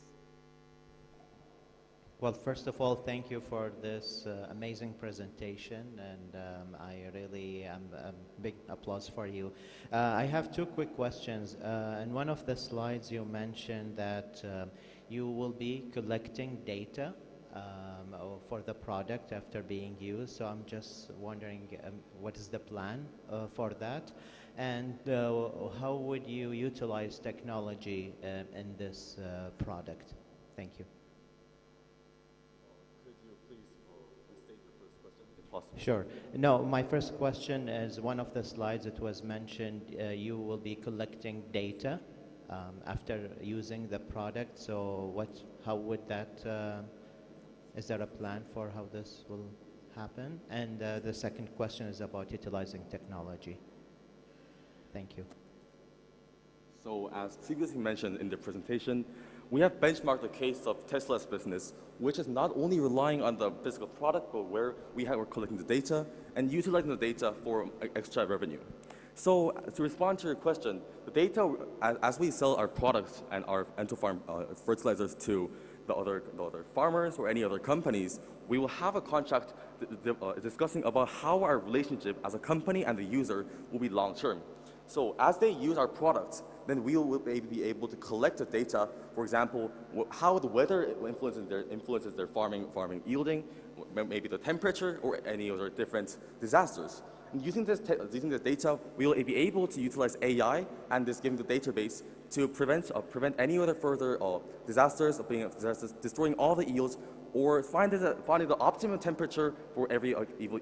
[SPEAKER 10] Well, first of all, thank you for this amazing presentation, and I really am big applause for you. I have two quick questions. In one of the slides, you mentioned that you will be collecting data for the product after being used. So I'm just wondering what is the plan for that, and how would you utilize technology in this product? Thank you. Sure. No, my first question is, one of the slides it was mentioned you will be collecting data after using the product. So how would that, is there a plan for how this will happen? And the second question is about utilizing technology. Thank you.
[SPEAKER 17] So as previously mentioned in the presentation, we have benchmarked the case of Tesla's business, which is not only relying on the physical product, but where we're collecting the data and utilizing the data for extra revenue. So to respond to your question, the data, as we sell our products and our Entofarm fertilizers to the other farmers or any other companies, we will have a contract discussing about how our relationship as a company and the user will be long-term. So as they use our products, then we will be able to collect the data, for example, how the weather influences their farming yielding, maybe the temperature or any other different disasters. And using this data, we will be able to utilize AI and this giving the database to prevent any other further disasters, destroying all the yields, or finding the optimum temperature for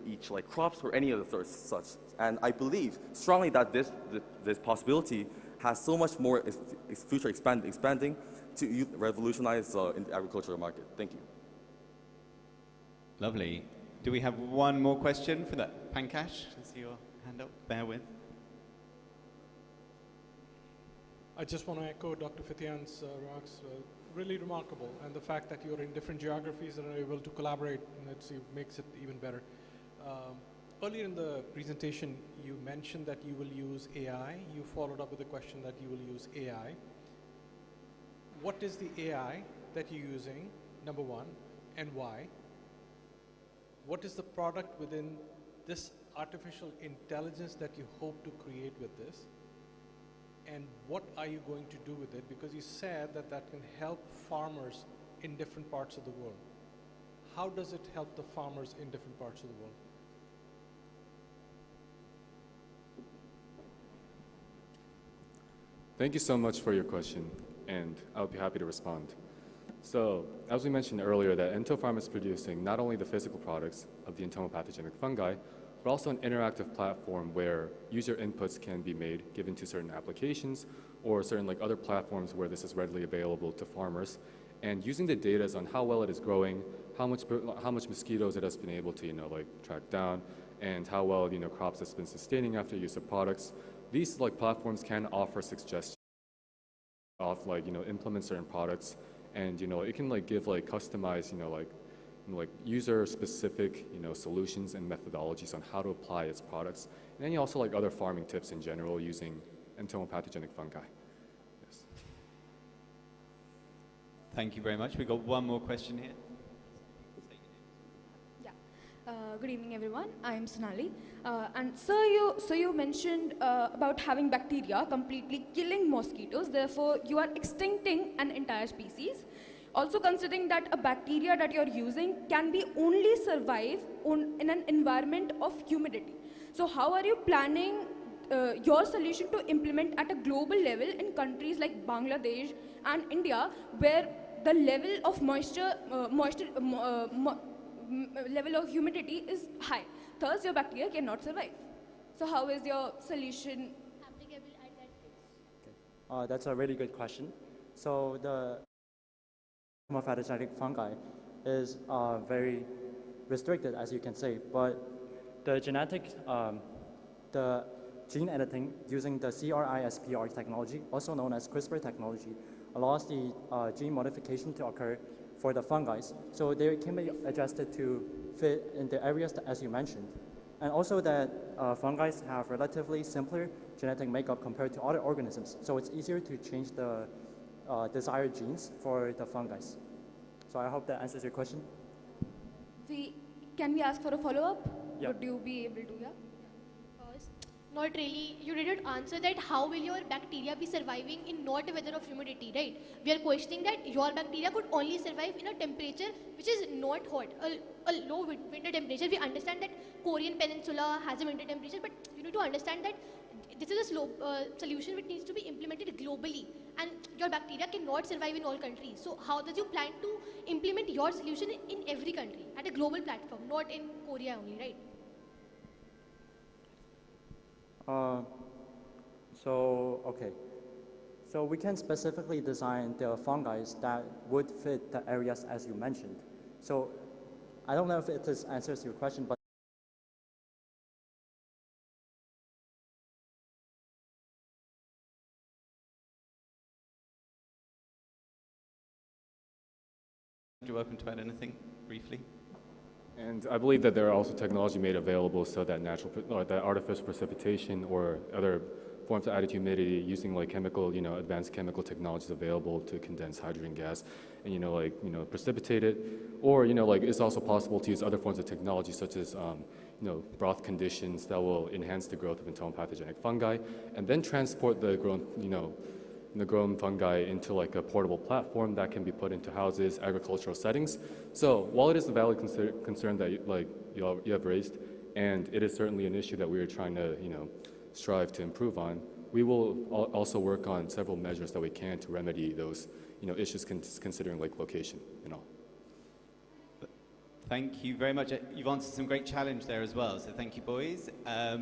[SPEAKER 17] each crops or any other such. And I believe strongly that this possibility has so much more future expanding to revolutionize in the agricultural market. Thank you.
[SPEAKER 1] Lovely. Do we have one more question for that? Pankaj, I see your hand up. Bear with.
[SPEAKER 4] I just want to echo Dr. Fitian's remarks. Really remarkable, and the fact that you're in different geographies and are able to collaborate, makes it even better. Earlier in the presentation, you mentioned that you will use AI. You followed up with the question that you will use AI. What is the AI that you're using, number one, and why? What is the product within this artificial intelligence that you hope to create with this? And what are you going to do with it? Because you said that that can help farmers in different parts of the world. How does it help the farmers in different parts of the world?
[SPEAKER 18] Thank you so much for your question, and I'll be happy to respond. So, as we mentioned earlier, that Entofarm is producing not only the physical products of the entomopathogenic fungi, but also an interactive platform where user inputs can be made given to certain applications or certain like other platforms where this is readily available to farmers. And using the data on how well it is growing, how much mosquitoes it has been able to, like track down, and how well, crops has been sustaining after use of products. These like platforms can offer suggestions of like, implement certain products, and, it can like give like customized, like user-specific, solutions and methodologies on how to apply its products. And then you also like other farming tips in general using entomopathogenic fungi. Yes.
[SPEAKER 1] Thank you very much. We've got one more question here.
[SPEAKER 3] Good evening, everyone. I am Sonali. And so you mentioned about having bacteria completely killing mosquitoes. Therefore, you are extincting an entire species. Also considering that a bacteria that you're using can be only survive in an environment of humidity. So how are you planning your solution to implement at a global level in countries like Bangladesh and India, where the level of level of humidity is high? Thus, your bacteria cannot survive. So how is your solution applicable at that place?
[SPEAKER 19] That's a really good question. So the entomopathogenic fungi is very restricted, as you can say, but the the gene editing using the CRISPR technology, also known as CRISPR technology, allows the gene modification to occur for the fungi. So they can be adjusted to fit in the areas that, as you mentioned. And also that fungi have relatively simpler genetic makeup compared to other organisms. So it's easier to change the desired genes for the fungi. So I hope that answers your question.
[SPEAKER 3] Can we ask for a follow-up?
[SPEAKER 19] Yeah.
[SPEAKER 3] Would you be able to,
[SPEAKER 22] Not really. You didn't answer that. How will your bacteria be surviving in not a weather of humidity, right? We are questioning that your bacteria could only survive in a temperature which is not hot, a low winter temperature. We understand that Korean Peninsula has a winter temperature, but you need to understand that this is a slow solution which needs to be implemented globally, and your bacteria cannot survive in all countries. So how does you plan to implement your solution in every country at a global platform, not in Korea only, right?
[SPEAKER 19] Okay. So we can specifically design the fungi that would fit the areas as you mentioned. So I don't know if it answers your question, but
[SPEAKER 1] You're welcome to add anything briefly.
[SPEAKER 18] And I believe that there are also technology made available so that that artificial precipitation or other forms of added humidity using like advanced chemical technologies available to condense hydrogen gas and precipitate it, or it's also possible to use other forms of technology such as broth conditions that will enhance the growth of entomopathogenic fungi and then transport the grown fungi into like a portable platform that can be put into houses, agricultural settings. So while it is a valid concern that you have raised, and it is certainly an issue that we are trying to strive to improve on, we will also work on several measures that we can to remedy those issues considering like location and all.
[SPEAKER 1] Thank you very much. You've answered some great challenge there as well, so thank you, boys. A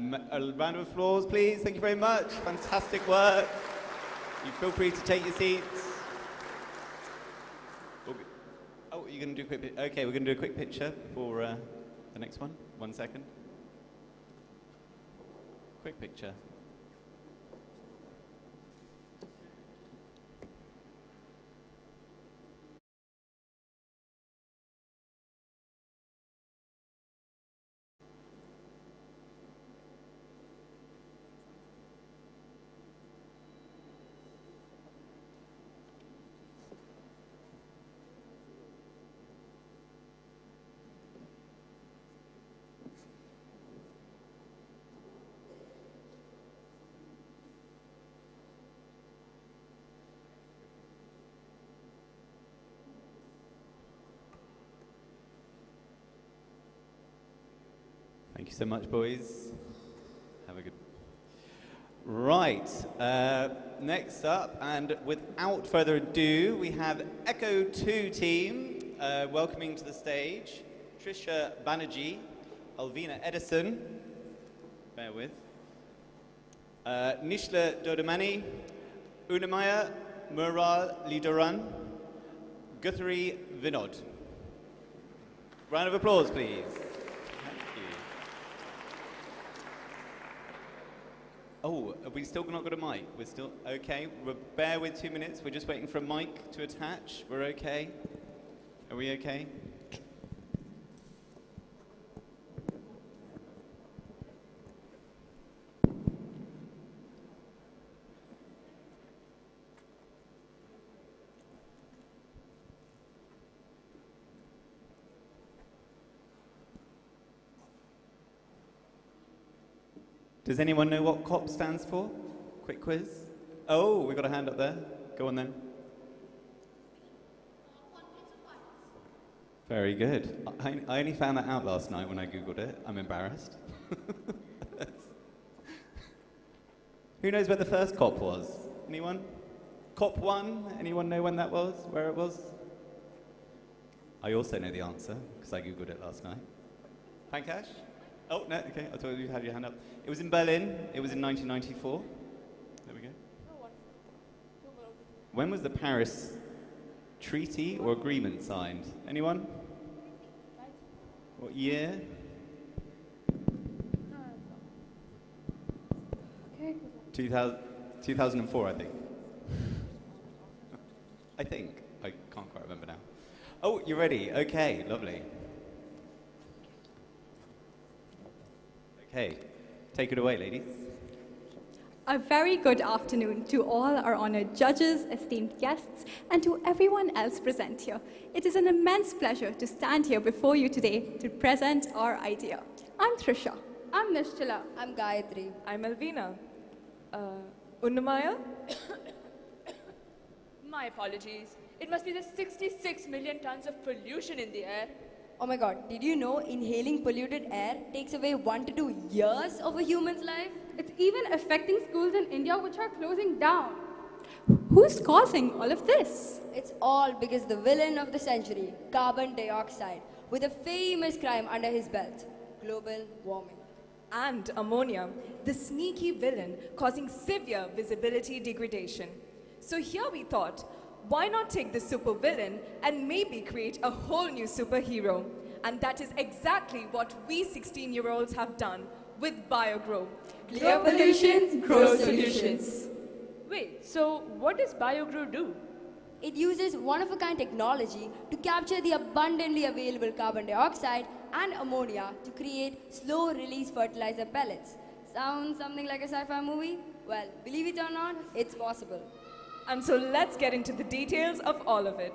[SPEAKER 1] round of applause, please. Thank you very much. Fantastic work. You feel free to take your seats. Oh, you're going to do a quick okay, we're going to do a quick picture for the next one. 1 second. Quick picture. Thank you so much, boys. Have a good... Right, next up, and without further ado, we have Echo 2 team welcoming to the stage Trisha Banerjee, Alvina Edison, Bear with. Nishla Dodamani, Unamaya Mural Lidoran, Guthrie Vinod. Round of applause, please. Thank you. Oh, have we still not got a mic? We're still, okay. Bear with 2 minutes. We're just waiting for a mic to attach. We're okay. Are we okay? Does anyone know what COP stands for? Quick quiz. Oh, we got a hand up there. Go on then. Very good. I only found that out last night when I Googled it. I'm embarrassed. Who knows where the first COP was? Anyone? COP 1? Anyone know when that was? Where it was? I also know the answer because I Googled it last night. Pankaj? Oh, no, okay. I thought you had your hand up. It was in Berlin. It was in 1994. There we go. When was the Paris Treaty or Agreement signed? Anyone? What year?
[SPEAKER 3] Okay.
[SPEAKER 1] 2004, I think. I think. I can't quite remember now. Oh, you're ready. Okay, lovely. Okay, take it away, ladies.
[SPEAKER 2] A very good afternoon to all our honored judges, esteemed guests, and to everyone else present here. It is an immense pleasure to stand here before you today to present our idea. I'm Trisha.
[SPEAKER 3] I'm Nishtala.
[SPEAKER 5] I'm Gayatri.
[SPEAKER 23] I'm Alvina. Unnamaya?
[SPEAKER 24] My apologies. It must be the 66 million tons of pollution in the air.
[SPEAKER 5] Oh my god, did you know inhaling polluted air takes away 1 to 2 years of a human's life?
[SPEAKER 3] It's even affecting schools in India which are closing down.
[SPEAKER 2] Who's causing all of this?
[SPEAKER 5] It's all because the villain of the century, carbon dioxide, with a famous crime under his belt, global warming.
[SPEAKER 23] And ammonia, the sneaky villain causing severe visibility degradation. So here we thought, why not take the supervillain and maybe create a whole new superhero? And that is exactly what we 16-year-olds have done with BioGrow.
[SPEAKER 5] Clear pollution, grow solutions.
[SPEAKER 24] Wait, so what does BioGrow do?
[SPEAKER 5] It uses one-of-a-kind technology to capture the abundantly available carbon dioxide and ammonia to create slow-release fertilizer pellets. Sounds something like a sci-fi movie? Well, believe it or not, it's possible.
[SPEAKER 23] And so let's get into the details of all of it.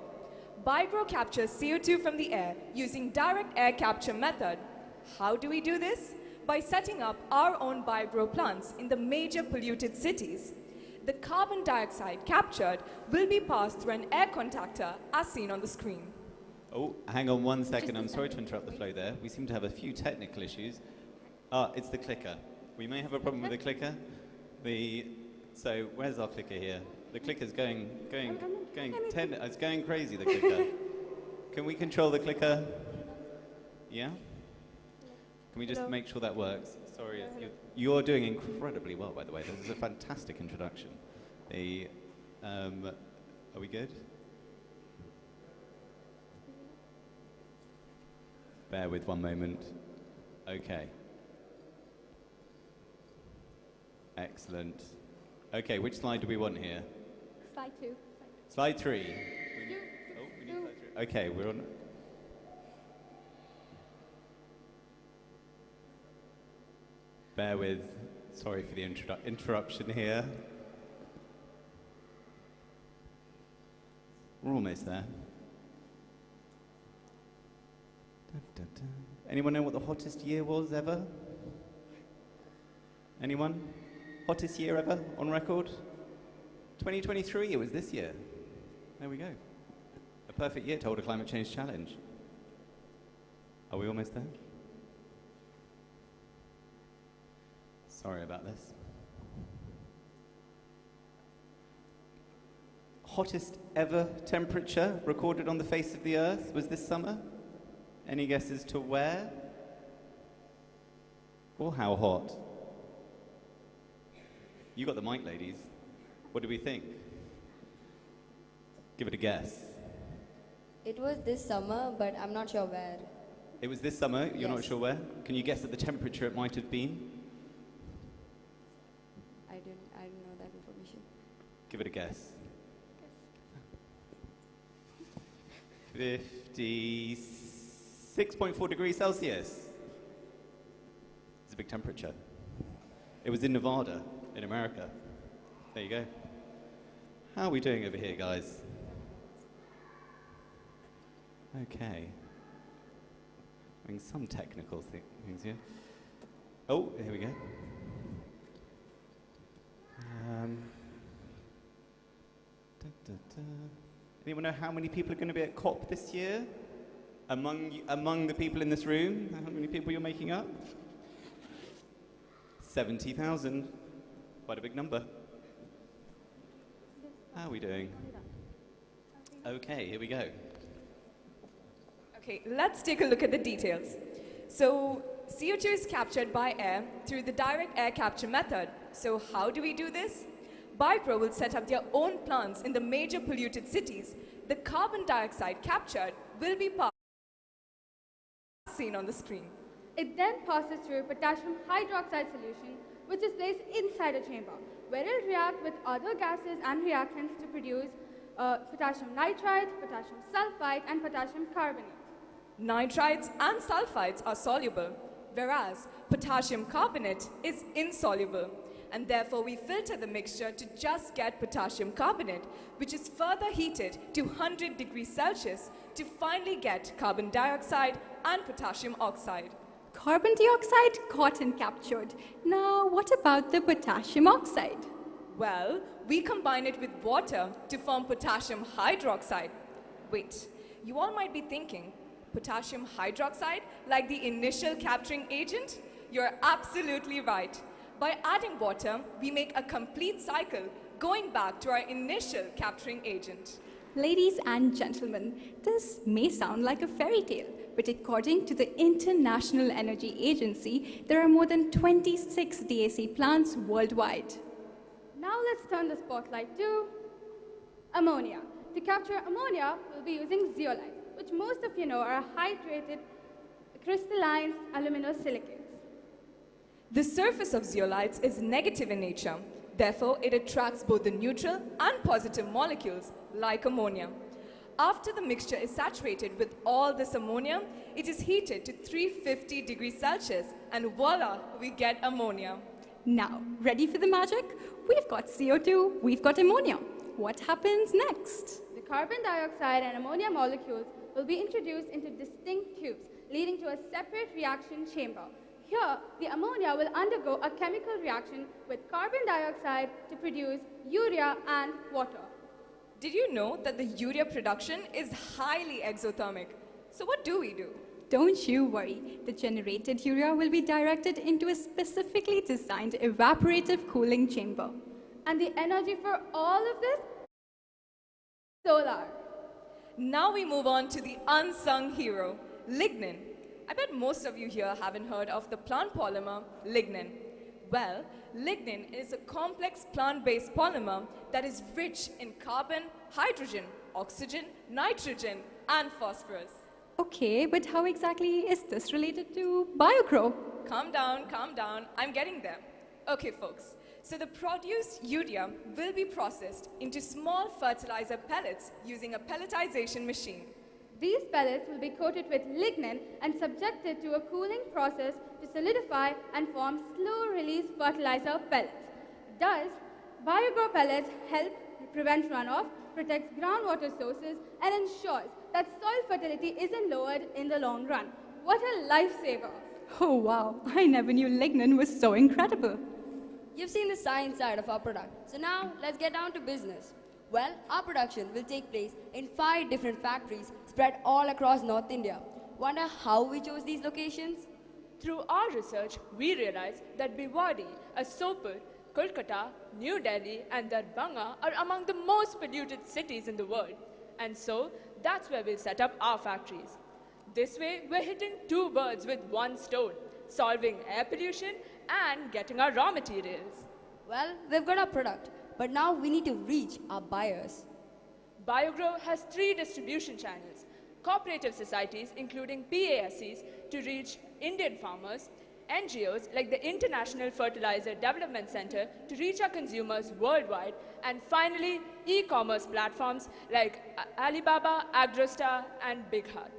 [SPEAKER 23] BioGrow captures CO2 from the air using direct air capture method. How do we do this? By setting up our own BioGrow plants in the major polluted cities. The carbon dioxide captured will be passed through an air contactor as seen on the screen.
[SPEAKER 1] Oh, hang on 1 second. I'm sorry to interrupt the flow there. We seem to have a few technical issues. Ah, it's the clicker. We may have a problem with the clicker. So where's our clicker here? The clicker's going 10, it's going crazy, the clicker. Can we control the clicker? Yeah? Can we just make sure that works? Sorry, you're doing incredibly well, by the way. This is a fantastic introduction. Are we good? Bear with 1 moment. Okay. Excellent. Okay, which slide do we want here?
[SPEAKER 2] Slide 2.
[SPEAKER 1] Slide 3. We need slide 3. Okay, we're on. Bear with. Sorry for the interruption here. We're almost there. Dun, dun, dun. Anyone know what the hottest year was ever? Anyone? Hottest year ever on record? 2023, it was this year. There we go. A perfect year to hold a climate change challenge. Are we almost there? Sorry about this. Hottest ever temperature recorded on the face of the Earth was this summer? Any guesses to where? Or how hot? You got the mic, ladies. What do we think? Give it a guess.
[SPEAKER 5] It was this summer, but I'm not sure where.
[SPEAKER 1] It was this summer, you're not
[SPEAKER 5] Yes.
[SPEAKER 1] sure where? Can you guess at the temperature it might have been?
[SPEAKER 5] I didn't know that information.
[SPEAKER 1] Give it a guess. 56.4 degrees Celsius. It's a big temperature. It was in Nevada, in America. There you go. How are we doing over here, guys? Okay. Having some technical things here. Oh, here we go. Anyone know how many people are going to be at COP this year? Among the people in this room, how many people you're making up? 70,000. Quite a big number. How are we doing? Okay, here we go.
[SPEAKER 23] Okay, let's take a look at the details. So, CO2 is captured by air through the direct air capture method. So how do we do this? Bipro will set up their own plants in the major polluted cities. The carbon dioxide captured will be seen on the screen.
[SPEAKER 2] It then passes through a potassium hydroxide solution, which is placed inside a chamber, where it will react with other gases and reactants to produce potassium nitrite, potassium sulfite, and potassium carbonate.
[SPEAKER 23] Nitrites and sulfides are soluble, whereas potassium carbonate is insoluble. And therefore we filter the mixture to just get potassium carbonate, which is further heated to 100 degrees Celsius to finally get carbon dioxide and potassium oxide.
[SPEAKER 2] Carbon dioxide got and captured. Now, what about the potassium oxide?
[SPEAKER 23] Well, we combine it with water to form potassium hydroxide. Wait, you all might be thinking, potassium hydroxide, like the initial capturing agent? You're absolutely right. By adding water, we make a complete cycle going back to our initial capturing agent.
[SPEAKER 2] Ladies and gentlemen, this may sound like a fairy tale, but according to the International Energy Agency, there are more than 26 DAC plants worldwide. Now let's turn the spotlight to ammonia. To capture ammonia, we'll be using zeolites, which most of you know are hydrated crystalline aluminosilicates.
[SPEAKER 23] The surface of zeolites is negative in nature. Therefore, it attracts both the neutral and positive molecules, like ammonia. After the mixture is saturated with all this ammonia, it is heated to 350 degrees Celsius, and voila, we get ammonia.
[SPEAKER 2] Now, ready for the magic? We've got CO2, we've got ammonia. What happens next? The carbon dioxide and ammonia molecules will be introduced into distinct tubes, leading to a separate reaction chamber. Here, the ammonia will undergo a chemical reaction with carbon dioxide to produce urea and water.
[SPEAKER 23] Did you know that the urea production is highly exothermic? So what do we do?
[SPEAKER 2] Don't you worry. The generated urea will be directed into a specifically designed evaporative cooling chamber. And the energy for all of this? Solar.
[SPEAKER 23] Now we move on to the unsung hero, lignin. I bet most of you here haven't heard of the plant polymer lignin. Well, lignin is a complex plant-based polymer that is rich in carbon, hydrogen, oxygen, nitrogen, and phosphorus.
[SPEAKER 2] Okay, but how exactly is this related to BioCro?
[SPEAKER 23] Calm down, I'm getting there. Okay, folks, so the produced urea will be processed into small fertilizer pellets using a pelletization machine.
[SPEAKER 2] These pellets will be coated with lignin and subjected to a cooling process to solidify and form slow-release fertilizer pellets. Thus, BioGrow pellets help prevent runoff, protects groundwater sources, and ensures that soil fertility isn't lowered in the long run. What a lifesaver! Oh wow, I never knew lignin was so incredible.
[SPEAKER 5] You've seen the science side of our product, so now let's get down to business. Well, our production will take place in 5 different factories spread all across North India. Wonder how we chose these locations?
[SPEAKER 24] Through our research, we realized that Bhiwadi, Sopur, Kolkata, New Delhi, and Darbhanga are among the most polluted cities in the world. And so, that's where we'll set up our factories. This way, we're hitting 2 birds with 1 stone, solving air pollution and getting our raw materials.
[SPEAKER 5] Well, we've got our product, but now we need to reach our buyers.
[SPEAKER 24] BioGrow has 3 distribution channels: cooperative societies, including PASCs, to reach Indian farmers, NGOs like the International Fertilizer Development Center to reach our consumers worldwide, and finally, e-commerce platforms like Alibaba, Agrostar, and BigHeart.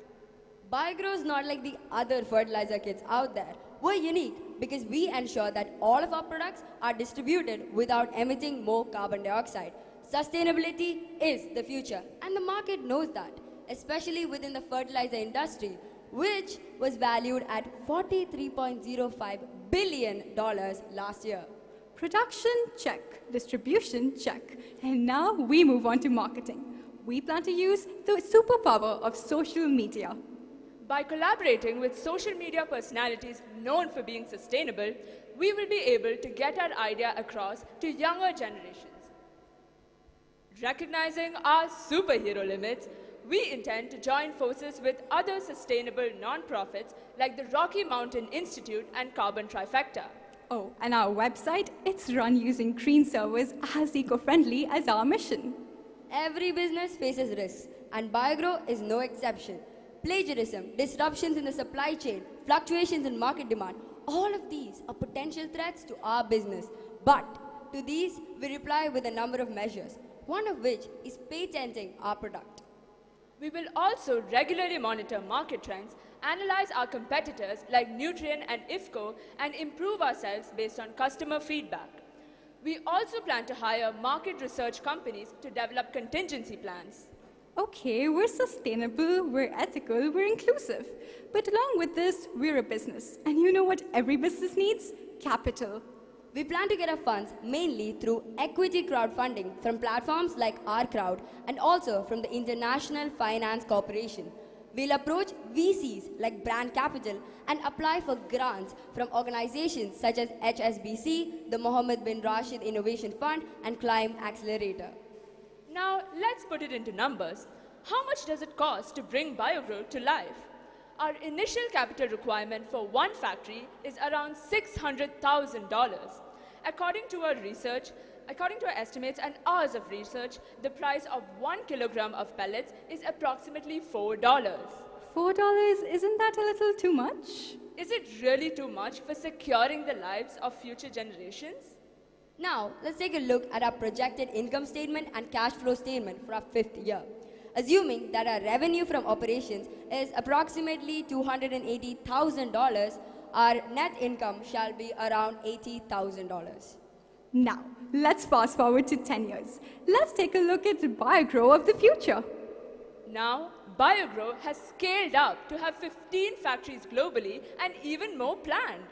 [SPEAKER 5] BioGrow is not like the other fertilizer kits out there. We're unique because we ensure that all of our products are distributed without emitting more carbon dioxide. Sustainability is the future, and the market knows that, especially within the fertilizer industry, which was valued at $43.05 billion last year.
[SPEAKER 2] Production, check. Distribution, check. And now we move on to marketing. We plan to use the superpower of social media.
[SPEAKER 24] By collaborating with social media personalities known for being sustainable, we will be able to get our idea across to younger generations. Recognizing our superhero limits, we intend to join forces with other sustainable nonprofits like the Rocky Mountain Institute and Carbon Trifecta.
[SPEAKER 2] Oh, and our website, it's run using green servers as eco-friendly as our mission.
[SPEAKER 5] Every business faces risks, and BioGrow is no exception. Plagiarism, disruptions in the supply chain, fluctuations in market demand, all of these are potential threats to our business. But to these, we reply with a number of measures, one of which is patenting our product.
[SPEAKER 24] We will also regularly monitor market trends, analyze our competitors like Nutrien and IFCO, and improve ourselves based on customer feedback. We also plan to hire market research companies to develop contingency plans.
[SPEAKER 2] Okay, we're sustainable, we're ethical, we're inclusive. But along with this, we're a business. And you know what every business needs? Capital.
[SPEAKER 5] We plan to get our funds mainly through equity crowdfunding from platforms like Our Crowd and also from the International Finance Corporation. We'll approach VCs like Brand Capital and apply for grants from organizations such as HSBC, the Mohammed bin Rashid Innovation Fund, and Climb Accelerator.
[SPEAKER 24] Now, let's put it into numbers. How much does it cost to bring BioGrow to life? Our initial capital requirement for one factory is around $600,000. According to our estimates and hours of research, the price of 1 kilogram of pellets is approximately $4.
[SPEAKER 2] $4? Isn't that a little too much?
[SPEAKER 24] Is it really too much for securing the lives of future generations?
[SPEAKER 5] Now, let's take a look at our projected income statement and cash flow statement for our 5th year. Assuming that our revenue from operations is approximately $280,000, our net income shall be around $80,000.
[SPEAKER 2] Now, let's fast forward to 10 years. Let's take a look at the BioGrow of the future.
[SPEAKER 24] Now, BioGrow has scaled up to have 15 factories globally and even more planned.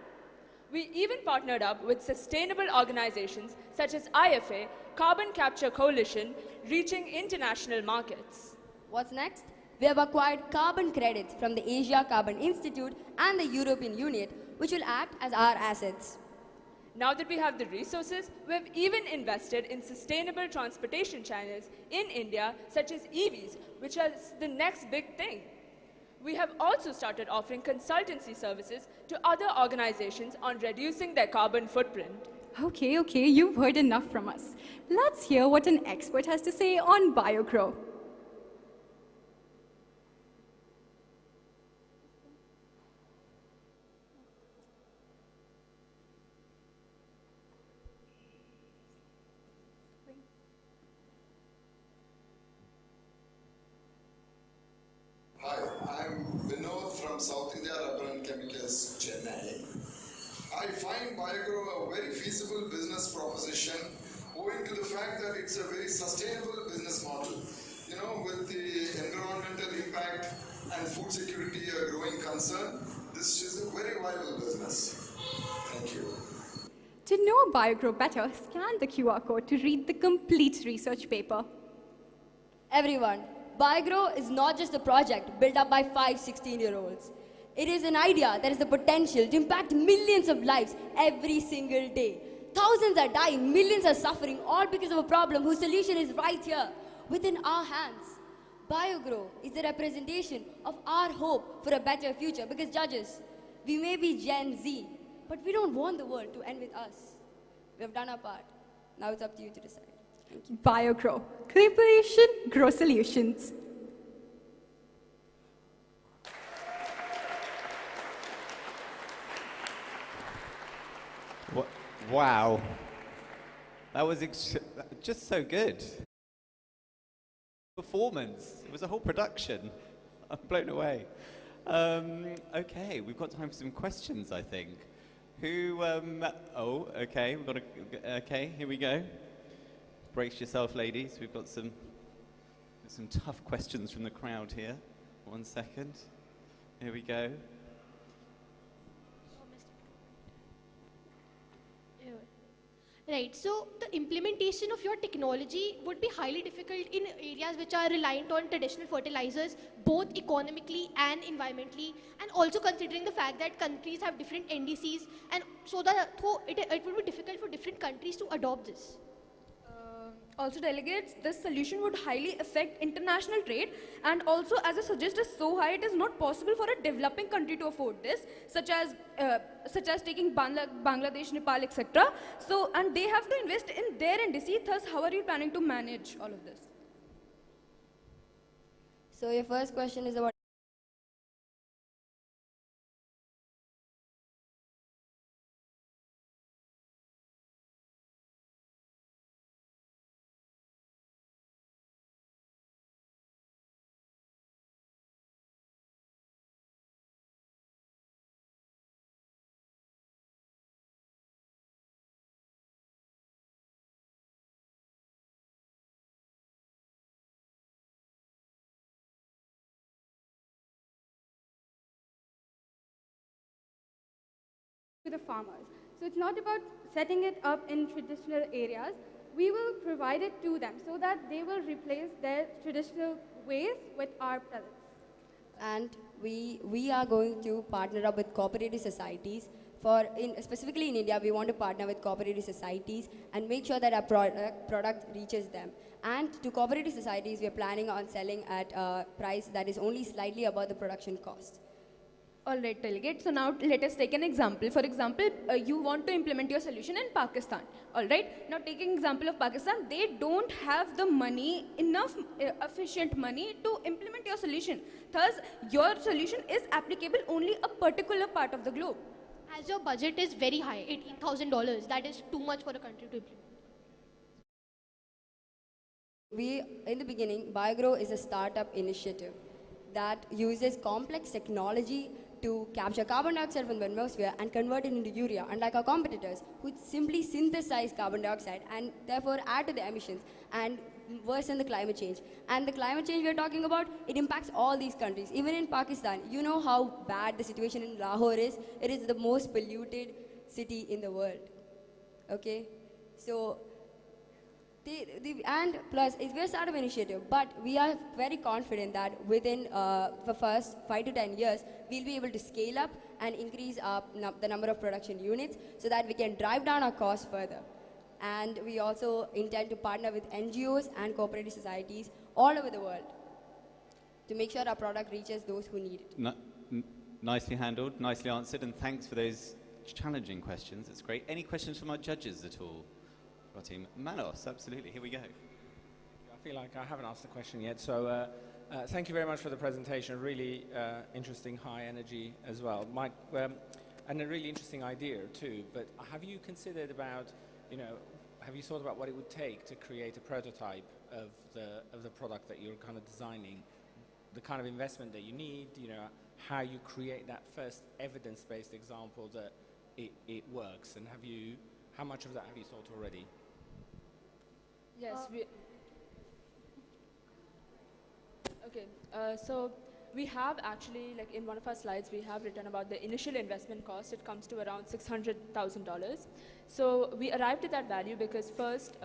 [SPEAKER 24] We even partnered up with sustainable organizations such as IFA, Carbon Capture Coalition, reaching international markets.
[SPEAKER 5] What's next? We have acquired carbon credits from the Asia Carbon Institute and the European Union, which will act as our assets.
[SPEAKER 24] Now that we have the resources, we have even invested in sustainable transportation channels in India, such as EVs, which is the next big thing. We have also started offering consultancy services to other organizations on reducing their carbon footprint.
[SPEAKER 2] Okay, you've heard enough from us. Let's hear what an expert has to say on BioGrow.
[SPEAKER 16] From South India Rubber and Chemicals, Chennai. I find BioGrow a very feasible business proposition owing to the fact that it's a very sustainable business model. You know, with the environmental impact and food security a growing concern, this is a very viable business. Thank you.
[SPEAKER 2] To know BioGrow better, scan the QR code to read the complete research paper.
[SPEAKER 5] Everyone, BioGrow is not just a project built up by 5 16-year-olds. It is an idea that has the potential to impact millions of lives every single day. Thousands are dying, millions are suffering, all because of a problem whose solution is right here, within our hands. BioGrow is the representation of our hope for a better future because judges, we may be Gen Z, but we don't want the world to end with us. We have done our part. Now it's up to you to decide. Thank you.
[SPEAKER 2] BioGrow. Clean pollution, grow solutions.
[SPEAKER 1] Wow. That was just so good. Performance. It was a whole production. I'm blown away. Okay, we've got time for some questions, I think. Who, oh, okay, we've got okay, here we go. Brace yourself, ladies. We've got some tough questions from the crowd here. 1 second. Here we go.
[SPEAKER 22] Right, so the implementation of your technology would be highly difficult in areas which are reliant on traditional fertilizers, both economically and environmentally, and also considering the fact that countries have different NDCs, and so it would be difficult for different countries to adopt this.
[SPEAKER 3] Also, delegates, this solution would highly affect international trade, and also, as I suggest, is so high it is not possible for a developing country to afford this, such as taking Bangladesh, Nepal, etc. So, and they have to invest in their NDC. Thus, how are you planning to manage all of this?
[SPEAKER 5] So your first question is about
[SPEAKER 2] to the farmers. So it's not about setting it up in traditional areas. We will provide it to them so that they will replace their traditional ways with our pellets.
[SPEAKER 5] And we are going to partner up with cooperative societies. Specifically in India, we want to partner with cooperative societies and make sure that our product reaches them. And to cooperative societies, we are planning on selling at a price that is only slightly above the production cost.
[SPEAKER 3] All right, delegate. So now let us take an example. For example, you want to implement your solution in Pakistan. All right. Now taking example of Pakistan, they don't have the money, enough efficient money to implement your solution. Thus, your solution is applicable only a particular part of the globe.
[SPEAKER 22] As your budget is very high, $18,000, that is too much for a country to implement.
[SPEAKER 5] In the beginning, BioGrow is a startup initiative that uses complex technology to capture carbon dioxide from the atmosphere and convert it into urea, unlike our competitors who simply synthesize carbon dioxide and therefore add to the emissions and worsen the climate change. And the climate change we are talking about, it impacts all these countries. Even in Pakistan, you know how bad the situation in Lahore is. It is the most polluted city in the world. Okay? So, and plus, it's a startup initiative, but we are very confident that within the first 5 to 10 years, we'll be able to scale up and increase the number of production units so that we can drive down our costs further. And we also intend to partner with NGOs and cooperative societies all over the world to make sure our product reaches those who need it.
[SPEAKER 1] Nicely handled, nicely answered, and thanks for those challenging questions. It's great. Any questions from our judges at all? Our team. Manos, absolutely. Here we go.
[SPEAKER 6] I feel like I haven't asked the question yet, so thank you very much for the presentation. Really interesting, high energy as well. And a really interesting idea too. But have you considered about, have you thought about what it would take to create a prototype of the product that you're kind of designing, the kind of investment that you need, how you create that first evidence-based example that it works, and how much of that have you thought already?
[SPEAKER 24] Yes, so we have actually, like in one of our slides, we have written about the initial investment cost. It comes to around $600,000. So we arrived at that value because first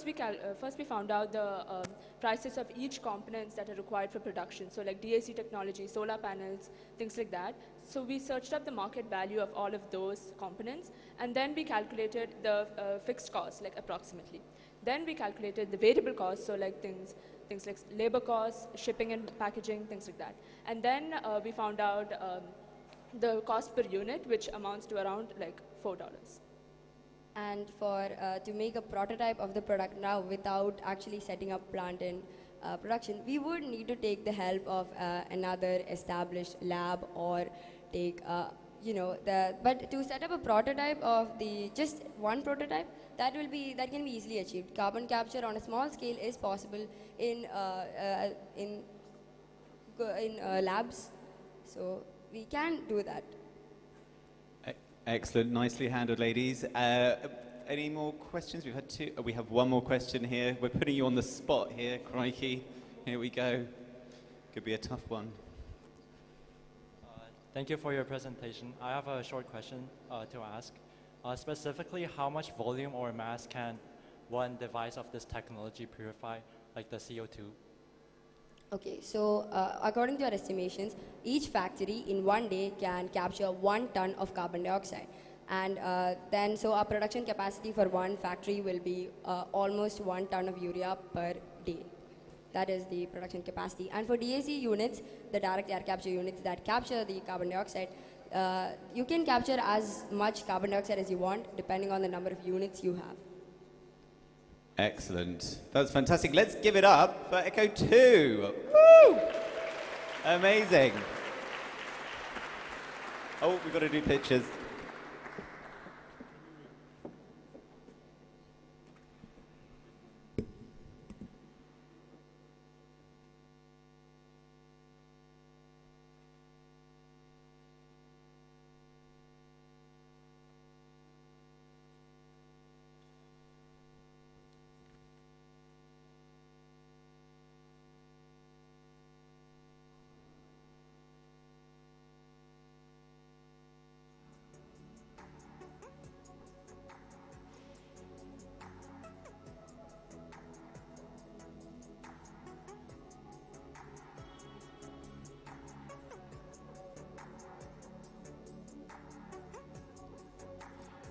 [SPEAKER 24] we found out the prices of each components that are required for production. So like DAC technology, solar panels, things like that. So we searched up the market value of all of those components, and then we calculated the fixed cost, like approximately. Then we calculated the variable costs, so like things like labor costs, shipping and packaging, things like that. And then we found out the cost per unit, which amounts to around like $4.
[SPEAKER 5] and for to make a prototype of the product now without actually setting up plant in production, we would need to take the help of another established lab or take but to set up a prototype of the just one prototype, that can be easily achieved. Carbon capture on a small scale is possible in labs, so we can do that.
[SPEAKER 1] Excellent, nicely handled, ladies. Any more questions? We've had two. We have one more question here. We're putting you on the spot here, crikey. Here we go. Could be a tough one.
[SPEAKER 19] Thank you for your presentation. I have a short question to ask. Specifically, how much volume or mass can one device of this technology purify, like the CO2?
[SPEAKER 5] Okay, so according to our estimations, each factory in one day can capture 1 ton of carbon dioxide. And so our production capacity for one factory will be almost 1 ton of urea per day. That is the production capacity. And for DAC units, the direct air capture units that capture the carbon dioxide, you can capture as much carbon dioxide as you want, depending on the number of units you have.
[SPEAKER 1] Excellent. That's fantastic. Let's give it up for Echo 2. Woo! Amazing. Oh, we've got to do pictures.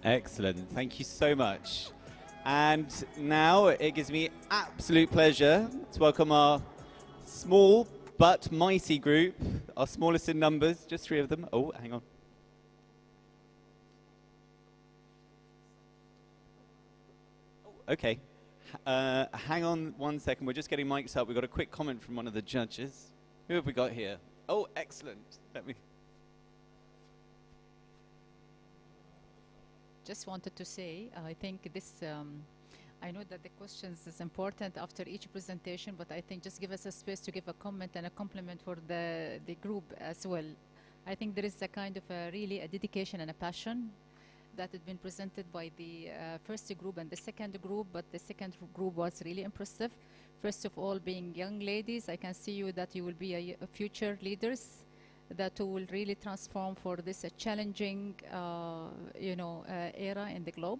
[SPEAKER 1] Excellent. Thank you so much. And now it gives me absolute pleasure to welcome our small but mighty group, our smallest in numbers, just 3 of them. Oh, hang on. Oh, okay. Hang on 1 second. We're just getting mics up. We've got a quick comment from one of the judges. Who have we got here? Oh, excellent. Let me...
[SPEAKER 7] Just wanted to say, I think this, I know that the questions is important after each presentation, but I think just give us a space to give a comment and a compliment for the group as well. I think there is a kind of really a dedication and a passion that had been presented by the first group and the second group, but the second group was really impressive. First of all, being young ladies, I can see you that you will be a future leaders that will really transform for this challenging, era in the globe.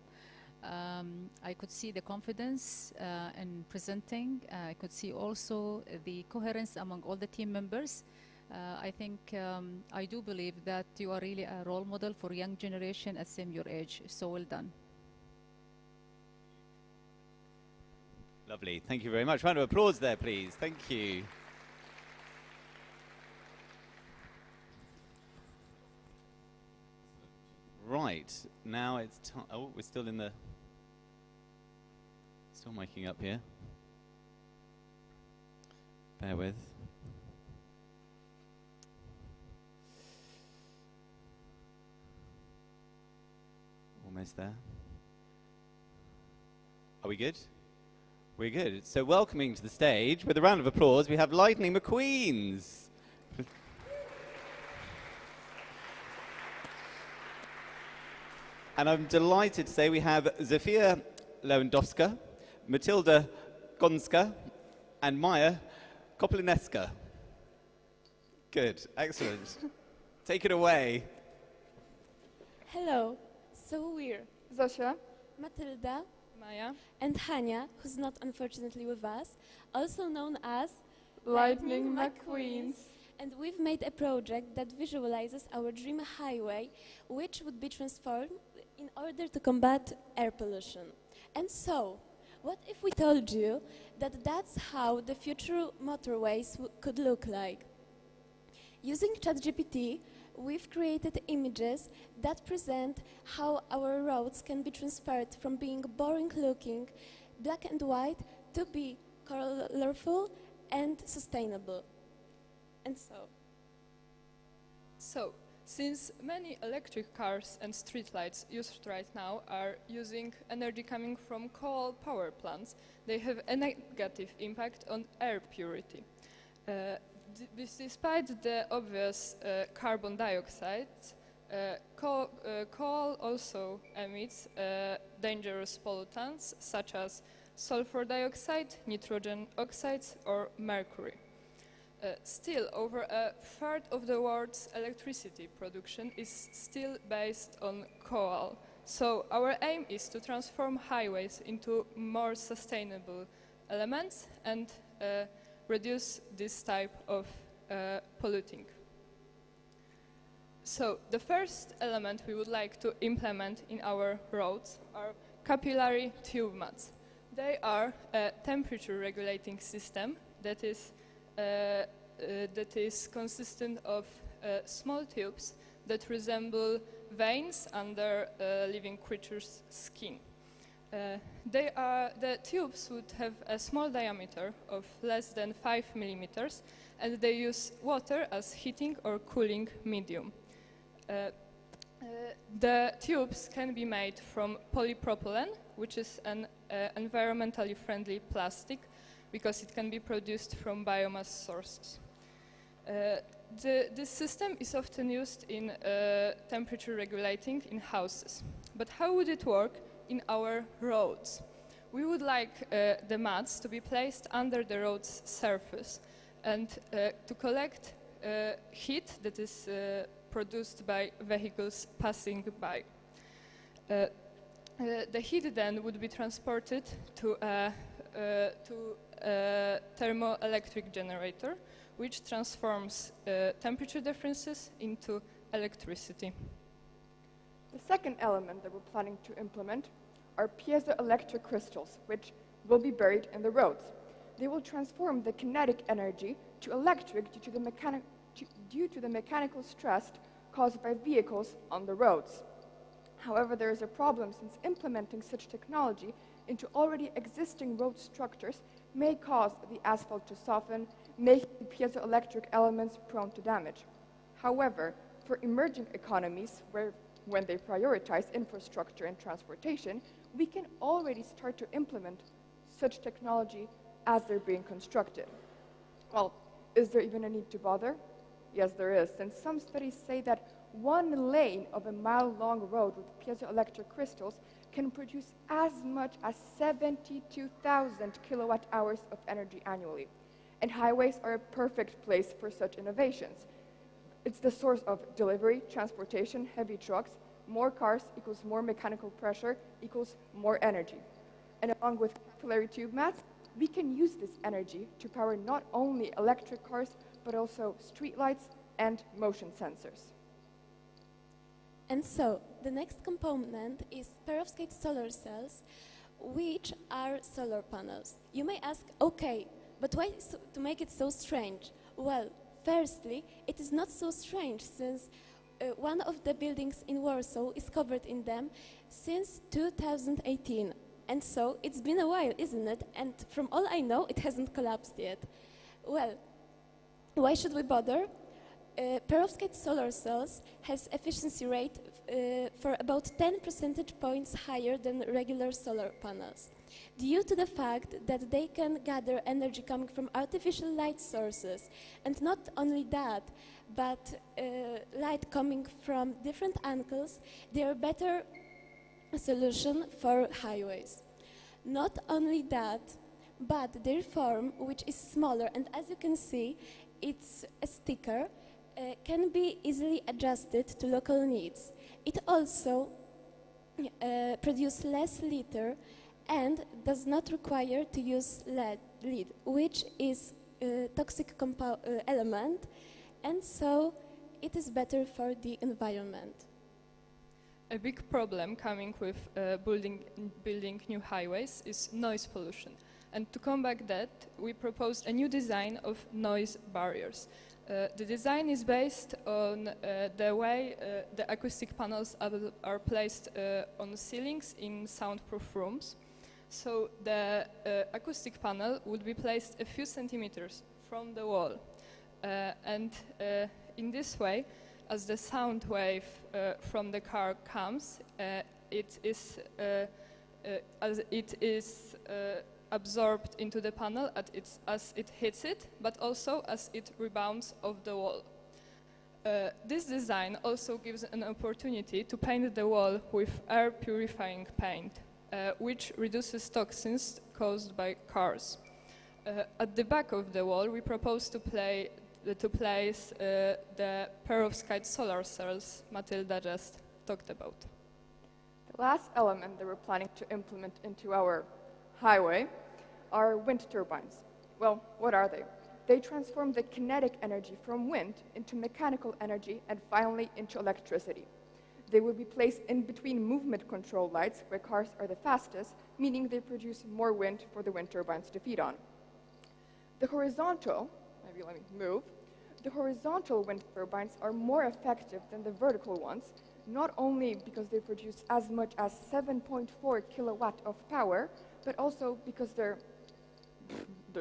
[SPEAKER 7] I could see the confidence in presenting. I could see also the coherence among all the team members. I think I do believe that you are really a role model for young generation at same your age. So well done.
[SPEAKER 1] Lovely. Thank you very much. Round of applause there, please. Thank you. Right, now it's time. Oh, we're still in the... Still miking up here. Bear with. Almost there. Are we good? We're good. So welcoming to the stage, with a round of applause, we have Lightning McQueens. And I'm delighted to say we have Zofia Lewandowska, Matilda Gonska, and Maya Koplineska. Good, excellent. Take it away.
[SPEAKER 8] Hello. So we're
[SPEAKER 24] Zosia,
[SPEAKER 8] Matilda,
[SPEAKER 24] Maya,
[SPEAKER 8] and Hania, who's not unfortunately with us, also known as
[SPEAKER 24] Lightning McQueens.
[SPEAKER 8] And we've made a project that visualizes our dream highway, which would be transformed in order to combat air pollution. And so, what if we told you that that's how the future motorways could look like? Using ChatGPT, we've created images that present how our roads can be transferred from being boring-looking, black and white, to be colorful and sustainable. And
[SPEAKER 9] so, since many electric cars and streetlights used right now are using energy coming from coal power plants, they have a negative impact on air purity. Despite the obvious carbon dioxide, coal also emits dangerous pollutants such as sulfur dioxide, nitrogen oxides, or mercury. Still, over a third of the world's electricity production is still based on coal. So our aim is to transform highways into more sustainable elements and reduce this type of polluting. So the first element we would like to implement in our roads are capillary tube mats. They are a temperature regulating system that is consistent of small tubes that resemble veins under living creatures' skin. The tubes would have a small diameter of less than 5 millimeters, and they use water as heating or cooling medium. The tubes can be made from polypropylene, which is an environmentally friendly plastic because it can be produced from biomass sources. This system is often used in temperature regulating in houses. But how would it work in our roads? We would like the mats to be placed under the road's surface and to collect heat that is produced by vehicles passing by. The heat then would be transported to a thermoelectric generator, which transforms temperature differences into electricity.
[SPEAKER 11] The second element that we're planning to implement are piezoelectric crystals, which will be buried in the roads. They will transform the kinetic energy to electric due to the mechanical stress caused by vehicles on the roads. However, there is a problem since implementing such technology into already existing road structures may cause the asphalt to soften, making the piezoelectric elements prone to damage. However, for emerging economies, when they prioritize infrastructure and transportation, we can already start to implement such technology as they're being constructed. Well, is there even a need to bother? Yes, there is, since some studies say that 1 lane of a mile-long road with piezoelectric crystals can produce as much as 72,000 kilowatt hours of energy annually. And highways are a perfect place for such innovations. It's the source of delivery, transportation, heavy trucks. More cars equals more mechanical pressure equals more energy. And along with capillary tube mats, we can use this energy to power not only electric cars, but also streetlights and motion sensors.
[SPEAKER 8] And so, the next component is perovskite solar cells, which are solar panels. You may ask, okay, but why to make it so strange? Well, firstly, it is not so strange since one of the buildings in Warsaw is covered in them since 2018. And so, it's been a while, isn't it? And from all I know, it hasn't collapsed yet. Well, why should we bother? Perovskite solar cells has efficiency rate for about 10 percentage points higher than regular solar panels, due to the fact that they can gather energy coming from artificial light sources. And not only that, but light coming from different angles, they are better solution for highways. Not only that, but their form, which is smaller, and as you can see, it's a sticker, can be easily adjusted to local needs. It also produces less litter and does not require to use lead, which is a toxic element, and so it is better for the environment.
[SPEAKER 9] A big problem coming with building new highways is noise pollution. And to combat that, we proposed a new design of noise barriers. The design is based on the way the acoustic panels are placed on ceilings in soundproof rooms. So the acoustic panel would be placed a few centimeters from the wall. And in this way, as the sound wave from the car comes, it is absorbed into the panel as it hits it, but also as it rebounds off the wall. This design also gives an opportunity to paint the wall with air purifying paint, which reduces toxins caused by cars. At the back of the wall, we propose to place the perovskite solar cells Matilda just talked about.
[SPEAKER 11] The last element that we're planning to implement into our highway are wind turbines. Well, what are they? They transform the kinetic energy from wind into mechanical energy and finally into electricity. They will be placed in between movement control lights where cars are the fastest, meaning they produce more wind for the wind turbines to feed on. The horizontal wind turbines are more effective than the vertical ones, not only because they produce as much as 7.4 kilowatt of power, but also because they're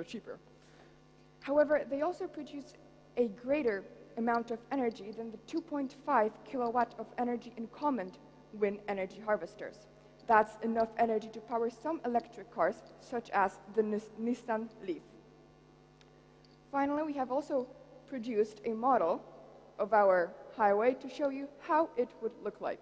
[SPEAKER 11] cheaper. However, they also produce a greater amount of energy than the 2.5 kilowatt of energy in common wind energy harvesters. That's enough energy to power some electric cars, such as the Nissan Leaf. Finally, we have also produced a model of our highway to show you how it would look like.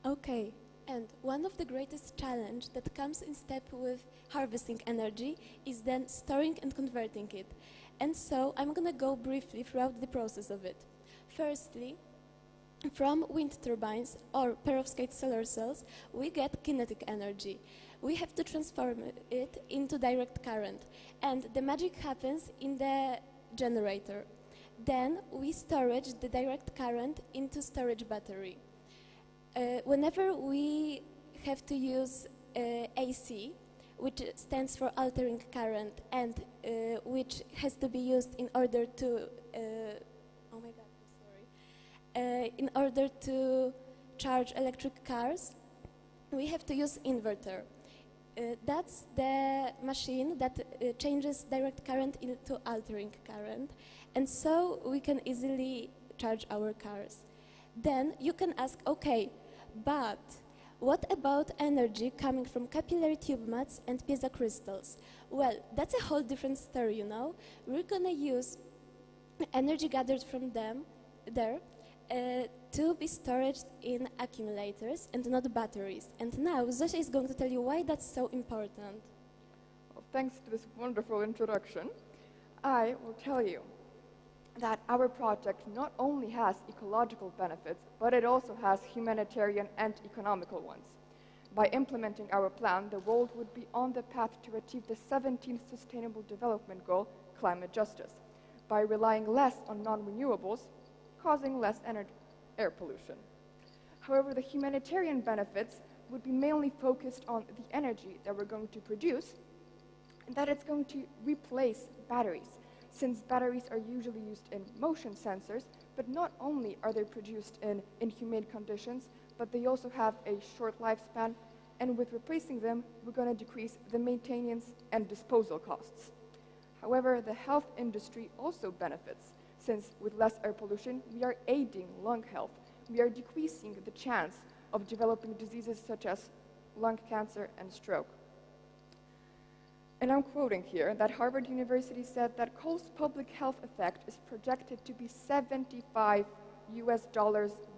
[SPEAKER 8] Okay, and one of the greatest challenges that comes in step with harvesting energy is then storing and converting it. And so I'm going to go briefly throughout the process of it. Firstly, from wind turbines or perovskite solar cells, we get kinetic energy. We have to transform it into direct current, and the magic happens in the generator. Then we storage the direct current into storage battery. Whenever we have to use AC, which stands for altering current, and which has to be used in order to, in order to charge electric cars, we have to use inverter. That's the machine that changes direct current into altering current, and so we can easily charge our cars. Then you can ask, okay, but what about energy coming from capillary tube mats and piezo crystals? Well, that's a whole different story, you know. We're gonna use energy gathered from them there to be stored in accumulators and not batteries. And now Zosia is going to tell you why that's so important.
[SPEAKER 11] Well, thanks to this wonderful introduction, I will tell you that our project not only has ecological benefits, but it also has humanitarian and economical ones. By implementing our plan, the world would be on the path to achieve the 17th Sustainable Development Goal, climate justice, by relying less on non-renewables, causing less air pollution. However, the humanitarian benefits would be mainly focused on the energy that we're going to produce, and that it's going to replace batteries, since batteries are usually used in motion sensors, but not only are they produced in inhumane conditions, but they also have a short lifespan, and with replacing them, we're going to decrease the maintenance and disposal costs. However, the health industry also benefits, since with less air pollution, we are aiding lung health. We are decreasing the chance of developing diseases such as lung cancer and stroke. And I'm quoting here that Harvard University said that coal's public health effect is projected to be $75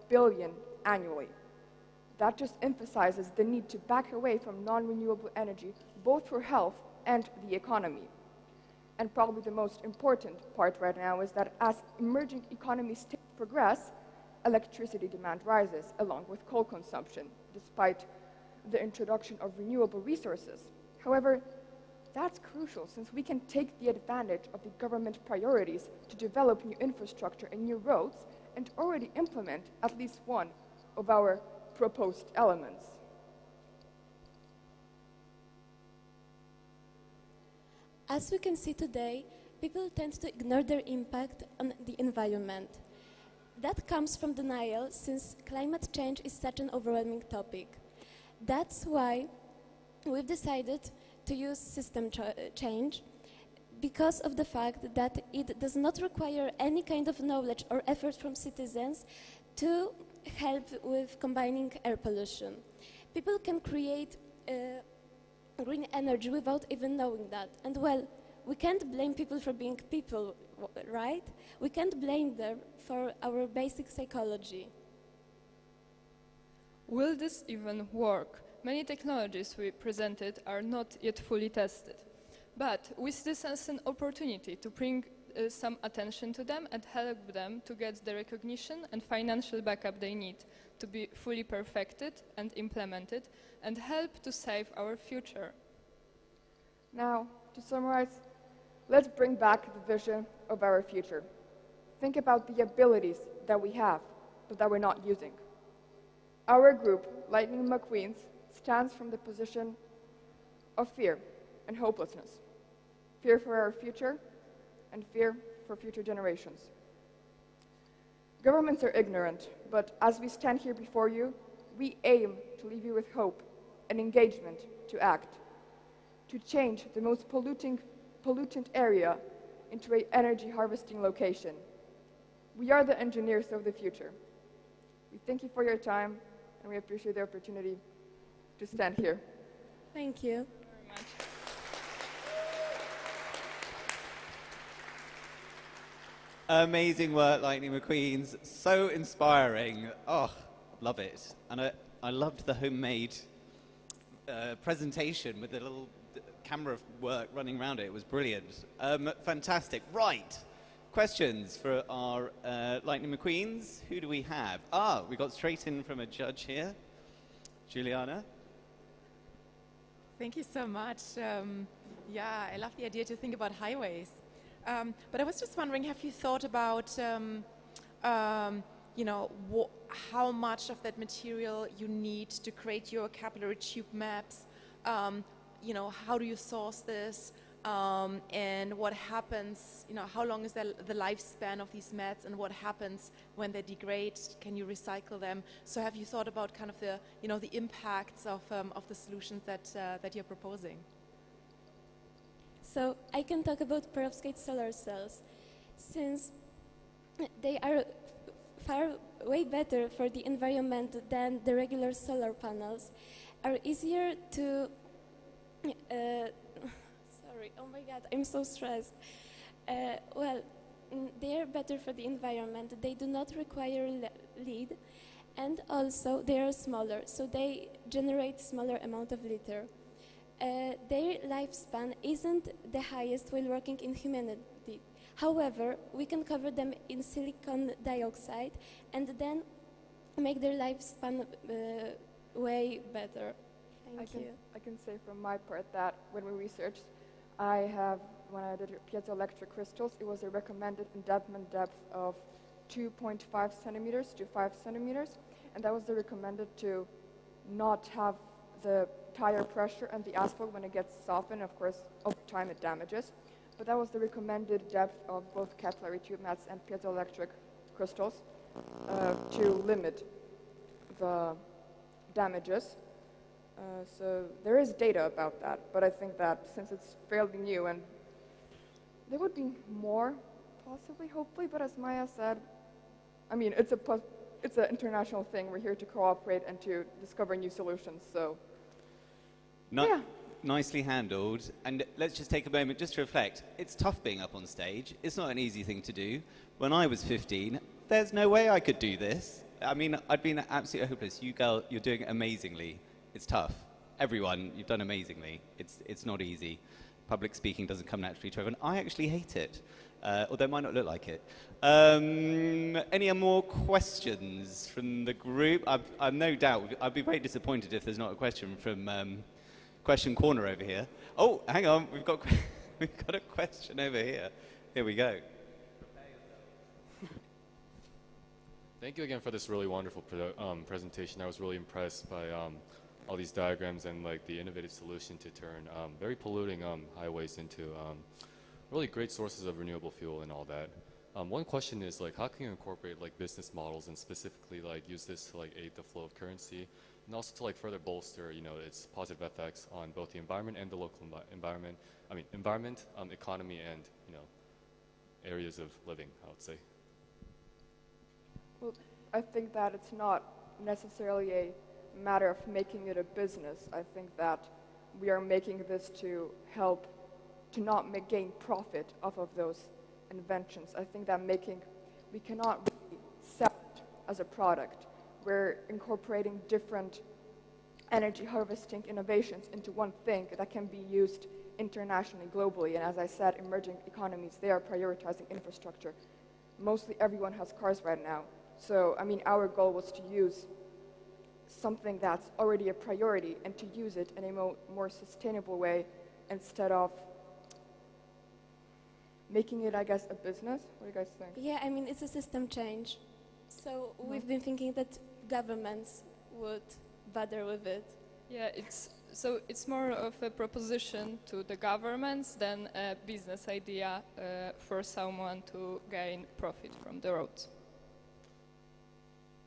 [SPEAKER 11] billion annually. That just emphasizes the need to back away from non-renewable energy, both for health and the economy. And probably the most important part right now is that as emerging economies take progress, electricity demand rises along with coal consumption, despite the introduction of renewable resources. However, that's crucial since we can take the advantage of the government priorities to develop new infrastructure and new roads and already implement at least one of our proposed elements.
[SPEAKER 8] As we can see today, people tend to ignore their impact on the environment. That comes from denial since climate change is such an overwhelming topic. That's why we've decided to use system change because of the fact that it does not require any kind of knowledge or effort from citizens to help with combining air pollution. People can create green energy without even knowing that. And well, we can't blame people for being people, right? We can't blame them for our basic psychology.
[SPEAKER 9] Will this even work? Many technologies we presented are not yet fully tested. But we see this as an opportunity to bring some attention to them and help them to get the recognition and financial backup they need to be fully perfected and implemented and help to save our future.
[SPEAKER 11] Now, to summarize, let's bring back the vision of our future. Think about the abilities that we have, but that we're not using. Our group, Lightning McQueen's, stands from the position of fear and hopelessness. Fear for our future and fear for future generations. Governments are ignorant, but as we stand here before you, we aim to leave you with hope and engagement to act, to change the most pollutant area into an energy harvesting location. We are the engineers of the future. We thank you for your time, and we appreciate the opportunity to stand here.
[SPEAKER 8] Thank you.
[SPEAKER 9] Very much.
[SPEAKER 1] Amazing work, Lightning McQueens. So inspiring. Oh, love it. And I loved the homemade presentation with the little camera work running around it. It was brilliant. Fantastic. Right. Questions for our Lightning McQueens. Who do we have? We got straight in from a judge here. Juliana.
[SPEAKER 12] Thank you so much. Yeah, I love the idea to think about highways. But I was just wondering, have you thought about, you know, how much of that material you need to create your capillary tube maps? You know, how do you source this? And what happens, you know, how long is the lifespan of these mats, and what happens when they degrade? Can you recycle them? So have you thought about kind of the, you know, the impacts of the solutions that you're proposing?
[SPEAKER 8] So I can talk about perovskite solar cells, since they are way better for the environment than the regular solar panels, are easier to, sorry, oh my God, I'm so stressed. Well, they are better for the environment. They do not require lead, and also they are smaller, so they generate smaller amount of litter. Their lifespan isn't the highest while working in humanity. However, we can cover them in silicon dioxide and then make their lifespan way better. Thank you.
[SPEAKER 11] I can say from my part that when we researched, when I did piezoelectric crystals, it was a recommended endowment depth of 2.5 centimeters to 5 centimeters, and that was the recommended to not have the tire pressure and the asphalt when it gets softened. Of course, over time it damages, but that was the recommended depth of both capillary tube mats and piezoelectric crystals to limit the damages. So there is data about that, but I think that since it's fairly new, and there would be more, possibly, hopefully, but as Maya said, I mean, it's an international thing. We're here to cooperate and to discover new solutions, so yeah.
[SPEAKER 1] Nicely handled. And let's just take a moment just to reflect. It's tough being up on stage. It's not an easy thing to do. When I was 15, there's no way I could do this. I mean, I'd been absolutely hopeless. You girl, you're doing amazingly. It's tough. Everyone, you've done amazingly. It's not easy. Public speaking doesn't come naturally to everyone. I actually hate it. although it might not look like it. Any more questions from the group? I've no doubt, I'd be very disappointed if there's not a question from Question Corner over here. Oh, hang on, we've got a question over here. Here we go.
[SPEAKER 18] Thank you again for this really wonderful presentation. I was really impressed by all these diagrams and like the innovative solution to turn very polluting highways into really great sources of renewable fuel and all that. One question is like, how can you incorporate like business models and specifically like use this to like aid the flow of currency and also to like further bolster, you know, its positive effects on both the environment and the local environment. I mean, environment, economy, and you know, areas of living, I would say.
[SPEAKER 11] Well, I think that it's not necessarily a matter of making it a business. I think that we are making this to help to not gain profit off of those inventions. I think that we cannot really sell it as a product. We're incorporating different energy harvesting innovations into one thing that can be used internationally, globally. And as I said, emerging economies, they are prioritizing infrastructure. Mostly everyone has cars right now. So, I mean, our goal was to use something that's already a priority and to use it in a more sustainable way instead of making it, I guess, a business. What do you guys think?
[SPEAKER 8] Yeah, I mean, it's a system change. So we've been thinking that governments would bother with it.
[SPEAKER 9] Yeah, it's more of a proposition to the governments than a business idea for someone to gain profit from the roads.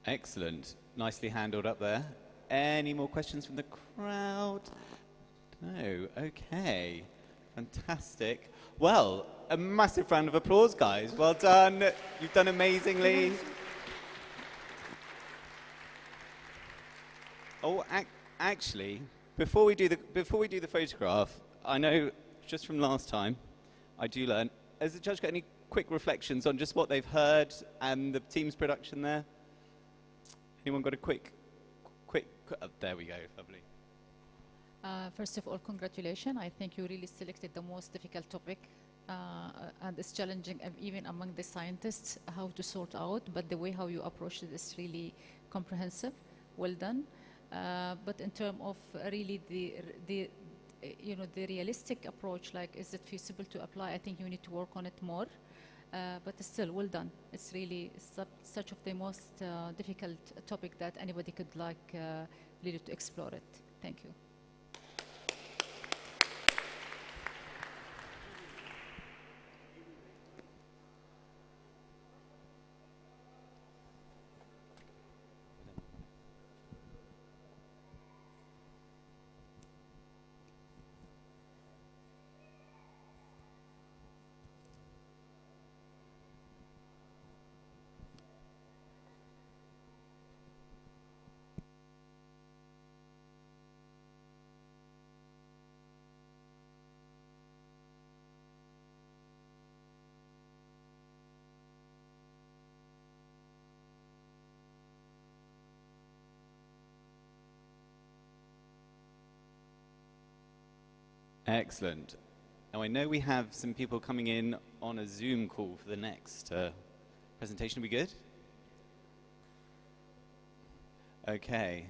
[SPEAKER 1] Excellent. Nicely handled up there. Any more questions from the crowd? No. Okay. Fantastic. Well, a massive round of applause, guys. Well done. You've done amazingly. Oh, actually, before we do the photograph, I know just from last time, I do learn. Has the judge got any quick reflections on just what they've heard and the team's production there? Anyone got a quick there we go, lovely.
[SPEAKER 7] First of all, congratulations. I think you really selected the most difficult topic, and it's challenging even among the scientists how to sort out, but the way how you approached it is really comprehensive. Well done. But in terms of really the realistic approach, like is it feasible to apply? I think you need to work on it more. But still, well done. It's really such of the most difficult topic that anybody could like really to explore it. Thank you.
[SPEAKER 1] Excellent. Now I know we have some people coming in on a Zoom call for the next presentation. Are we good? Okay.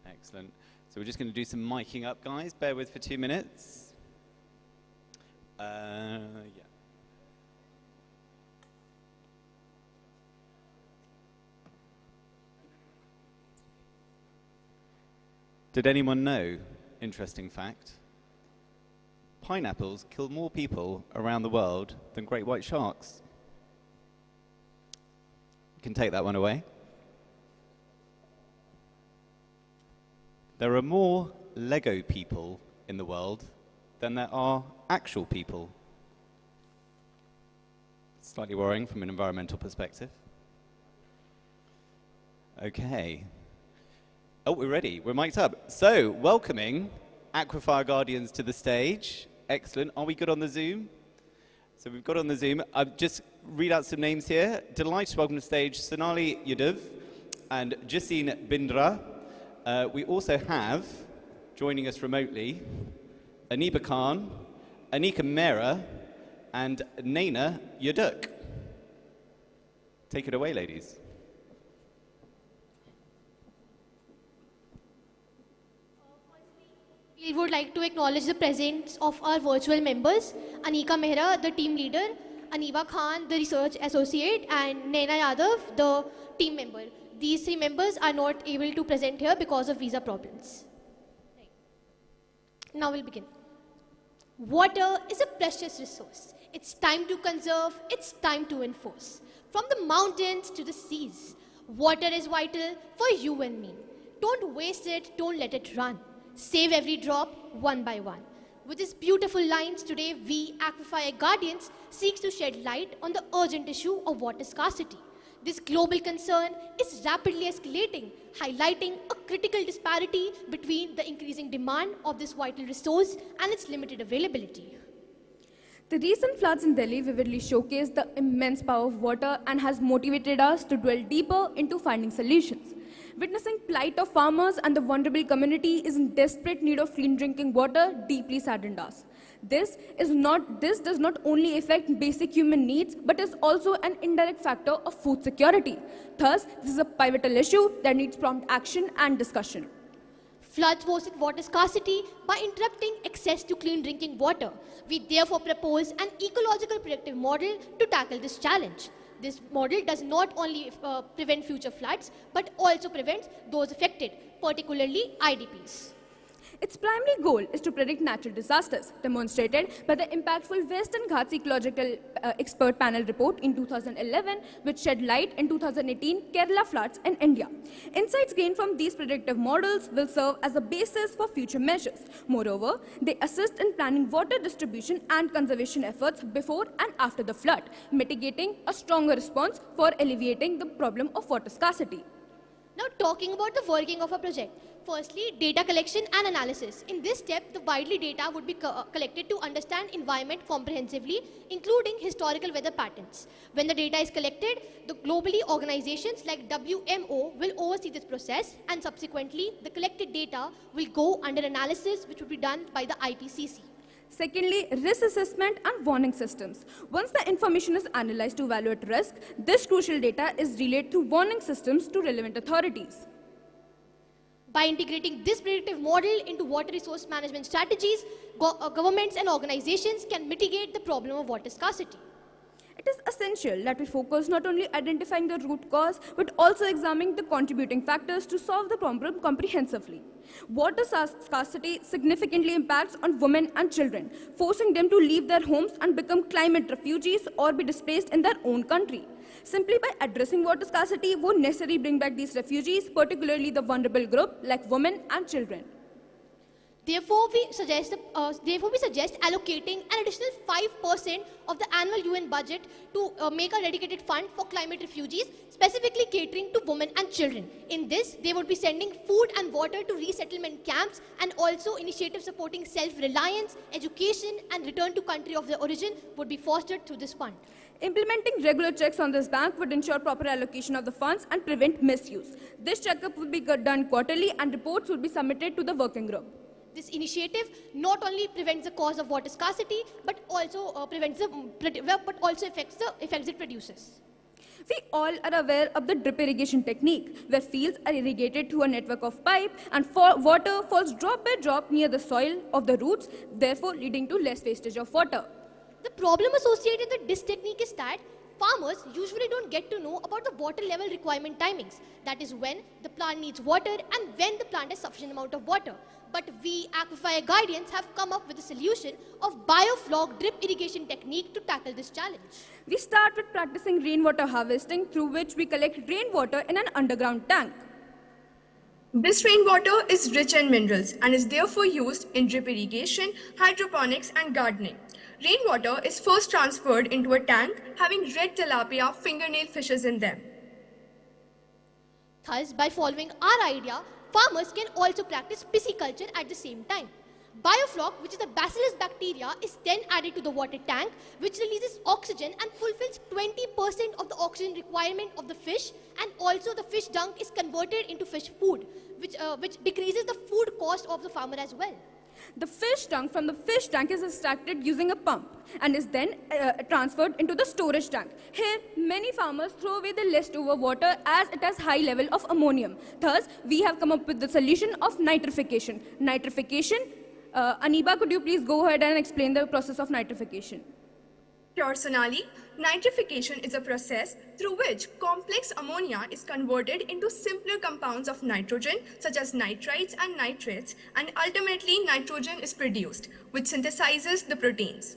[SPEAKER 1] Excellent. So we're just going to do some miking up, guys. Bear with for 2 minutes. Yeah. Did anyone know, interesting fact, pineapples kill more people around the world than great white sharks? You can take that one away. There are more Lego people in the world than there are actual people. Slightly worrying from an environmental perspective. Okay. Oh, we're ready. We're mic'd up. So, welcoming Aquifer Guardians to the stage. Excellent. Are we good on the Zoom? So we've got on the Zoom. I'll just read out some names here. Delighted to welcome to the stage Sonali Yadav and Jaseen Bindra. We also have, joining us remotely, Aniba Khan Anika Mehra and Naina Yaduk. Take it away, ladies.
[SPEAKER 22] We would like to acknowledge the presence of our virtual members, Anika Mehra, the team leader, Aniba Khan, the research associate, and Naina Yadav, the team member. These three members are not able to present here because of visa problems. Now we'll begin. Water is a precious resource. It's time to conserve, it's time to enforce. From the mountains to the seas, water is vital for you and me. Don't waste it, don't let it run. Save every drop, one by one. With these beautiful lines, today we, Aquifer Guardians, seeks to shed light on the urgent issue of water scarcity. This global concern is rapidly escalating, highlighting a critical disparity between the increasing demand of this vital resource and its limited availability.
[SPEAKER 3] The recent floods in Delhi vividly showcase the immense power of water and has motivated us to dwell deeper into finding solutions. Witnessing plight of farmers and the vulnerable community is in desperate need of clean drinking water deeply saddened us. This does not only affect basic human needs, but is also an indirect factor of food security. Thus, this is a pivotal issue that needs prompt action and discussion.
[SPEAKER 22] Floods worsen water scarcity by interrupting access to clean drinking water. We therefore propose an ecological predictive model to tackle this challenge. This model does not only prevent future floods, but also prevents those affected, particularly IDPs.
[SPEAKER 3] Its primary goal is to predict natural disasters, demonstrated by the impactful Western Ghats Ecological Expert Panel report in 2011, which shed light in 2018 Kerala floods in India. Insights gained from these predictive models will serve as a basis for future measures. Moreover, they assist in planning water distribution and conservation efforts before and after the flood, mitigating a stronger response for alleviating the problem of water scarcity.
[SPEAKER 22] Now, talking about the working of a project. Firstly, data collection and analysis. In this step, the widely data would be collected to understand environment comprehensively, including historical weather patterns. When the data is collected, the globally organizations like WMO will oversee this process, and subsequently, the collected data will go under analysis, which will be done by the IPCC.
[SPEAKER 3] Secondly, risk assessment and warning systems. Once the information is analyzed to evaluate risk, this crucial data is relayed through warning systems to relevant authorities.
[SPEAKER 22] By integrating this predictive model into water resource management strategies, governments and organizations can mitigate the problem of water scarcity.
[SPEAKER 3] It is essential that we focus not only identifying the root cause, but also examining the contributing factors to solve the problem comprehensively. Water scarcity significantly impacts on women and children, forcing them to leave their homes and become climate refugees or be displaced in their own country. Simply by addressing water scarcity won't necessarily bring back these refugees, particularly the vulnerable group like women and children.
[SPEAKER 22] Therefore, we suggest allocating an additional 5% of the annual UN budget to make a dedicated fund for climate refugees, specifically catering to women and children. In this, they would be sending food and water to resettlement camps, and also initiatives supporting self-reliance, education, and return to country of their origin would be fostered through this fund.
[SPEAKER 3] Implementing regular checks on this bank would ensure proper allocation of the funds and prevent misuse. This checkup would be done quarterly, and reports would be submitted to the working group.
[SPEAKER 22] This initiative not only prevents the cause of water scarcity, but also affects it produces.
[SPEAKER 3] We all are aware of the drip irrigation technique, where fields are irrigated through a network of pipe and water falls drop by drop near the soil of the roots, therefore leading to less wastage of water.
[SPEAKER 22] The problem associated with this technique is that farmers usually don't get to know about the water level requirement timings. That is when the plant needs water and when the plant has sufficient amount of water. But we, Aquifer Guardians, have come up with a solution of bioflog drip irrigation technique to tackle this challenge.
[SPEAKER 3] We start with practicing rainwater harvesting, through which we collect rainwater in an underground tank.
[SPEAKER 13] This rainwater is rich in minerals and is therefore used in drip irrigation, hydroponics and gardening. Rainwater is first transferred into a tank having red tilapia fingernail fishes in them.
[SPEAKER 22] Thus, by following our idea, farmers can also practice pisciculture at the same time. Bioflok, which is a bacillus bacteria, is then added to the water tank, which releases oxygen and fulfills 20% of the oxygen requirement of the fish, and also the fish dung is converted into fish food, which decreases the food cost of the farmer as well.
[SPEAKER 2] The fish tank from the fish tank is extracted using a pump and is then transferred into the storage tank. Here, many farmers throw away the leftover water as it has high level of ammonium. Thus, we have come up with the solution of nitrification. Nitrification, Aniba, could you please go ahead and explain the process of nitrification?
[SPEAKER 13] Sure, Sonali. Nitrification is a process through which complex ammonia is converted into simpler compounds of nitrogen, such as nitrites and nitrates, and ultimately nitrogen is produced, which synthesizes the proteins.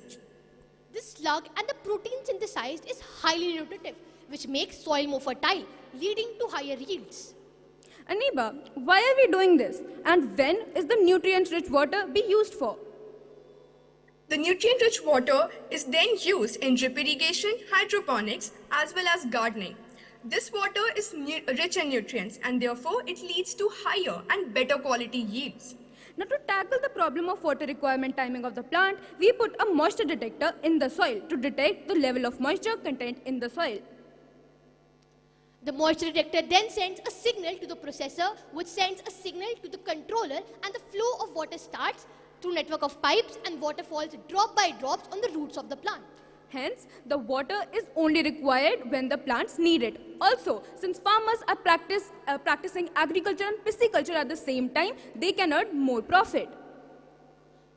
[SPEAKER 22] This slug and the protein synthesized is highly nutritive, which makes soil more fertile, leading to higher yields.
[SPEAKER 2] Aniba, why are we doing this? And when is the nutrient-rich water be used for?
[SPEAKER 13] The nutrient-rich water is then used in drip irrigation, hydroponics, as well as gardening. This water is rich in nutrients and therefore it leads to higher and better quality yields.
[SPEAKER 2] Now, to tackle the problem of water requirement timing of the plant, we put a moisture detector in the soil to detect the level of moisture contained in the soil.
[SPEAKER 22] The moisture detector then sends a signal to the processor, which sends a signal to the controller, and the flow of water starts through network of pipes, and water falls drop by drops on the roots of the plant.
[SPEAKER 2] Hence, the water is only required when the plants need it. Also, since farmers are practicing agriculture and pisciculture at the same time, they can earn more profit.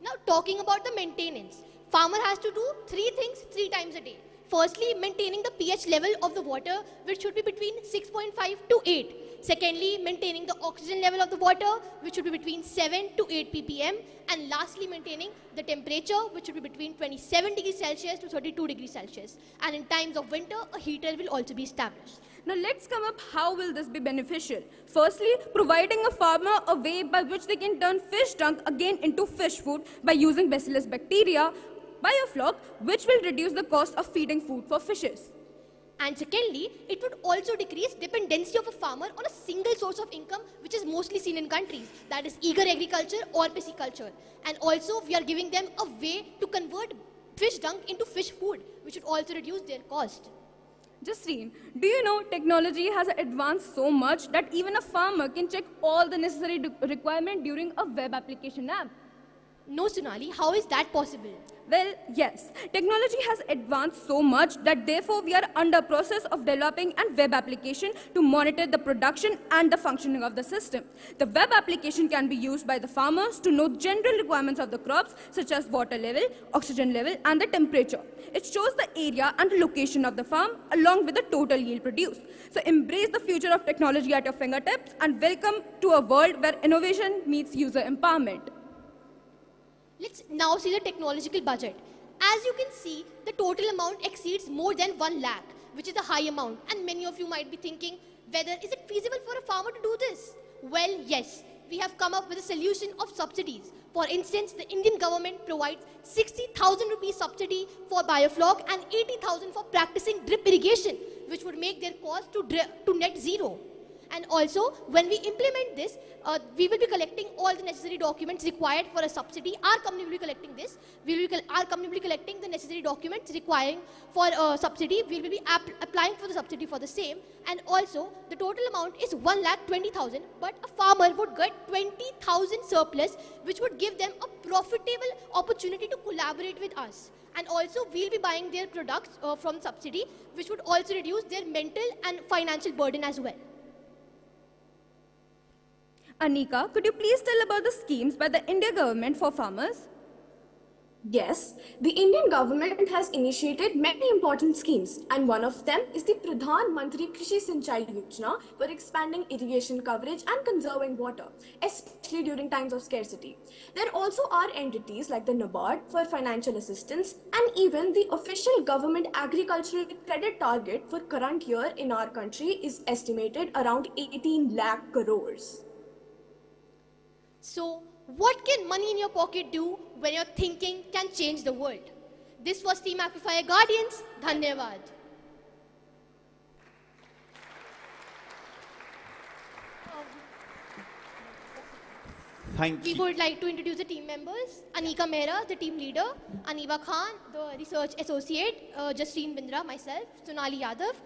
[SPEAKER 22] Now, talking about the maintenance, farmer has to do 3 things 3 times a day. Firstly, maintaining the pH level of the water, which should be between 6.5 to 8. Secondly, maintaining the oxygen level of the water, which should be between 7 to 8 ppm. And lastly, maintaining the temperature, which should be between 27 degrees Celsius to 32 degrees Celsius. And in times of winter, a heater will also be established.
[SPEAKER 2] Now let's come up, how will this be beneficial? Firstly, providing a farmer a way by which they can turn fish dung again into fish food by using bacillus bacteria, biofloc, which will reduce the cost of feeding food for fishes.
[SPEAKER 22] And secondly, it would also decrease dependency of a farmer on a single source of income, which is mostly seen in countries, that is eager agriculture or pisciculture. And also, we are giving them a way to convert fish dung into fish food, which would also reduce their cost.
[SPEAKER 2] Justine, do you know technology has advanced so much that even a farmer can check all the necessary requirements during a web application app?
[SPEAKER 22] No, Sonali, how is that possible?
[SPEAKER 2] Well, yes. Technology has advanced so much that therefore we are under process of developing a web application to monitor the production and the functioning of the system. The web application can be used by the farmers to know general requirements of the crops such as water level, oxygen level and the temperature. It shows the area and the location of the farm along with the total yield produced. So embrace the future of technology at your fingertips and welcome to a world where innovation meets user empowerment.
[SPEAKER 22] Let's now see the technological budget. As you can see, the total amount exceeds more than 1 lakh, which is a high amount. And many of you might be thinking, whether is it feasible for a farmer to do this? Well, yes, we have come up with a solution of subsidies. For instance, the Indian government provides 60,000 rupees subsidy for biofloc and 80,000 for practicing drip irrigation, which would make their cost to net zero. And also, when we implement this, we will be collecting all the necessary documents required for a subsidy. Our company will be collecting this. Our company will be collecting the necessary documents requiring for a subsidy. We will be applying for the subsidy for the same. And also, the total amount is 1,20,000, but a farmer would get 20,000 surplus, which would give them a profitable opportunity to collaborate with us. And also, we'll be buying their products from subsidy, which would also reduce their mental and financial burden as well.
[SPEAKER 2] Anika, could you please tell about the schemes by the Indian government for farmers?
[SPEAKER 13] Yes, the Indian government has initiated many important schemes, and one of them is the Pradhan Mantri Krishi Sinchai Yojana for expanding irrigation coverage and conserving water, especially during times of scarcity. There also are entities like the NABARD for financial assistance, and even the official government agricultural credit target for current year in our country is estimated around 18 lakh crores.
[SPEAKER 22] So, what can money in your pocket do when your thinking can change the world? This was Team Amplifier Guardians. Dhanyavad. We would like to introduce the team members. Anika Mehra, the team leader. Aniba Khan, the research associate. Justine Bindra, myself. Sonali Yadav.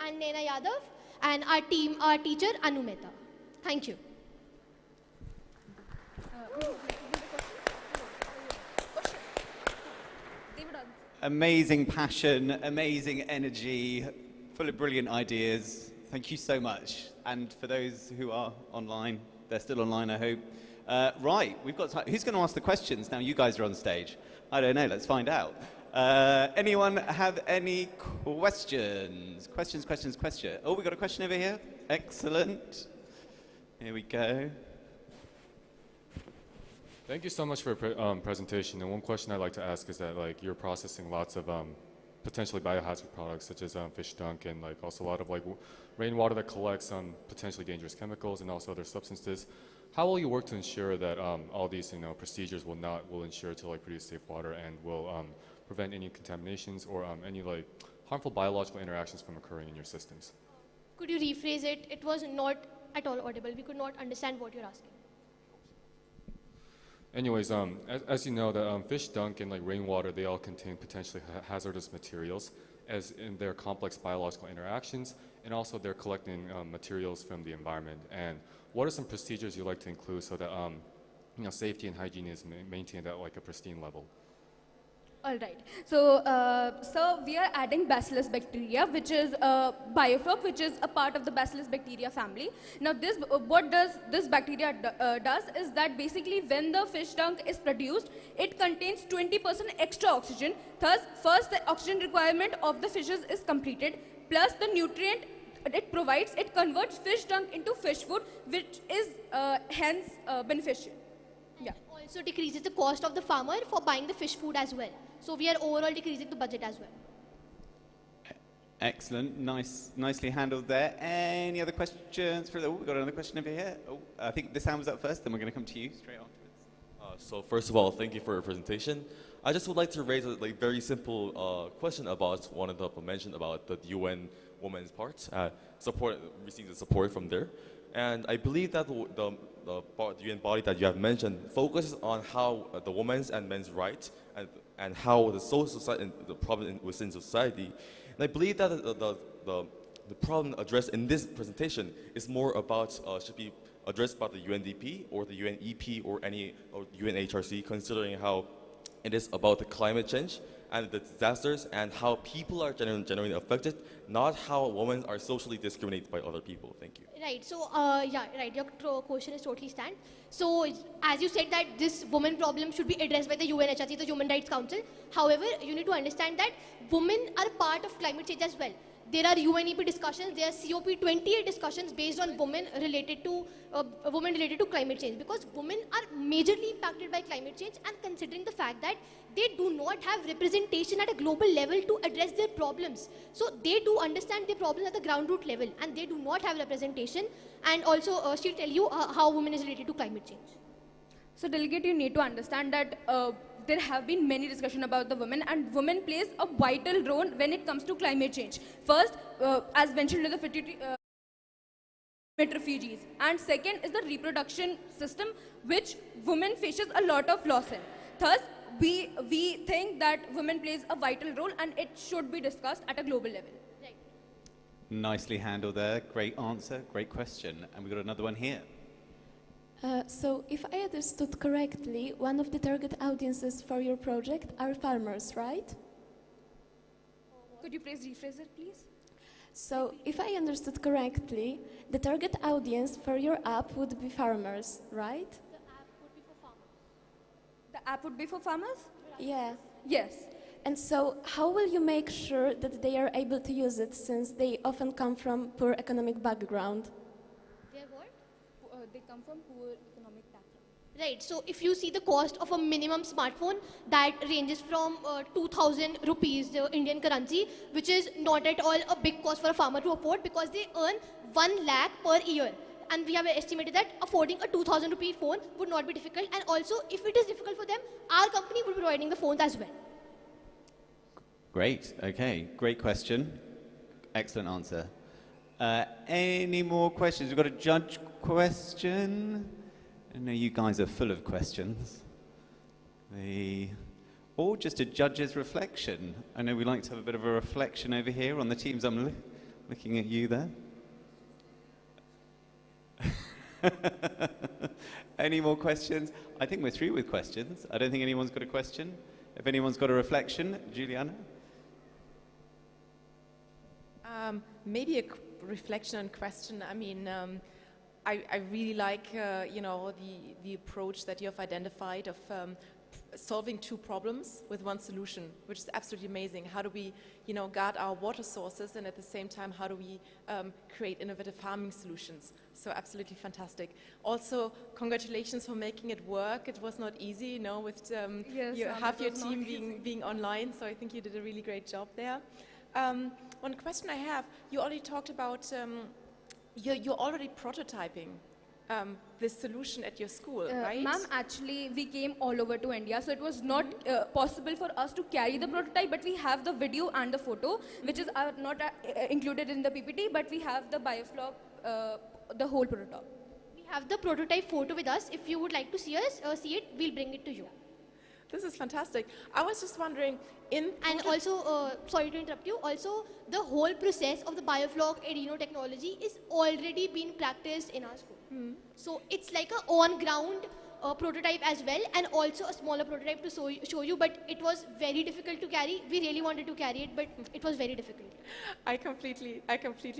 [SPEAKER 22] And Naina Yadav. And our teacher, Anu Mehta. Thank you.
[SPEAKER 1] Amazing passion, amazing energy, full of brilliant ideas. Thank you so much. And for those who are online, they're still online, I hope. Right, we've got time. Who's going to ask the questions now you guys are on stage? I don't know, let's find out. Anyone have any questions? Questions. Oh, we got a question over here. Excellent. Here we go.
[SPEAKER 18] Thank you so much for your presentation. And one question I'd like to ask is that like you're processing lots of potentially biohazard products such as fish dunk and like also a lot of like rainwater that collects potentially dangerous chemicals and also other substances. How will you work to ensure that all these procedures will ensure to like produce safe water and will prevent any contaminations or any like harmful biological interactions from occurring in your systems?
[SPEAKER 22] Could you rephrase it? It was not at all audible. We could not understand what you're asking.
[SPEAKER 18] Anyways, as you know, the fish dunk and like rainwater, they all contain potentially hazardous materials as in their complex biological interactions, and also they're collecting materials from the environment. And what are some procedures you like to include so that safety and hygiene is maintained at like a pristine level?
[SPEAKER 3] All right. So, we are adding Bacillus bacteria, which is biofloc, which is a part of the Bacillus bacteria family. Now, what does this bacteria does is that basically when the fish dunk is produced, it contains 20% extra oxygen. Thus, first the oxygen requirement of the fishes is completed, plus the nutrient it provides, it converts fish dunk into fish food, which is hence beneficial. Yeah.
[SPEAKER 22] Also decreases the cost of the farmer for buying the fish food as well. So we are overall decreasing the budget as well.
[SPEAKER 1] Excellent, nicely handled there. Any other questions? We've got another question over here. Oh, I think this hand was up first, then we're going to come to you straight afterwards.
[SPEAKER 14] So first of all, thank you for your presentation. I just would like to raise a very simple question about one of the mentioned about the UN Women's Parts, receiving the support from there. And I believe that the UN body that you have mentioned focuses on how the women's and men's rights and how the social society, the problem within society. And I believe that the problem addressed in this presentation is more about, should be addressed by the UNDP or the UNEP or UNHRC, considering how it is about the climate change and the disasters and how people are generally affected, not how women are socially discriminated by other people. Thank you.
[SPEAKER 22] Right, so yeah, right, your question is totally stand. So as you said that this women problem should be addressed by the UNHRC, the Human Rights Council. However, you need to understand that women are part of climate change as well. There are UNEP discussions, there are COP28 discussions based on women related to climate change, because women are majorly impacted by climate change, and considering the fact that they do not have representation at a global level to address their problems. So they do understand their problems at the ground root level, and they do not have representation. And also she'll tell you how women is related to climate change.
[SPEAKER 3] So delegate, you need to understand that there have been many discussions about the women, and women plays a vital role when it comes to climate change. First, as mentioned in the fertility, refugees, and second is the reproduction system, which women faces a lot of loss in. Thus, we think that women plays a vital role, and it should be discussed at a global level.
[SPEAKER 22] Right.
[SPEAKER 1] Nicely handled there. Great answer, great question. And we've got another one here.
[SPEAKER 8] So, if I understood correctly, one of the target audiences for your project are farmers, right?
[SPEAKER 3] Could you please rephrase it, please?
[SPEAKER 8] So, if I understood correctly, the target audience for your app would be farmers, right?
[SPEAKER 3] The app would be for farmers?
[SPEAKER 8] Yeah.
[SPEAKER 3] Yes.
[SPEAKER 8] And so, how will you make sure that they are able to use it, since they often come from poor economic background?
[SPEAKER 22] They're what?
[SPEAKER 3] They come from poor economic background.
[SPEAKER 22] Right, so if you see the cost of a minimum smartphone, that ranges from 2,000 rupees, the Indian currency, which is not at all a big cost for a farmer to afford, because they earn 1 lakh per year. And we have estimated that affording a 2,000 rupee phone would not be difficult. And also, if it is difficult for them, our company will be providing the phones as well.
[SPEAKER 1] Great, okay, great question. Excellent answer. Any more questions? We've got a judge question. I know you guys are full of questions. Or just a judge's reflection. I know we like to have a bit of a reflection over here on the teams. I'm looking at you there. Any more questions? I think we're through with questions. I don't think anyone's got a question. If anyone's got a reflection, Juliana?
[SPEAKER 12] Maybe a reflection and question. I mean, I really like, you know, the approach that you have identified of solving two problems with one solution, which is absolutely amazing. How do we, you know, guard our water sources, and at the same time, how do we create innovative farming solutions? So absolutely fantastic. Also, congratulations for making it work. It was not easy, you know, with half your team being online. So I think you did a really great job there. One question I have: you already talked about you're already prototyping this solution at your school, right?
[SPEAKER 3] Ma'am, actually, we came all over to India, so it was not possible for us to carry the prototype, but we have the video and the photo, which is not included in the PPT, but we have the bioflop, the whole prototype.
[SPEAKER 22] We have the prototype photo with us. If you would like to see it, we'll bring it to you.
[SPEAKER 12] This is fantastic. I was just wondering,
[SPEAKER 22] and also, sorry to interrupt you, also the whole process of the biofloc Adeno technology is already being practiced in our school. So it's like a on-ground prototype as well, and also a smaller prototype to show you, but it was very difficult to carry. We really wanted to carry it, but it was very difficult.
[SPEAKER 12] I completely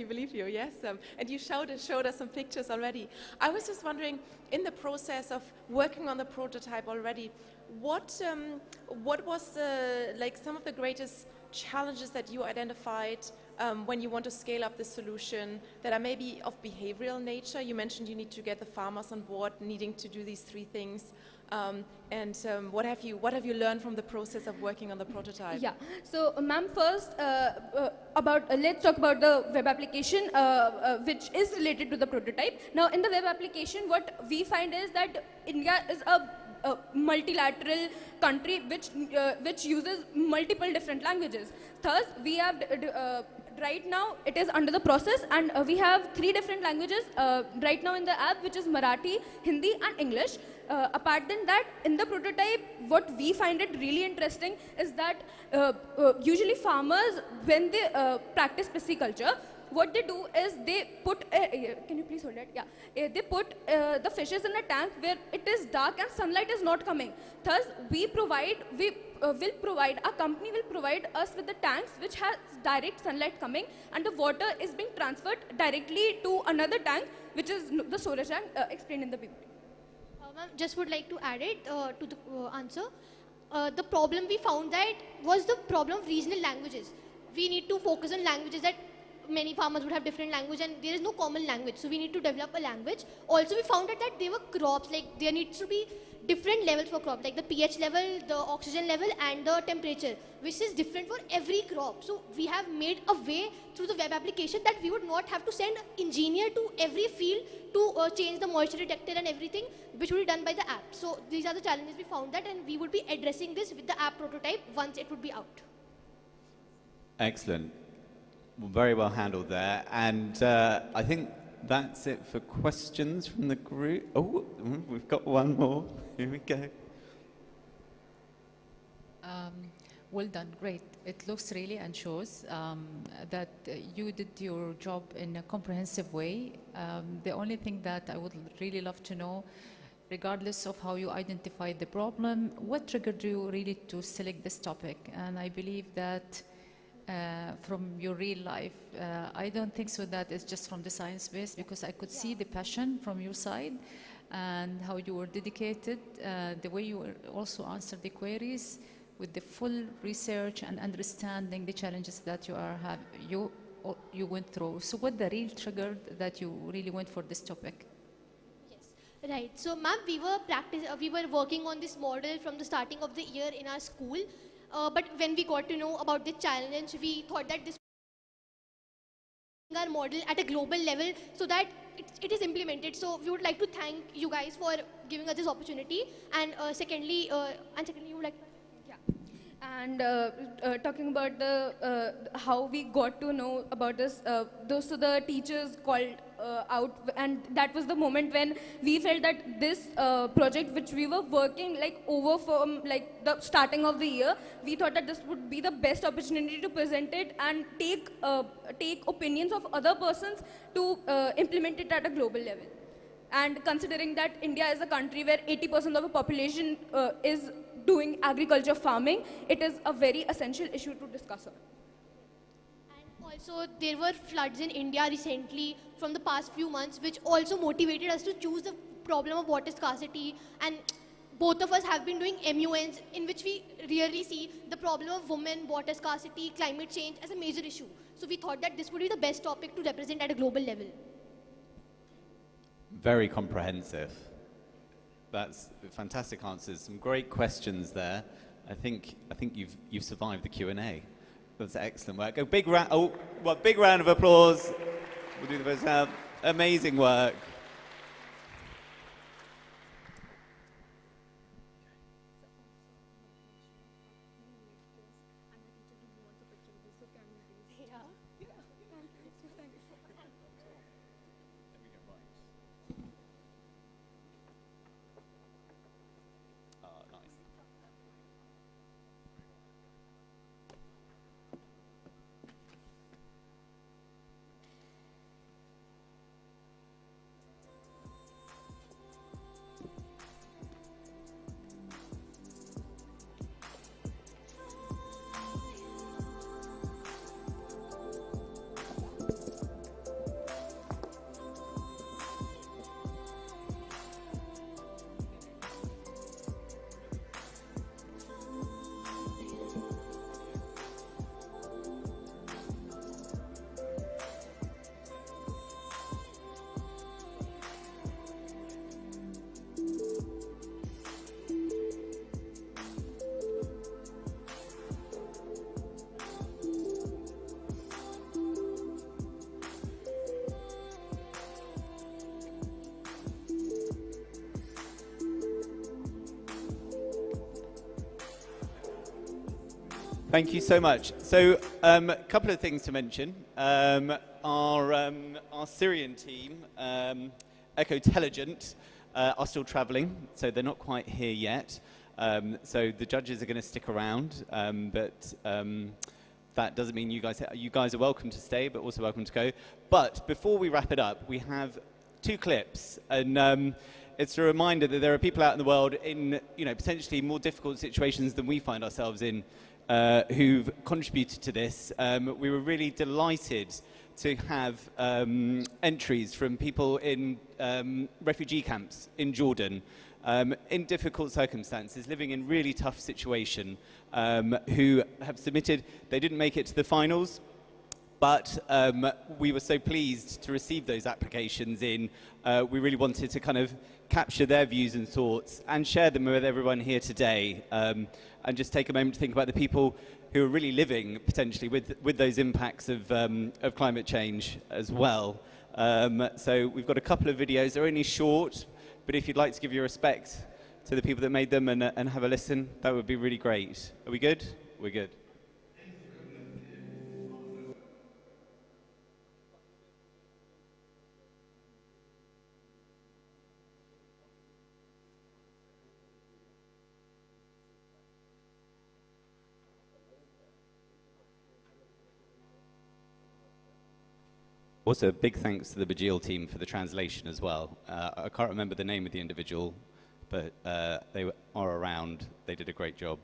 [SPEAKER 12] believe you, yes. And you showed us some pictures already. I was just wondering, in the process of working on the prototype already, what was like some of the greatest challenges that you identified when you want to scale up the solution that are maybe of behavioral nature? You mentioned you need to get the farmers on board, needing to do these three things. What have you learned from the process of working on the prototype?
[SPEAKER 3] Yeah. So, ma'am, first let's talk about the web application, which is related to the prototype. Now, in the web application, what we find is that India is a multilateral country which uses multiple different languages. Thus, we have right now it is under the process, and we have 3 different languages right now in the app, which is Marathi, Hindi, and English. Apart than that, in the prototype, what we find it really interesting is that usually farmers, when they practice pisciculture, what they do is they put, can you please hold it? Yeah. They put the fishes in a tank where it is dark and sunlight is not coming. Thus, our company will provide us with the tanks which has direct sunlight coming, and the water is being transferred directly to another tank, which is the storage tank explained in the PPT.
[SPEAKER 22] Ma'am, just would like to add it to the answer. The problem we found that was the problem of regional languages. We need to focus on languages that many farmers would have different language, and there is no common language, so we need to develop a language. Also, we found out that there were crops, like there needs to be different levels for crop, like the pH level, the oxygen level, and the temperature, which is different for every crop. So we have made a way through the web application that we would not have to send engineer to every field to change the moisture detector and everything, which would be done by the app. So these are the challenges we found that, and we would be addressing this with the app prototype once it would be out.
[SPEAKER 1] Excellent. Well, very well handled there. And I think that's it for questions from the group. Oh, we've got one more. Here we go.
[SPEAKER 7] Well done, great. It looks really and shows that you did your job in a comprehensive way. The only thing that I would really love to know, regardless of how you identified the problem, what triggered you really to select this topic? And I believe that from your real life, I don't think so that it's just from the science base, because I could see the passion from your side and how you were dedicated, the way you also answered the queries with the full research and understanding the challenges that you went through. So what the real trigger that you really went for this topic?
[SPEAKER 22] Yes, right. So ma'am, we were working on this model from the starting of the year in our school. But when we got to know about this challenge, we thought that this our model at a global level so that it is implemented. So we would like to thank you guys for giving us this opportunity. And secondly, you would like to...
[SPEAKER 3] And talking about the how we got to know about this, so the teachers called out, and that was the moment when we felt that this project, which we were working over from the starting of the year, we thought that this would be the best opportunity to present it and take opinions of other persons to implement it at a global level. And considering that India is a country where 80% of the population is doing agriculture farming, it is a very essential issue to discuss on.
[SPEAKER 22] Also, there were floods in India recently from the past few months, which also motivated us to choose the problem of water scarcity. And both of us have been doing MUNs in which we rarely see the problem of women, water scarcity, climate change as a major issue. So we thought that this would be the best topic to represent at a global level.
[SPEAKER 1] Very comprehensive. That's fantastic answers. Some great questions there. I think you've survived the Q&A. That's excellent work. A big big round of applause. We'll do the first round. Amazing work. Thank you so much. So, a couple of things to mention. Our Syrian team, Ecotelligent, are still traveling, so they're not quite here yet. So the judges are going to stick around, but that doesn't mean you guys are welcome to stay, but also welcome to go. But before we wrap it up, we have 2 clips, and it's a reminder that there are people out in the world in potentially more difficult situations than we find ourselves in, who've contributed to this. We were really delighted to have entries from people in refugee camps in Jordan, in difficult circumstances, living in really tough situation, who have submitted. They didn't make it to the finals, but we were so pleased to receive those applications in. We really wanted to kind of capture their views and thoughts and share them with everyone here today, and just take a moment to think about the people who are really living potentially with those impacts of climate change as well. So we've got a couple of videos. They're only short, but if you'd like to give your respect to the people that made them and have a listen, that would be really great. Are we good? We're good. Also, a big thanks to the Burjeel team for the translation as well. I can't remember the name of the individual, but they are around. They did a great job.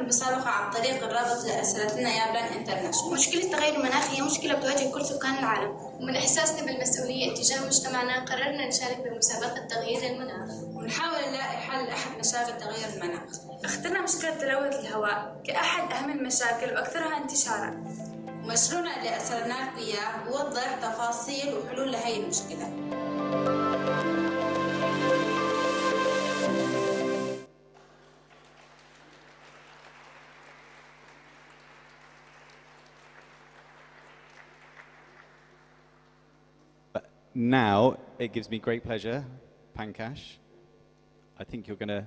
[SPEAKER 10] بصاروخ عن طريق الرابط لأسرتنا يابان انترناشونال. مشكلة التغير المناخي هي مشكلة بتواجه كل سكان العالم، ومن إحساسنا بالمسؤولية تجاه مجتمعنا قررنا نشارك بمسابقة تغيير المناخ ونحاول نلاقي حل لأحد مشاكل تغير المناخ. اخترنا مشكلة تلوث الهواء كأحد أهم المشاكل وأكثرها انتشارا. مشروعنا اللي أرسلناكم إياه بوضح تفاصيل وحلول لهي المشكلة.
[SPEAKER 1] Now, it gives me great pleasure, Pankaj. I think you're going to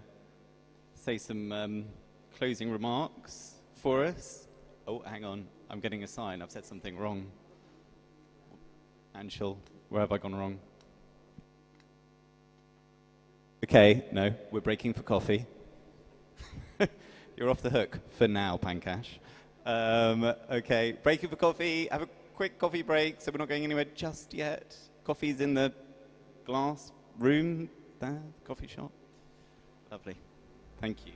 [SPEAKER 1] say some closing remarks for us. Oh, hang on. I'm getting a sign. I've said something wrong. Anshul, where have I gone wrong? Okay, no, we're breaking for coffee. You're off the hook for now, Pankaj. Okay, breaking for coffee. Have a quick coffee break, so we're not going anywhere just yet. Coffee's in the glass room there, coffee shop. Lovely. Thank you.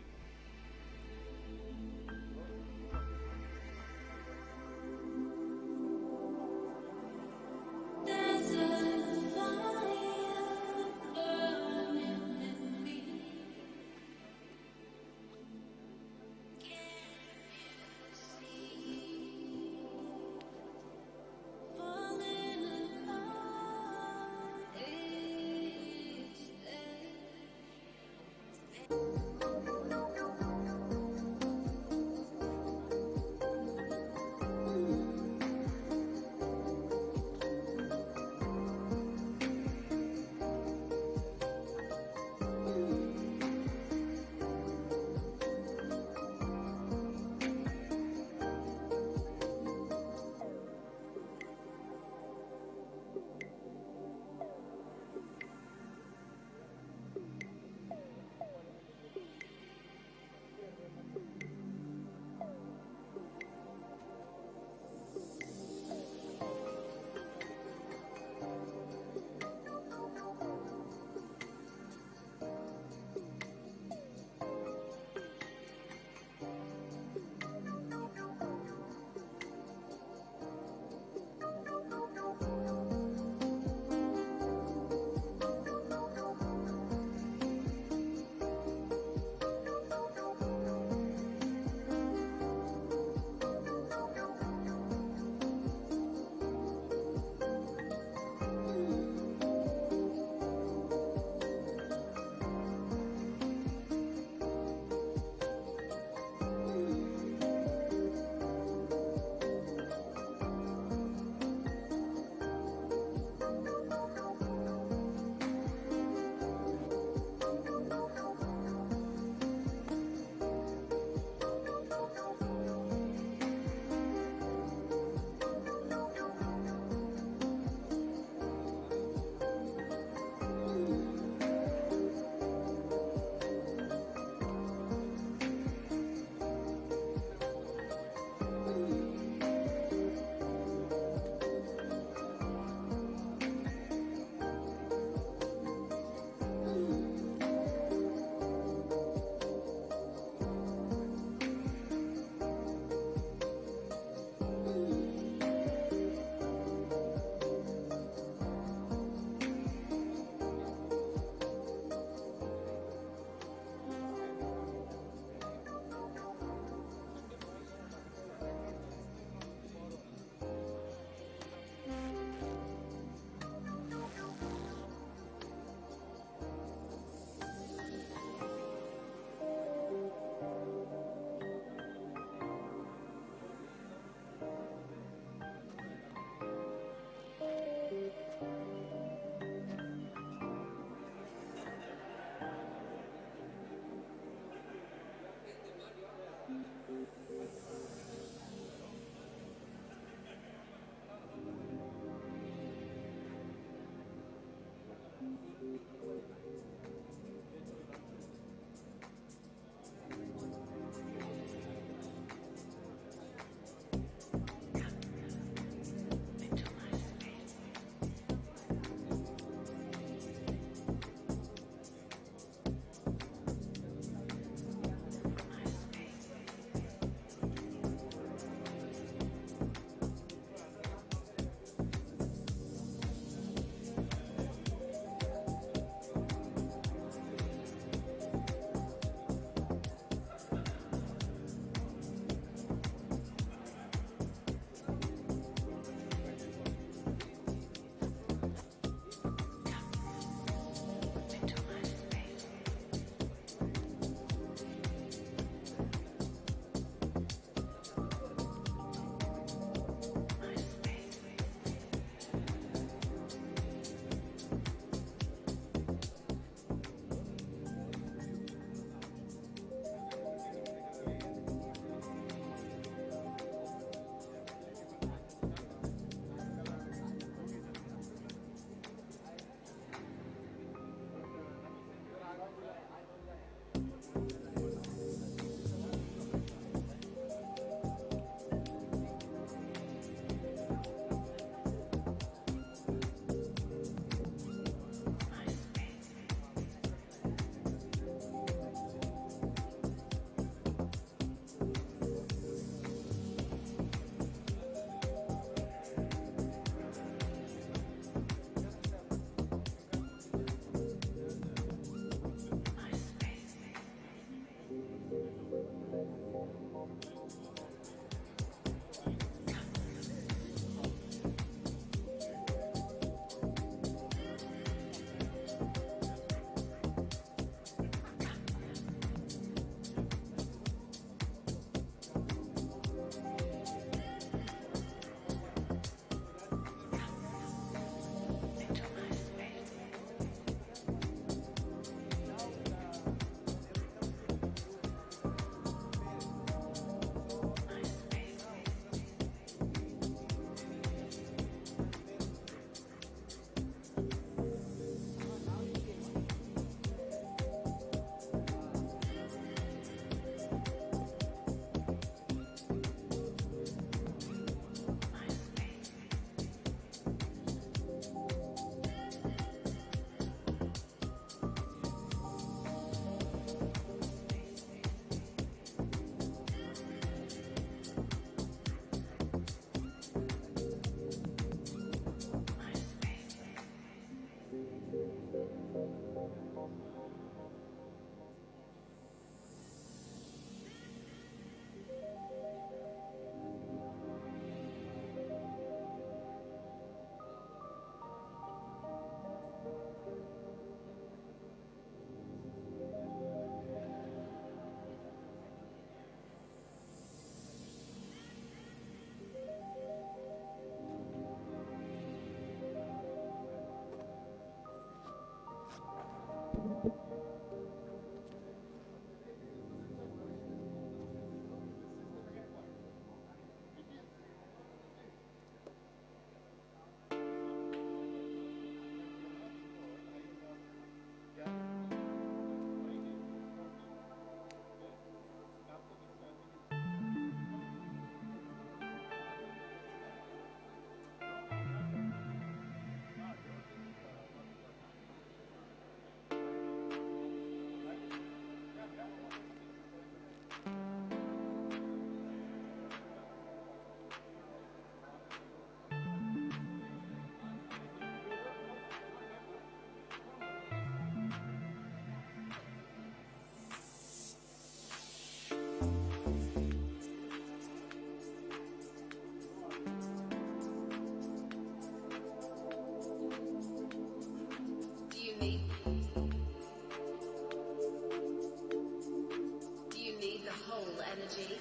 [SPEAKER 15] energy.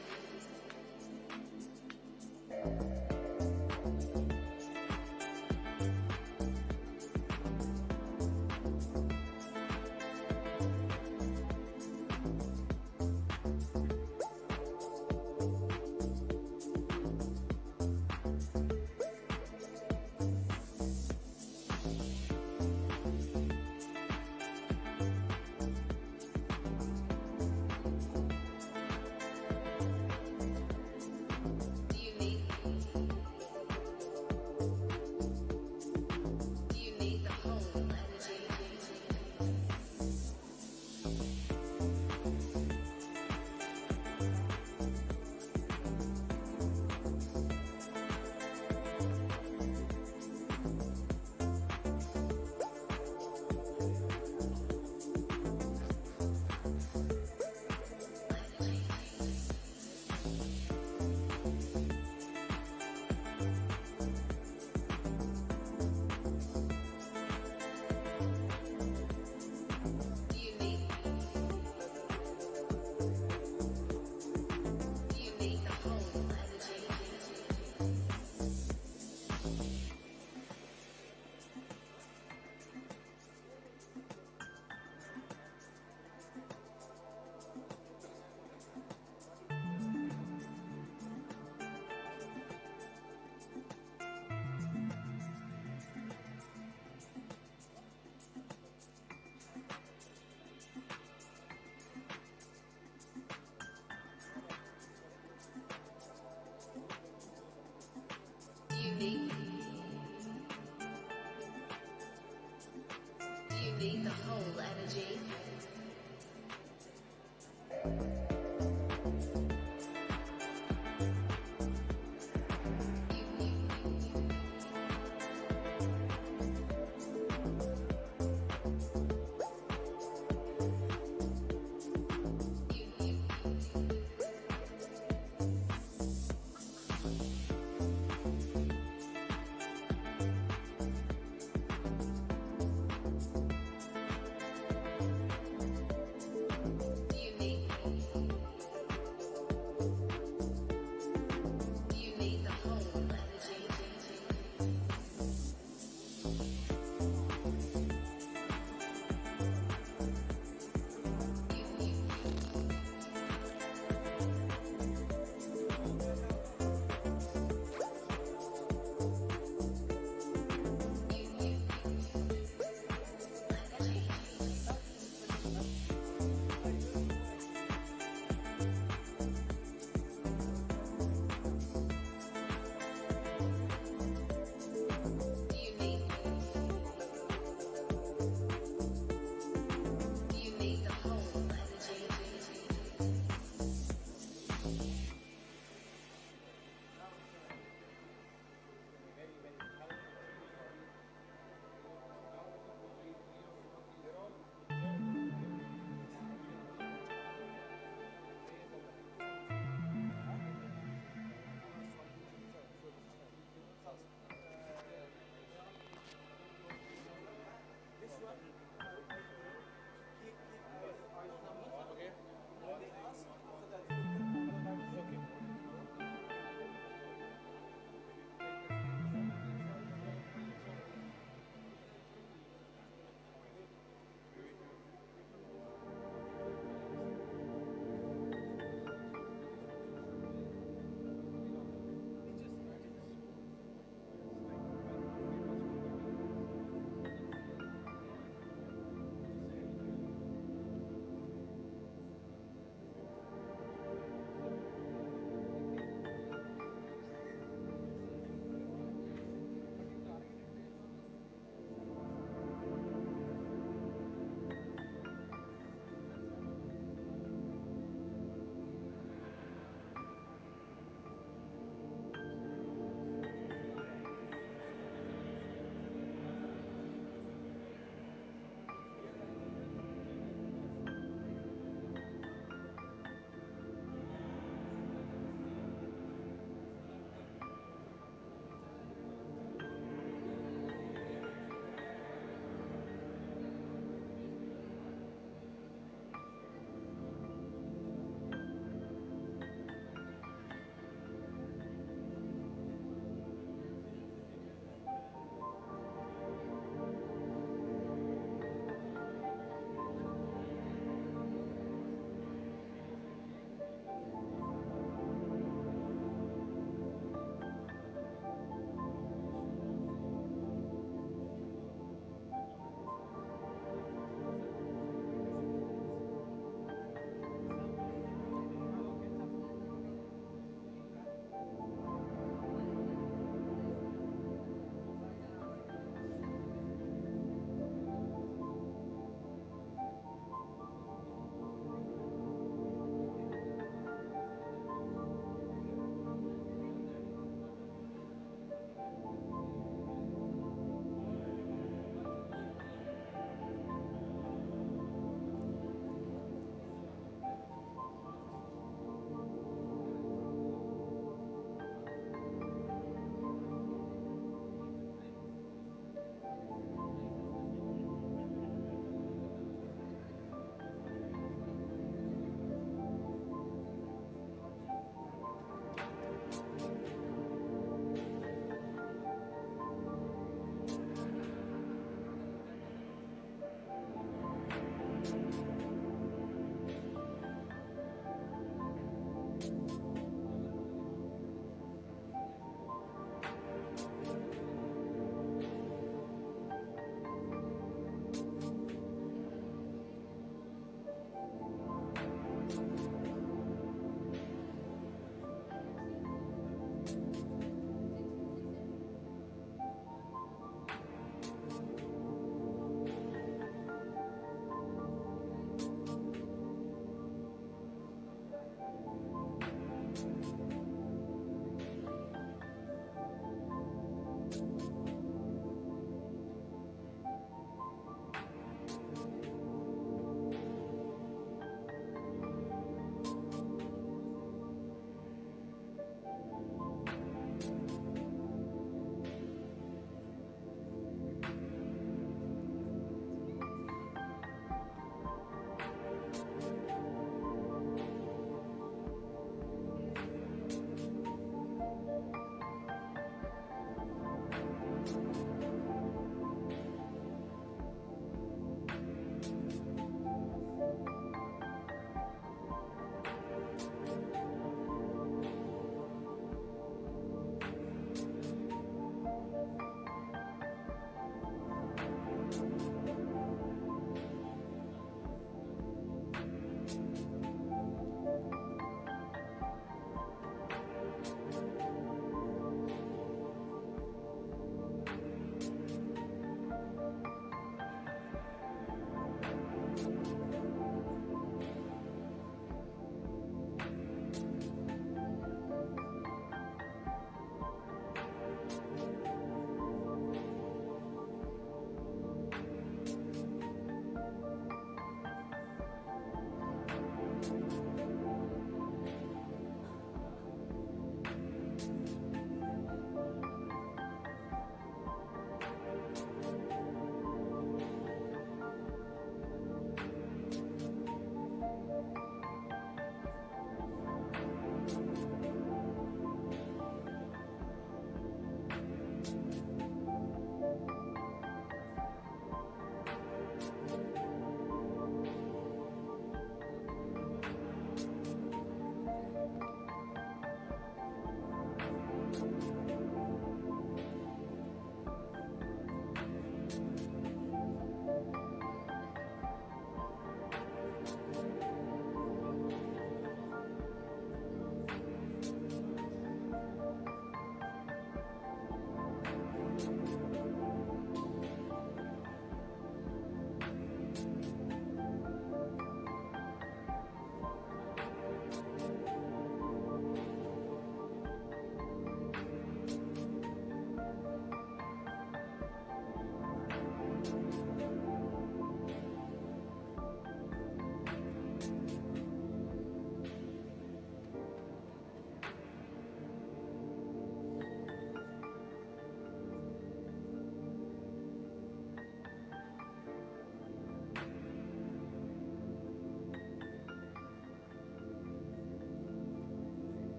[SPEAKER 15] The whole energy.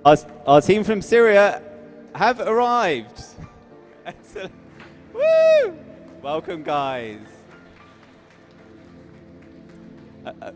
[SPEAKER 1] Our team from Syria have arrived. Excellent. Woo! Welcome, guys. Okay.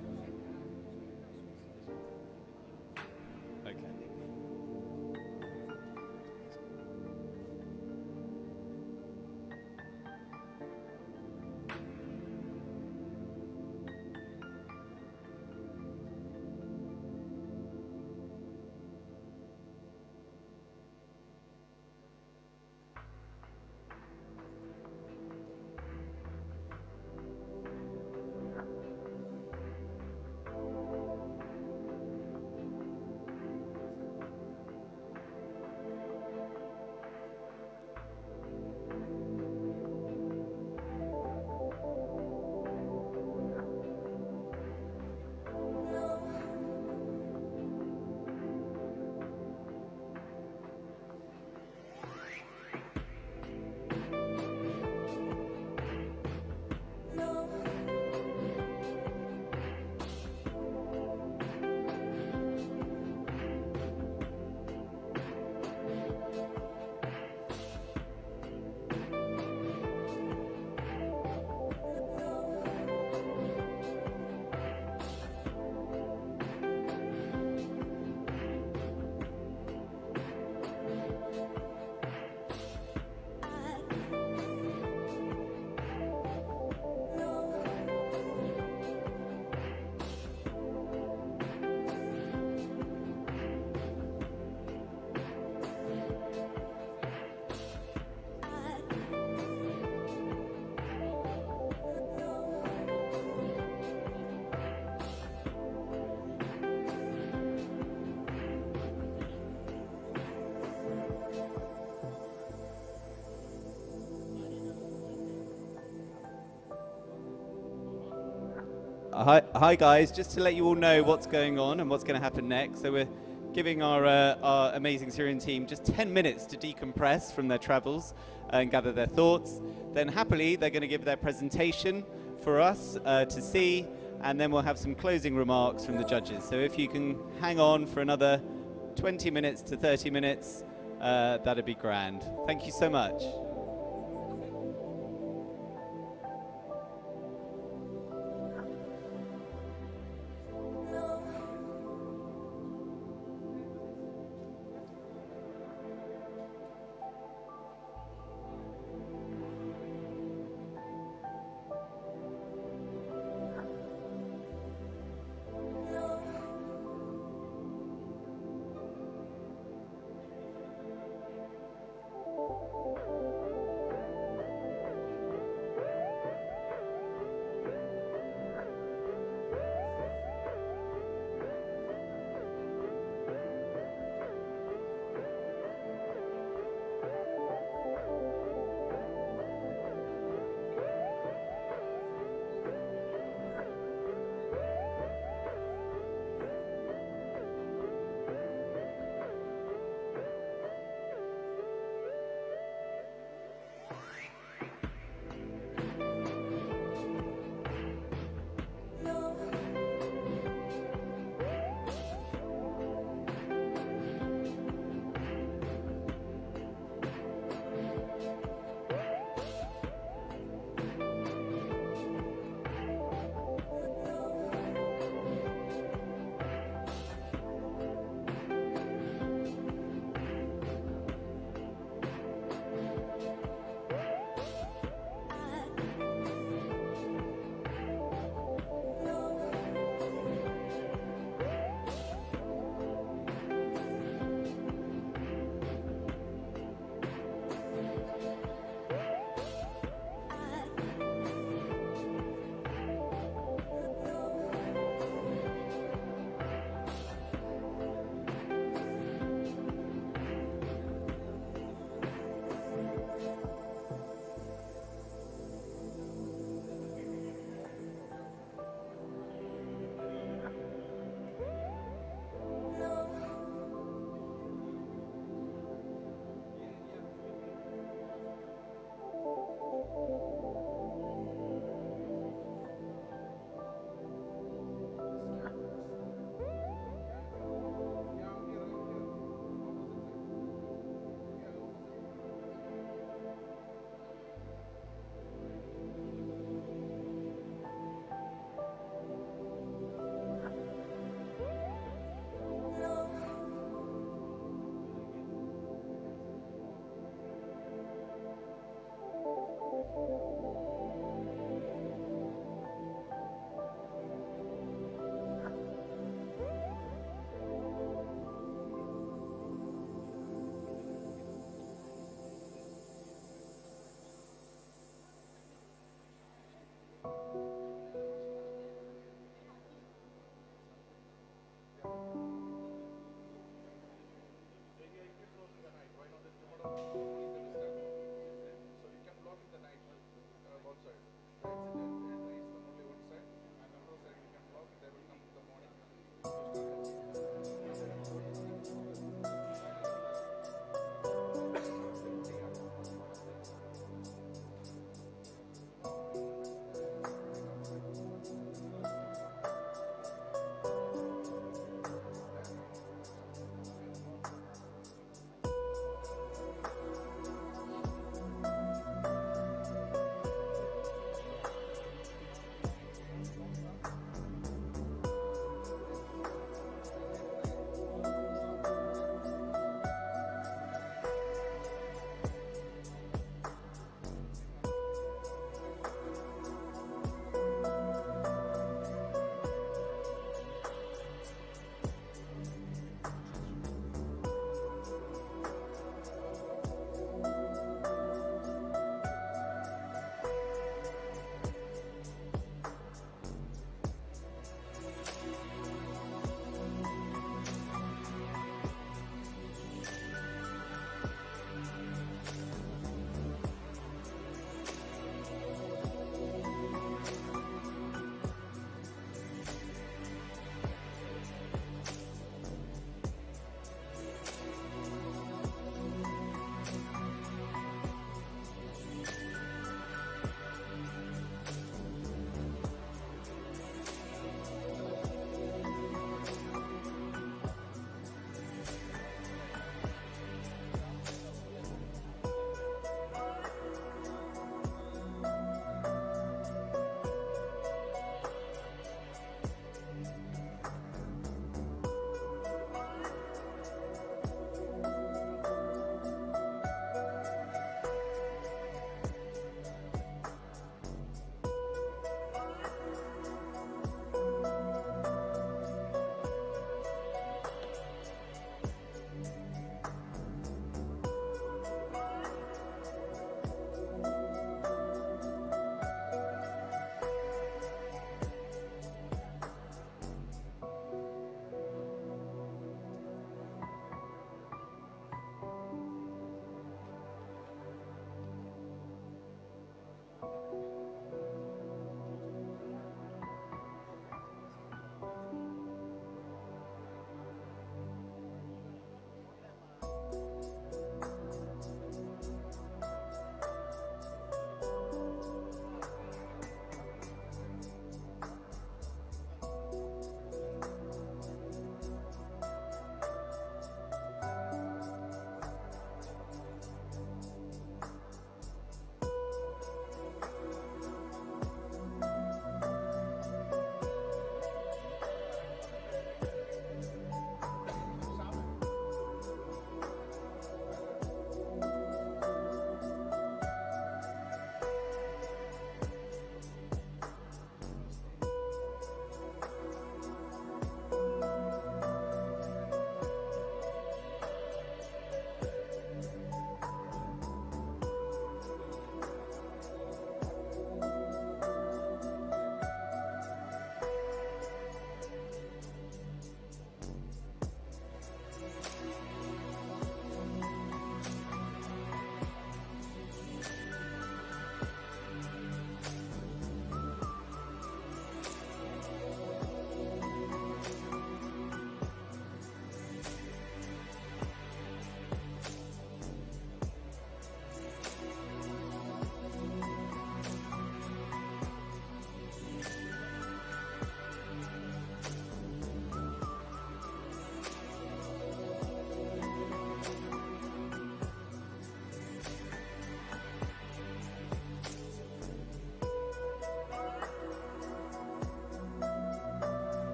[SPEAKER 1] Hi guys, just to let you all know what's going on and what's going to happen next. So we're giving our amazing Syrian team just 10 minutes to decompress from their travels and gather their thoughts. Then happily they're going to give their presentation for us to see, and then we'll have some closing remarks from the judges. So if you can hang on for another 20 minutes to 30 minutes, that'd be grand. Thank you so much.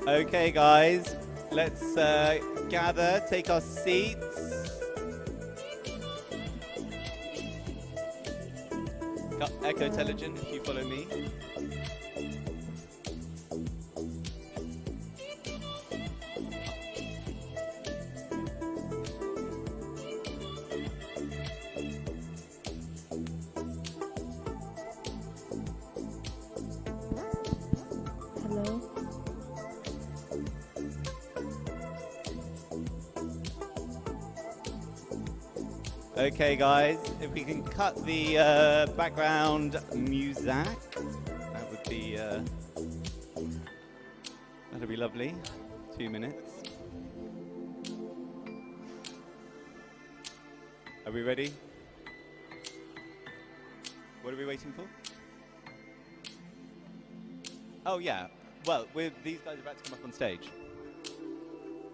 [SPEAKER 1] Okay, guys, let's gather, take our seats. Eco-intelligent, if you follow me.
[SPEAKER 15] Hello.
[SPEAKER 1] Okay, guys, if we can cut the background music, that would be that'd be lovely. 2 minutes. Are we ready? What are we waiting for? Oh yeah. Well, these guys are about to come up on stage.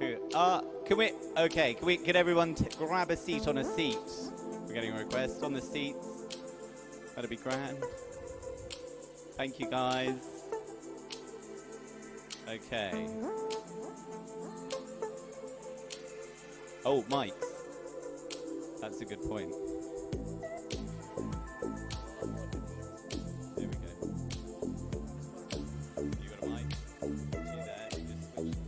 [SPEAKER 1] Can we? Okay. Can we get everyone to grab a seat on a seat? We're getting a request on the seats. That'd be grand. Thank you, guys. Okay. Oh, mics. That's a good point. There we go. You got a mic? See there? You just switch.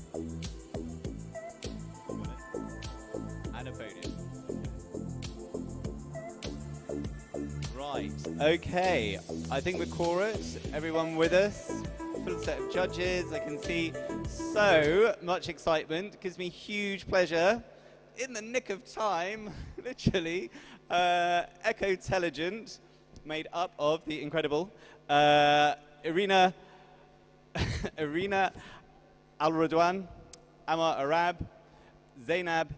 [SPEAKER 1] Got it. And a podium. Right. Okay. I think the chorus. Everyone with us? Full set of judges. I can see so much excitement. Gives me huge pleasure. In the nick of time, literally, Eco-intelligent, made up of the incredible Irina Al-Radwan, Amar Arab, Zainab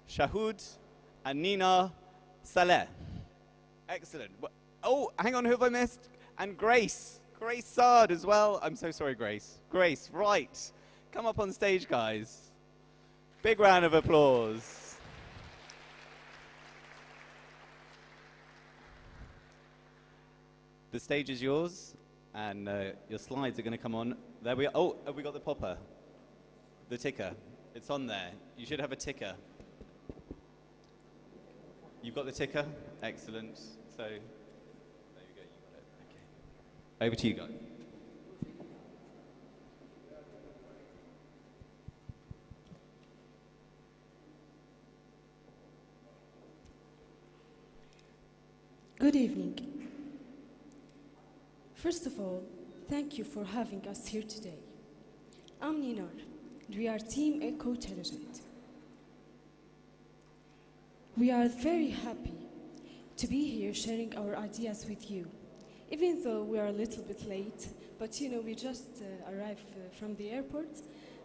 [SPEAKER 1] Shahood, and Nina Saleh. Excellent. Oh, hang on, who have I missed? And Grace Saad as well. I'm so sorry, Grace. Grace, right. Come up on stage, guys. Big round of applause. The stage is yours, and your slides are going to come on. There we are. Oh, have we got the popper? The ticker. It's on there. You should have a ticker. You've got the ticker? Excellent. So, there you go. You got it. Okay. Over to you, guys.
[SPEAKER 17] Good evening. First of all, thank you for having us here today. I'm Ninar, and we are Team Eco-intelligent. We are very happy to be here sharing our ideas with you, even though we are a little bit late, but you know, we just arrived from the airport,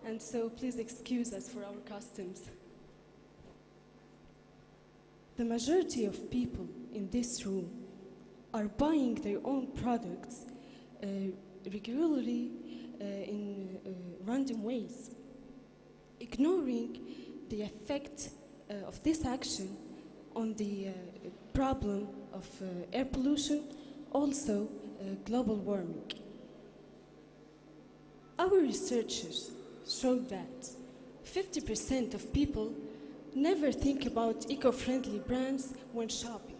[SPEAKER 17] and so please excuse us for our costumes. The majority of people in this room are buying their own products regularly in random ways, ignoring the effect of this action on the problem of air pollution, also global warming. Our researchers showed that 50% of people never think about eco-friendly brands when shopping.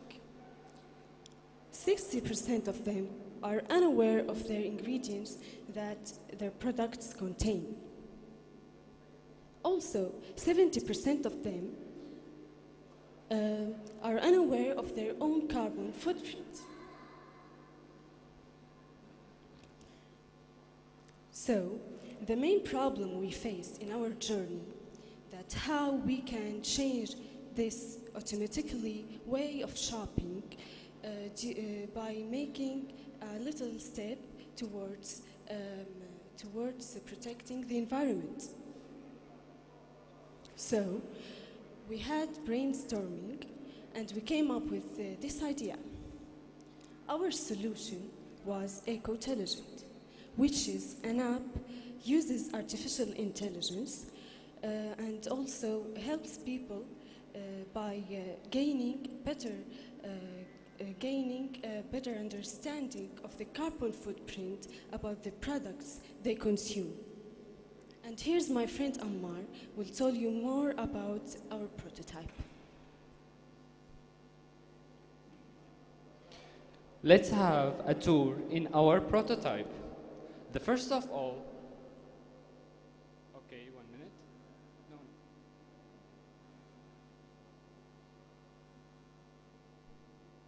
[SPEAKER 17] 60% of them are unaware of their ingredients that their products contain. Also, 70% of them are unaware of their own carbon footprint. So, the main problem we face in our journey, that how we can change this automatically way of shopping by making a little step towards protecting the environment. So, we had brainstorming and we came up with this idea. Our solution was Eco-intelligent, which is an app uses artificial intelligence and also helps people by gaining a better understanding of the carbon footprint about the products they consume. And here's my friend Ammar, will tell you more about our prototype.
[SPEAKER 4] Let's have a tour in our prototype. The first of all, okay, 1 minute. No.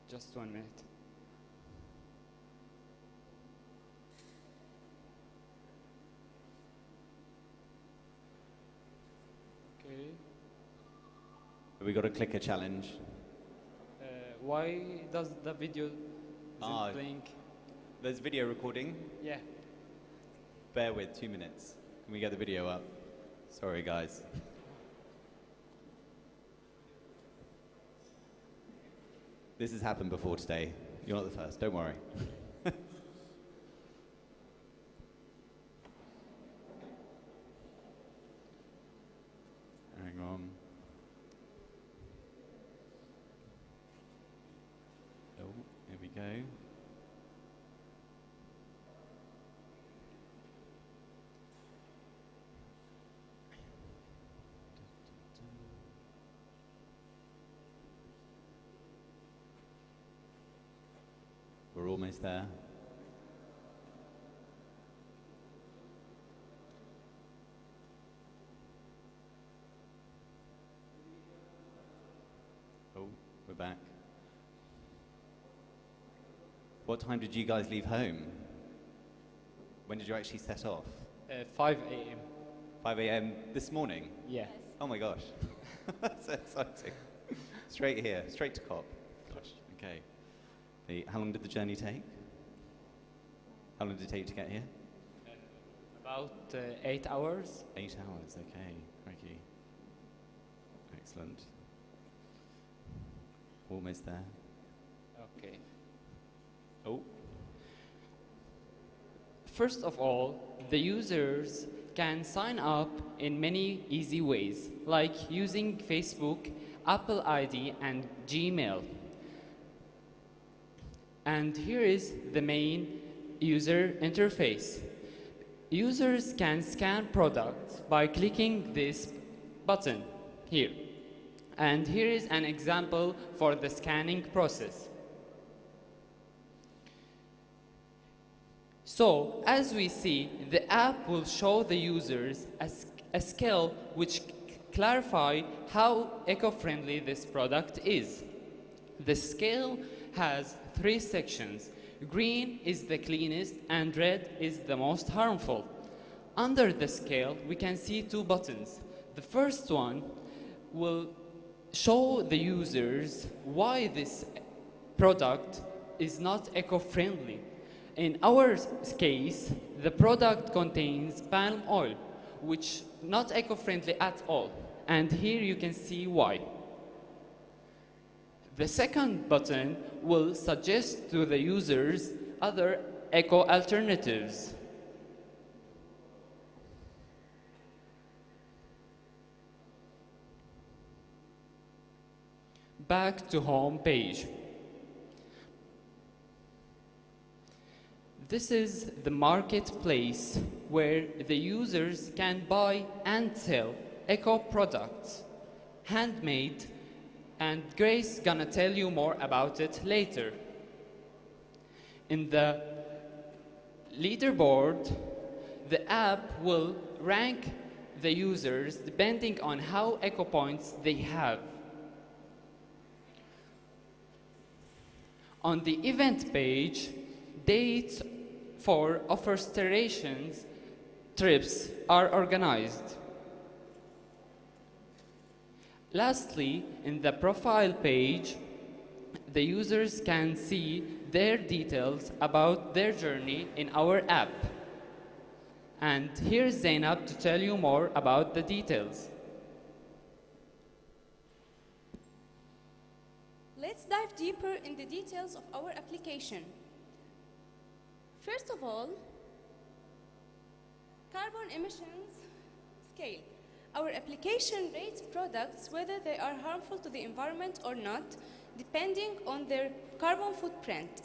[SPEAKER 4] Just 1 minute. Okay.
[SPEAKER 1] We got a clicker challenge.
[SPEAKER 4] Why does the video isn't blink?
[SPEAKER 1] There's video recording.
[SPEAKER 4] Yeah.
[SPEAKER 1] Bear with 2 minutes. Can we get the video up? Sorry, guys. This has happened before today. You're not the first, don't worry. Hang on. Oh, here we go. We're almost there. Oh, we're back. What time did you guys leave home? When did you actually set off?
[SPEAKER 4] 5 a.m.
[SPEAKER 1] 5 a.m. this morning?
[SPEAKER 4] Yeah.
[SPEAKER 1] Oh my gosh. That's so exciting. Straight here, straight to COP. Gosh. Okay. How long did the journey take? How long did it take to get here?
[SPEAKER 4] About 8 hours.
[SPEAKER 1] 8 hours, okay. Crikey. Excellent. Almost there.
[SPEAKER 4] Okay.
[SPEAKER 1] Oh.
[SPEAKER 4] First of all, the users can sign up in many easy ways, like using Facebook, Apple ID, and Gmail. And here is the main user interface. Users can scan products by clicking this button here. And here is an example for the scanning process. So, as we see, the app will show the users a scale which clarify how eco-friendly this product is. The scale has 3 sections. Green is the cleanest and red is the most harmful. Under the scale, we can see 2 buttons. The first one will show the users why this product is not eco-friendly. In our case, the product contains palm oil, which not eco-friendly at all. And here you can see why. The second button will suggest to the users other eco alternatives. Back to home page. This is the marketplace where the users can buy and sell eco products, handmade, and Grace gonna tell you more about it later. In the leaderboard, the app will rank the users depending on how eco points they have. On the event page, dates for afforestation trips are organized. Lastly, in the profile page, the users can see their details about their journey in our app. And here's Zainab to tell you more about the details.
[SPEAKER 20] Let's dive deeper in the details of our application. First of all, carbon emissions scale. Our application rates products whether they are harmful to the environment or not, depending on their carbon footprint.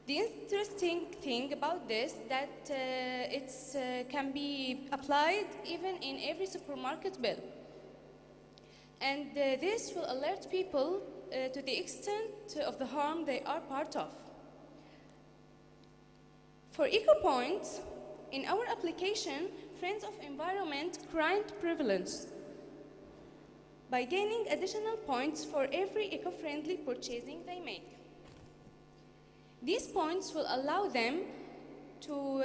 [SPEAKER 20] The interesting thing about this that it can be applied even in every supermarket bill. And this will alert people to the extent of the harm they are part of. For eco-points, in our application, Friends of Environment grant privilege by gaining additional points for every eco-friendly purchasing they make. These points will allow them to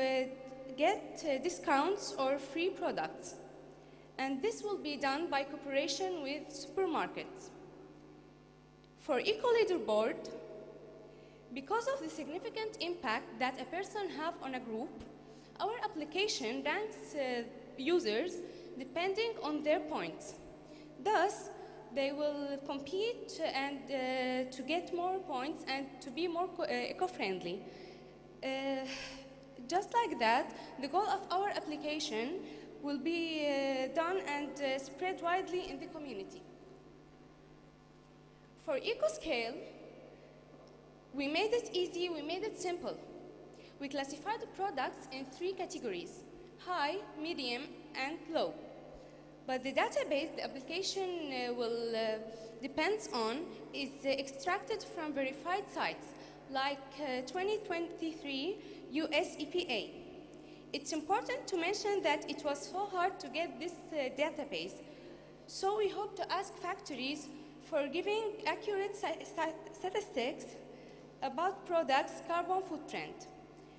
[SPEAKER 20] get discounts or free products. And this will be done by cooperation with supermarkets. For Eco-Leaderboard, because of the significant impact that a person has on a group, our application ranks users depending on their points. Thus, they will compete and to get more points and to be more eco-friendly. Just like that, the goal of our application will be done and spread widely in the community. For EcoScale, we made it easy, we made it simple. We classified the products in 3 categories: high, medium, and low. But the database the application depends on is extracted from verified sites like 2023 US EPA. It's important to mention that it was so hard to get this database, so we hope to ask factories for giving accurate statistics about products' carbon footprint.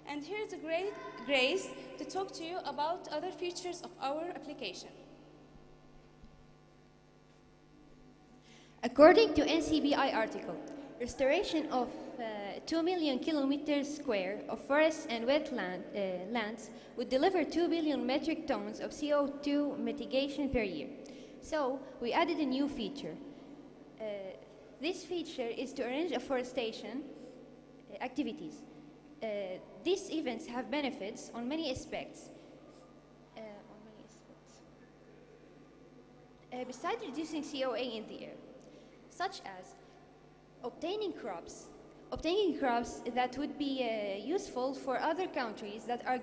[SPEAKER 20] And here's a great Grace to talk to you about other features of our application.
[SPEAKER 6] According to NCBI article, restoration of 2 million kilometers square of forests and wetlands would deliver 2 billion metric tons of CO2 mitigation per year. So we added a new feature. This feature is to arrange afforestation activities. These events have benefits on many aspects. Besides reducing COA in the air, such as obtaining crops that would be useful for other countries that are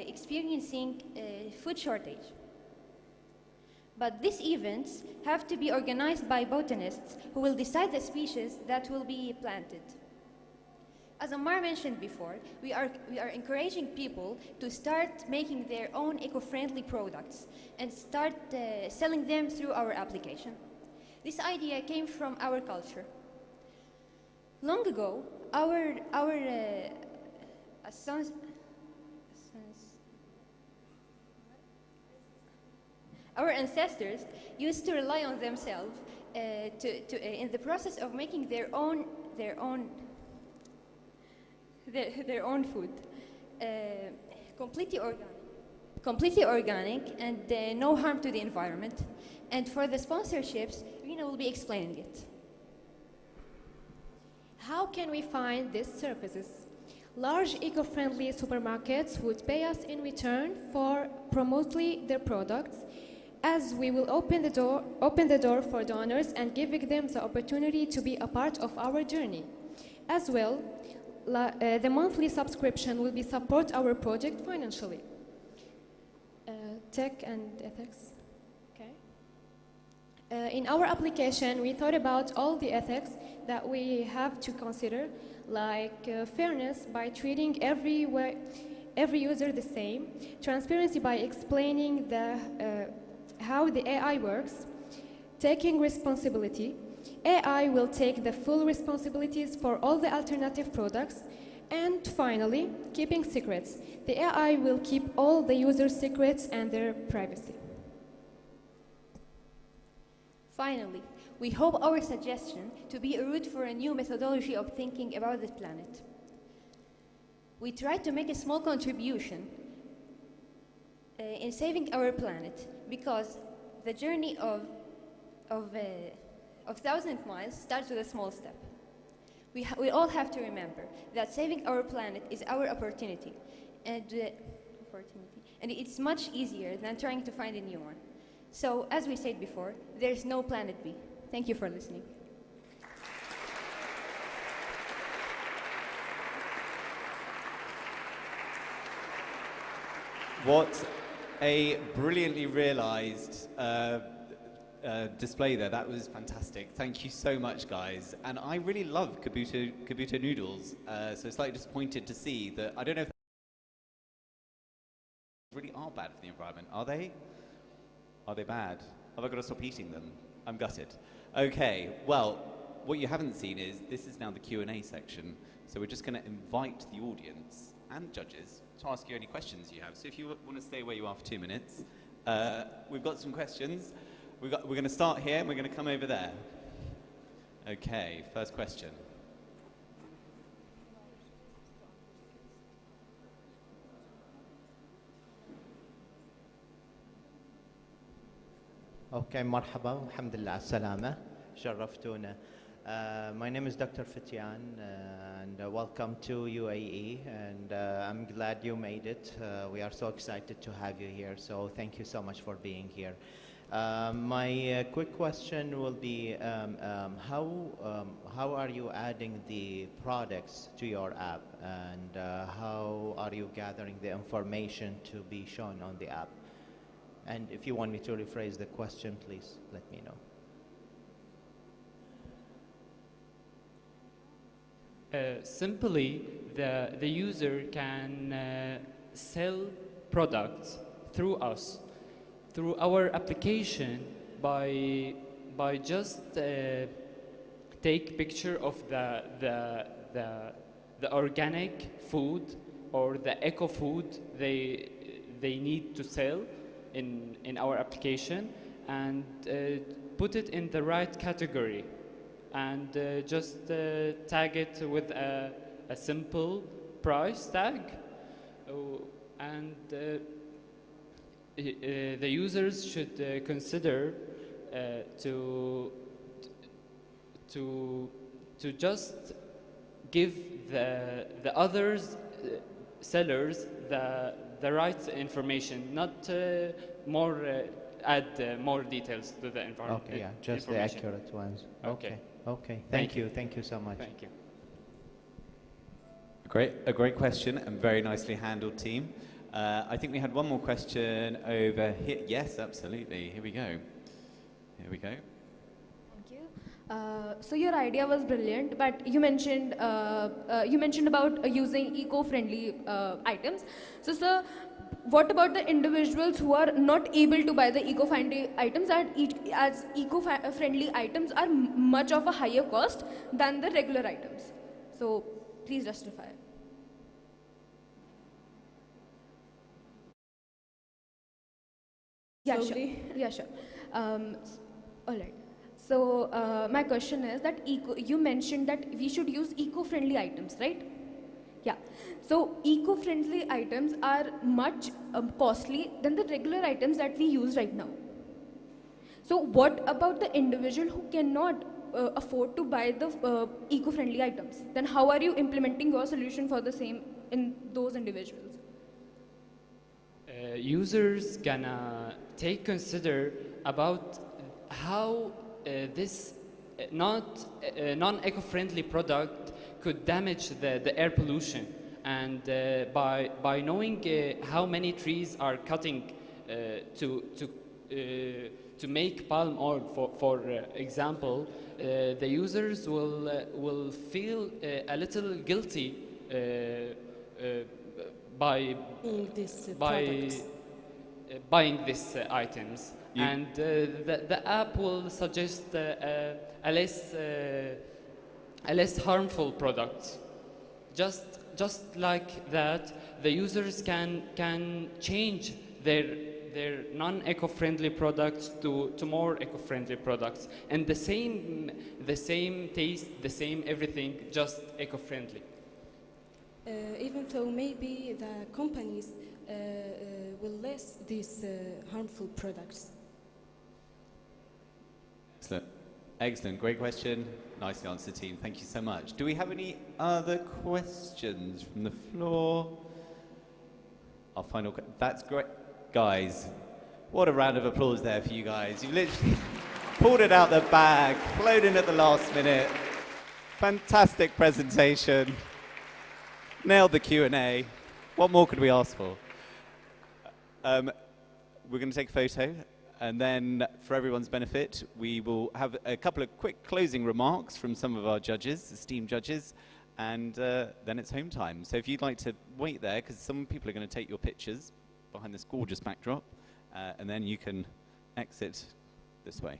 [SPEAKER 6] experiencing food shortage. But these events have to be organized by botanists who will decide the species that will be planted. As Ammar mentioned before, we are encouraging people to start making their own eco-friendly products and start selling them through our application. This idea came from our culture. Long ago, our ancestors used to rely on themselves in the process of making their own food, completely organic and no harm to the environment. And for the sponsorships, Rina will be explaining it.
[SPEAKER 16] How can we find these services? Large eco-friendly supermarkets would pay us in return for promoting their products, as we will open the door for donors and giving them the opportunity to be a part of our journey. As well, the monthly subscription will be support our project financially. Tech and ethics. Okay. In our application, we thought about all the ethics that we have to consider, like fairness by treating every user the same, transparency by explaining how the AI works, taking responsibility. AI will take the full responsibilities for all the alternative products, and finally, keeping secrets. The AI will keep all the user secrets and their privacy.
[SPEAKER 6] Finally, we hope our suggestion to be a route for a new methodology of thinking about this planet. We tried to make a small contribution in saving our planet, because the journey of 1,000 miles starts with a small step. We all have to remember that saving our planet is our opportunity, and it's much easier than trying to find a new one. So, as we said before, there's no planet B. Thank you for listening.
[SPEAKER 1] What a brilliantly realized display there. That was fantastic. Thank you so much, guys. And I really love Kabuto noodles. So slightly disappointed to see that. I don't know if they really are bad for the environment. Are they? Are they bad? Have I got to stop eating them? I'm gutted. Okay, well, what you haven't seen is this is now the Q&A section. So we're just going to invite the audience and judges to ask you any questions you have. So if you want to stay where you are for 2 minutes, we've got some questions. We're going to start here and we're going to come over there. Okay, first question.
[SPEAKER 5] Okay, مرحبا والحمد لله على السلامة شرفتونا. My name is Dr. Fitian and welcome to UAE and I'm glad you made it. We are so excited to have you here, so thank you so much for being here. My quick question will be how are you adding the products to your app and how are you gathering the information to be shown on the app? And if you want me to rephrase the question, please let me know.
[SPEAKER 4] Simply, the user can sell products through us, through our application, by just take picture of the organic food or the eco food they need to sell in our application and put it in the right category and just tag it with a simple price tag and the users should consider to just give the others sellers the right information, not add more details to the environment.
[SPEAKER 5] Okay, yeah, just the accurate ones. Okay, okay. Thank you so much.
[SPEAKER 4] Thank you.
[SPEAKER 1] A great question and very nicely handled, team. I think we had one more question over here. Yes, absolutely. Here we go. Here we go.
[SPEAKER 3] Thank you. So your idea was brilliant, but you mentioned about using eco-friendly items. So, sir, what about the individuals who are not able to buy the eco-friendly items, as eco-friendly items are much of a higher cost than the regular items? So, please justify. Yeah, sure. Yeah, sure. All right. So my question is that you mentioned that we should use eco-friendly items, right? Yeah. So eco-friendly items are much costly than the regular items that we use right now. So what about the individual who cannot afford to buy the eco-friendly items? Then how are you implementing your solution for the same in those individuals?
[SPEAKER 4] Users gonna take consider about how this non-eco-friendly product could damage the air pollution, and by knowing how many trees are cutting to make palm oil, for example, the users will feel a little guilty by buying these items. And the app will suggest a less harmful product. Just like that, the users can change their non-eco-friendly products to more eco-friendly products, and the same taste, the same everything, just eco-friendly.
[SPEAKER 17] Even though maybe the companies will less these harmful products.
[SPEAKER 1] Excellent. Excellent. Great question. Nicely answered, team. Thank you so much. Do we have any other questions from the floor? Our final that's great. Guys, what a round of applause there for you guys. You've literally pulled it out the bag, flown in at the last minute. Fantastic presentation. Nailed the Q&A. What more could we ask for? we're going to take a photo, and then for everyone's benefit, we will have a couple of quick closing remarks from some of our judges, esteemed judges, and then it's home time. So if you'd like to wait there, because some people are going to take your pictures behind this gorgeous backdrop, and then you can exit this way.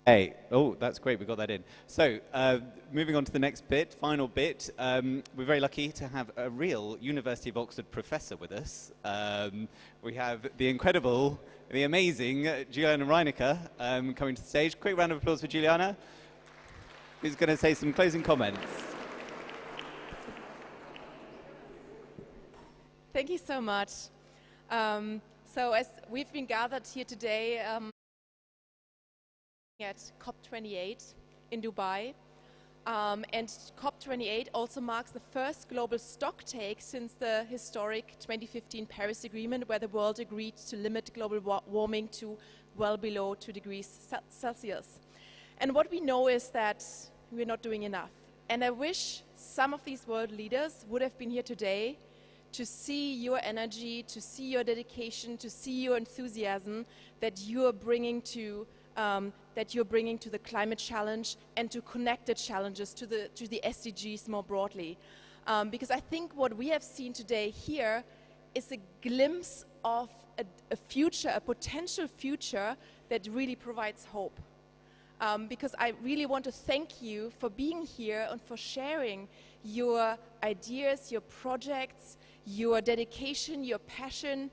[SPEAKER 1] Hey, oh, that's great, we got that in. So, moving on to the next bit, final bit, we're very lucky to have a real University of Oxford professor with us. We have the incredible, the amazing Juliana Reinecker coming to the stage. Quick round of applause for Juliana, who's going to say some closing comments.
[SPEAKER 12] Thank you so much. So as we've been gathered here today, at COP28 in Dubai. And COP28 also marks the first global stocktake since the historic 2015 Paris Agreement, where the world agreed to limit global warming to well below 2 degrees Celsius. And what we know is that we're not doing enough. And I wish some of these world leaders would have been here today to see your energy, to see your dedication, to see your enthusiasm that you're bringing to the climate challenge and to connected challenges to the SDGs more broadly. Because I think what we have seen today here is a glimpse of a future, a potential future that really provides hope. Because I really want to thank you for being here and for sharing your ideas, your projects, your dedication, your passion.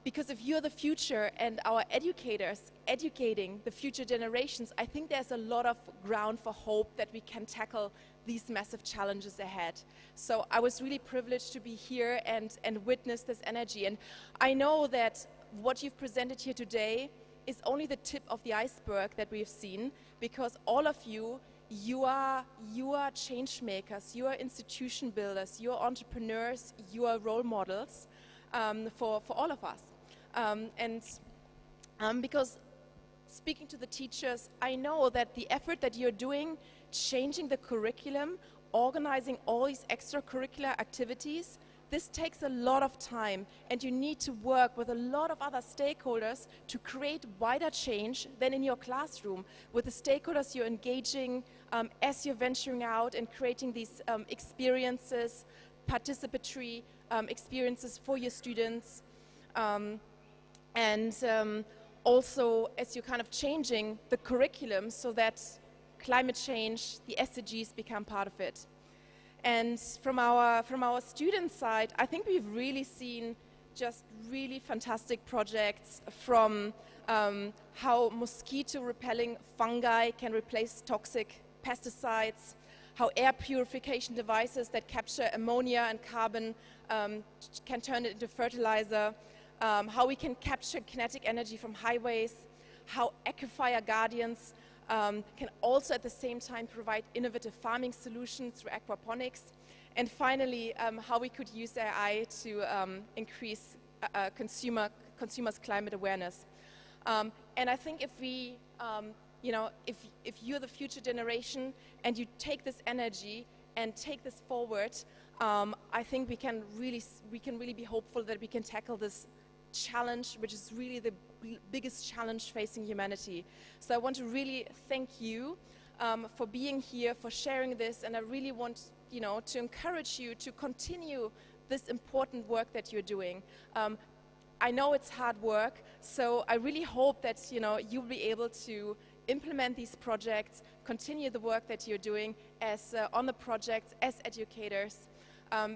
[SPEAKER 12] Because if you're the future and our educators educating the future generations, I think there's a lot of ground for hope that we can tackle these massive challenges ahead. So I was really privileged to be here and witness this energy. And I know that what you've presented here today is only the tip of the iceberg that we've seen, because all of you, you are change makers, you are institution builders, you are entrepreneurs, you are role models for all of us. Because speaking to the teachers, I know that the effort that you're doing, changing the curriculum, organizing all these extracurricular activities, this takes a lot of time, and you need to work with a lot of other stakeholders to create wider change than in your classroom, with the stakeholders you're engaging as you're venturing out and creating these experiences, participatory experiences for your students. Also as you're kind of changing the curriculum so that climate change, the SDGs become part of it. And from our student side, I think we've really seen just really fantastic projects, from how mosquito-repelling fungi can replace toxic pesticides, how air purification devices that capture ammonia and carbon can turn it into fertilizer, how we can capture kinetic energy from highways, how aquifer guardians can also at the same time provide innovative farming solutions through aquaponics, and finally how we could use AI to increase consumers' climate awareness. And I think if we, if you're the future generation and you take this energy and take this forward, I think we can really be hopeful that we can tackle this challenge, which is really the biggest challenge facing humanity. So I want to really thank you for being here, for sharing this, and I really want to encourage you to continue this important work that you're doing. I know it's hard work, so I really hope that you'll be able to implement these projects, continue the work that you're doing as on the projects as educators,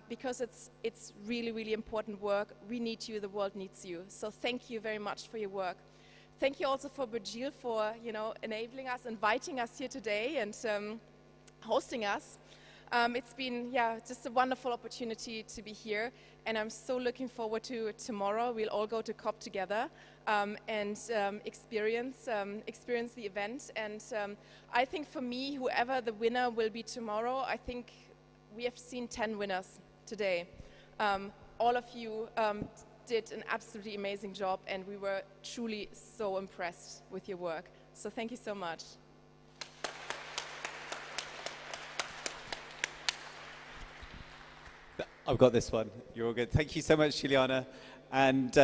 [SPEAKER 12] because it's really, really important work. We need you, the world needs you. So thank you very much for your work. Thank you also for Burjeel for enabling us, inviting us here today, and hosting us. It's been just a wonderful opportunity to be here, and I'm so looking forward to tomorrow. We'll all go to COP together and experience the event. And I think for me, whoever the winner will be tomorrow, I think we have seen 10 winners today. All of you did an absolutely amazing job, and we were truly so impressed with your work. So thank you so much.
[SPEAKER 1] I've got this one. You're all good. Thank you so much, Juliana. And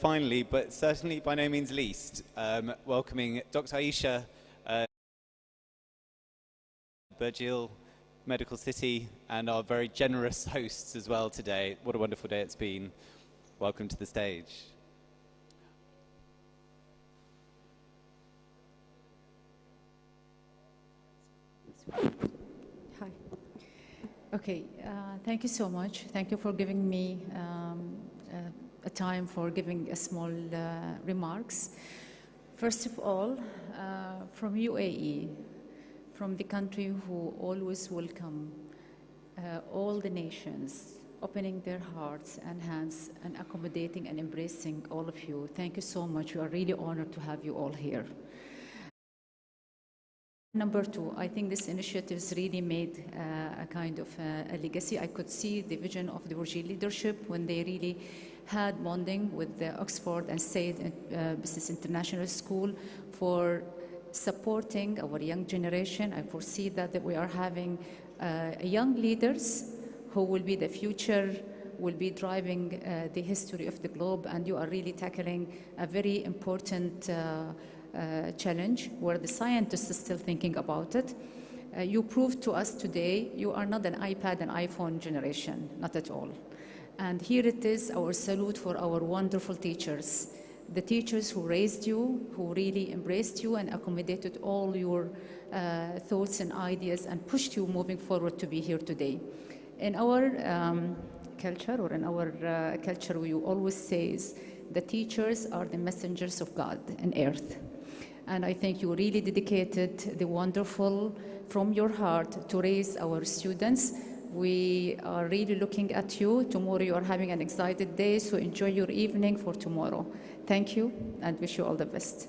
[SPEAKER 1] finally, but certainly by no means least, welcoming Dr. Aisha, Burjeel Medical City, and our very generous hosts as well today. What a wonderful day it's been. Welcome to the stage.
[SPEAKER 7] Hi. Okay, thank you so much. Thank you for giving me a time for giving a small remarks. First of all, from UAE, from the country who always welcome all the nations, opening their hearts and hands and accommodating and embracing all of you. Thank you so much. We are really honored to have you all here. Number two, I think this initiative's really made a kind of a legacy. I could see the vision of the Burjeel leadership when they really had bonding with the Oxford and Saïd Business International School for supporting our young generation. I foresee that we are having young leaders who will be the future, will be driving the history of the globe, and you are really tackling a very important challenge where the scientists are still thinking about it. You proved to us today you are not an iPad and iPhone generation, not at all. And here it is, our salute for our wonderful teachers, the teachers who raised you, who really embraced you and accommodated all your thoughts and ideas and pushed you moving forward to be here today. In our culture, or in our culture, we always say the teachers are the messengers of God in earth. And I think you really dedicated the wonderful from your heart to raise our students. We are really looking at you. Tomorrow you are having an excited day, so enjoy your evening for tomorrow. Thank you and wish you all the best.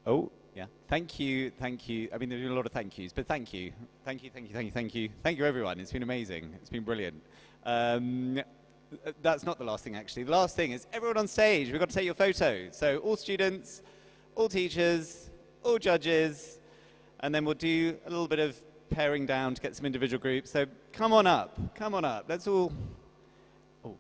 [SPEAKER 1] Oh, yeah. Thank you, thank you. I mean, there's been a lot of thank yous, but thank you. Thank you, thank you, thank you, thank you. Thank you, everyone. It's been amazing. It's been brilliant. That's not the last thing, actually. The last thing is everyone on stage. We've got to take your photo. So all students, all teachers, all judges, and then we'll do a little bit of paring down to get some individual groups. So come on up. Come on up. Let's all... Oh.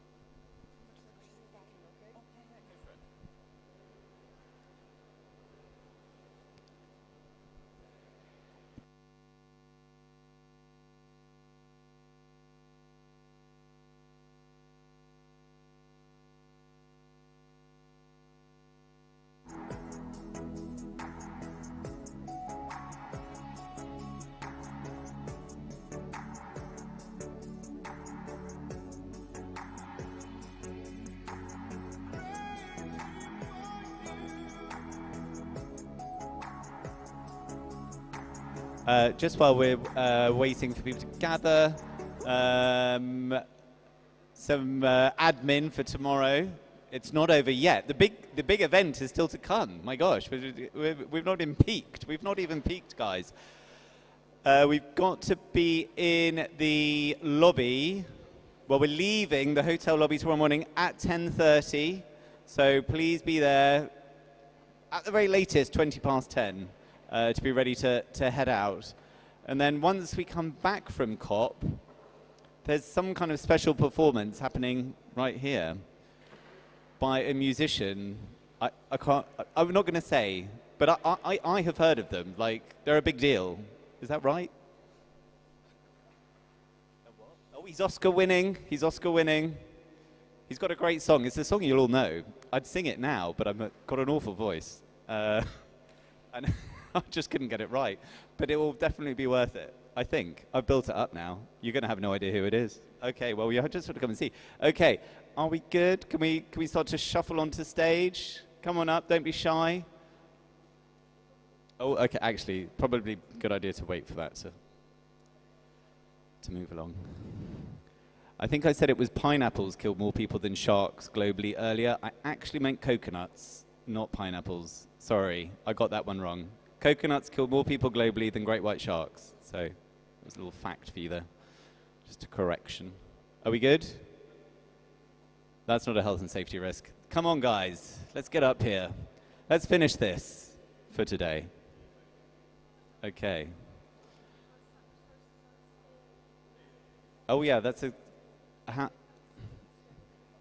[SPEAKER 1] Just while we're waiting for people to gather, some admin for tomorrow. It's not over yet. The big event is still to come. My gosh, we've not even peaked. We've not even peaked, guys. We've got to be in the lobby. Well, we're leaving the hotel lobby tomorrow morning at 10:30. So please be there at the very latest, 20 past 10. To be ready to head out. And then once we come back from COP, there's some kind of special performance happening right here by a musician. I'm not going to say, but I have heard of them. Like, they're a big deal. Is that right? Oh, he's Oscar winning. He's Oscar winning. He's got a great song. It's a song you'll all know. I'd sing it now, but I've got an awful voice. And I just couldn't get it right. But it will definitely be worth it, I think. I've built it up now. You're going to have no idea who it is. Okay, well, you just want to come and see. Okay, are we good? Can we start to shuffle onto stage? Come on up, don't be shy. Oh, okay, actually, probably a good idea to wait for that to move along. I think I said it was pineapples killed more people than sharks globally earlier. I actually meant coconuts, not pineapples. Sorry, I got that one wrong. Coconuts killed more people globally than great white sharks. So, there's a little fact for you there. Just a correction. Are we good? That's not a health and safety risk. Come on, guys. Let's get up here. Let's finish this for today. Okay. Oh, yeah, that's a...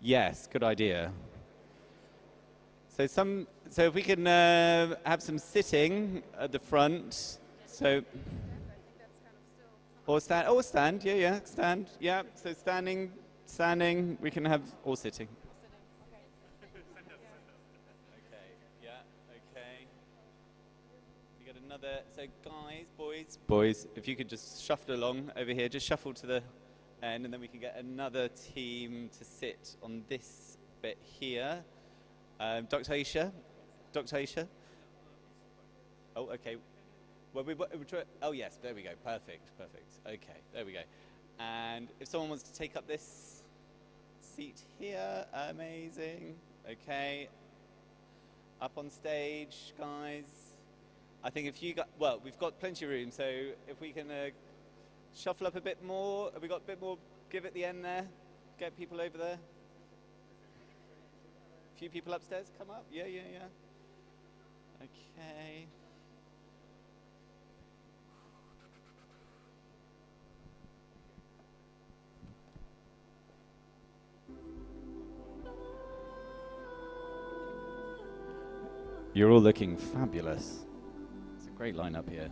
[SPEAKER 1] yes, good idea. So if we can have some sitting at the front. So... Or stand. Oh, stand. Yeah, stand. Yeah. So standing. We can have or sitting. Okay. Yeah. Okay. You got another. So guys, boys, if you could just shuffle along over here, just shuffle to the end, and then we can get another team to sit on this bit here. Dr. Aisha. Oh, okay. Well, oh, yes, there we go. Perfect. Okay, there we go. And if someone wants to take up this seat here, amazing. Okay. Up on stage, guys. I think if you got, well, we've got plenty of room, so if we can shuffle up a bit more. Have we got a bit more give at the end there? Get people over there. A few people upstairs, come up. Yeah. Okay. You're all looking fabulous. It's a great lineup here.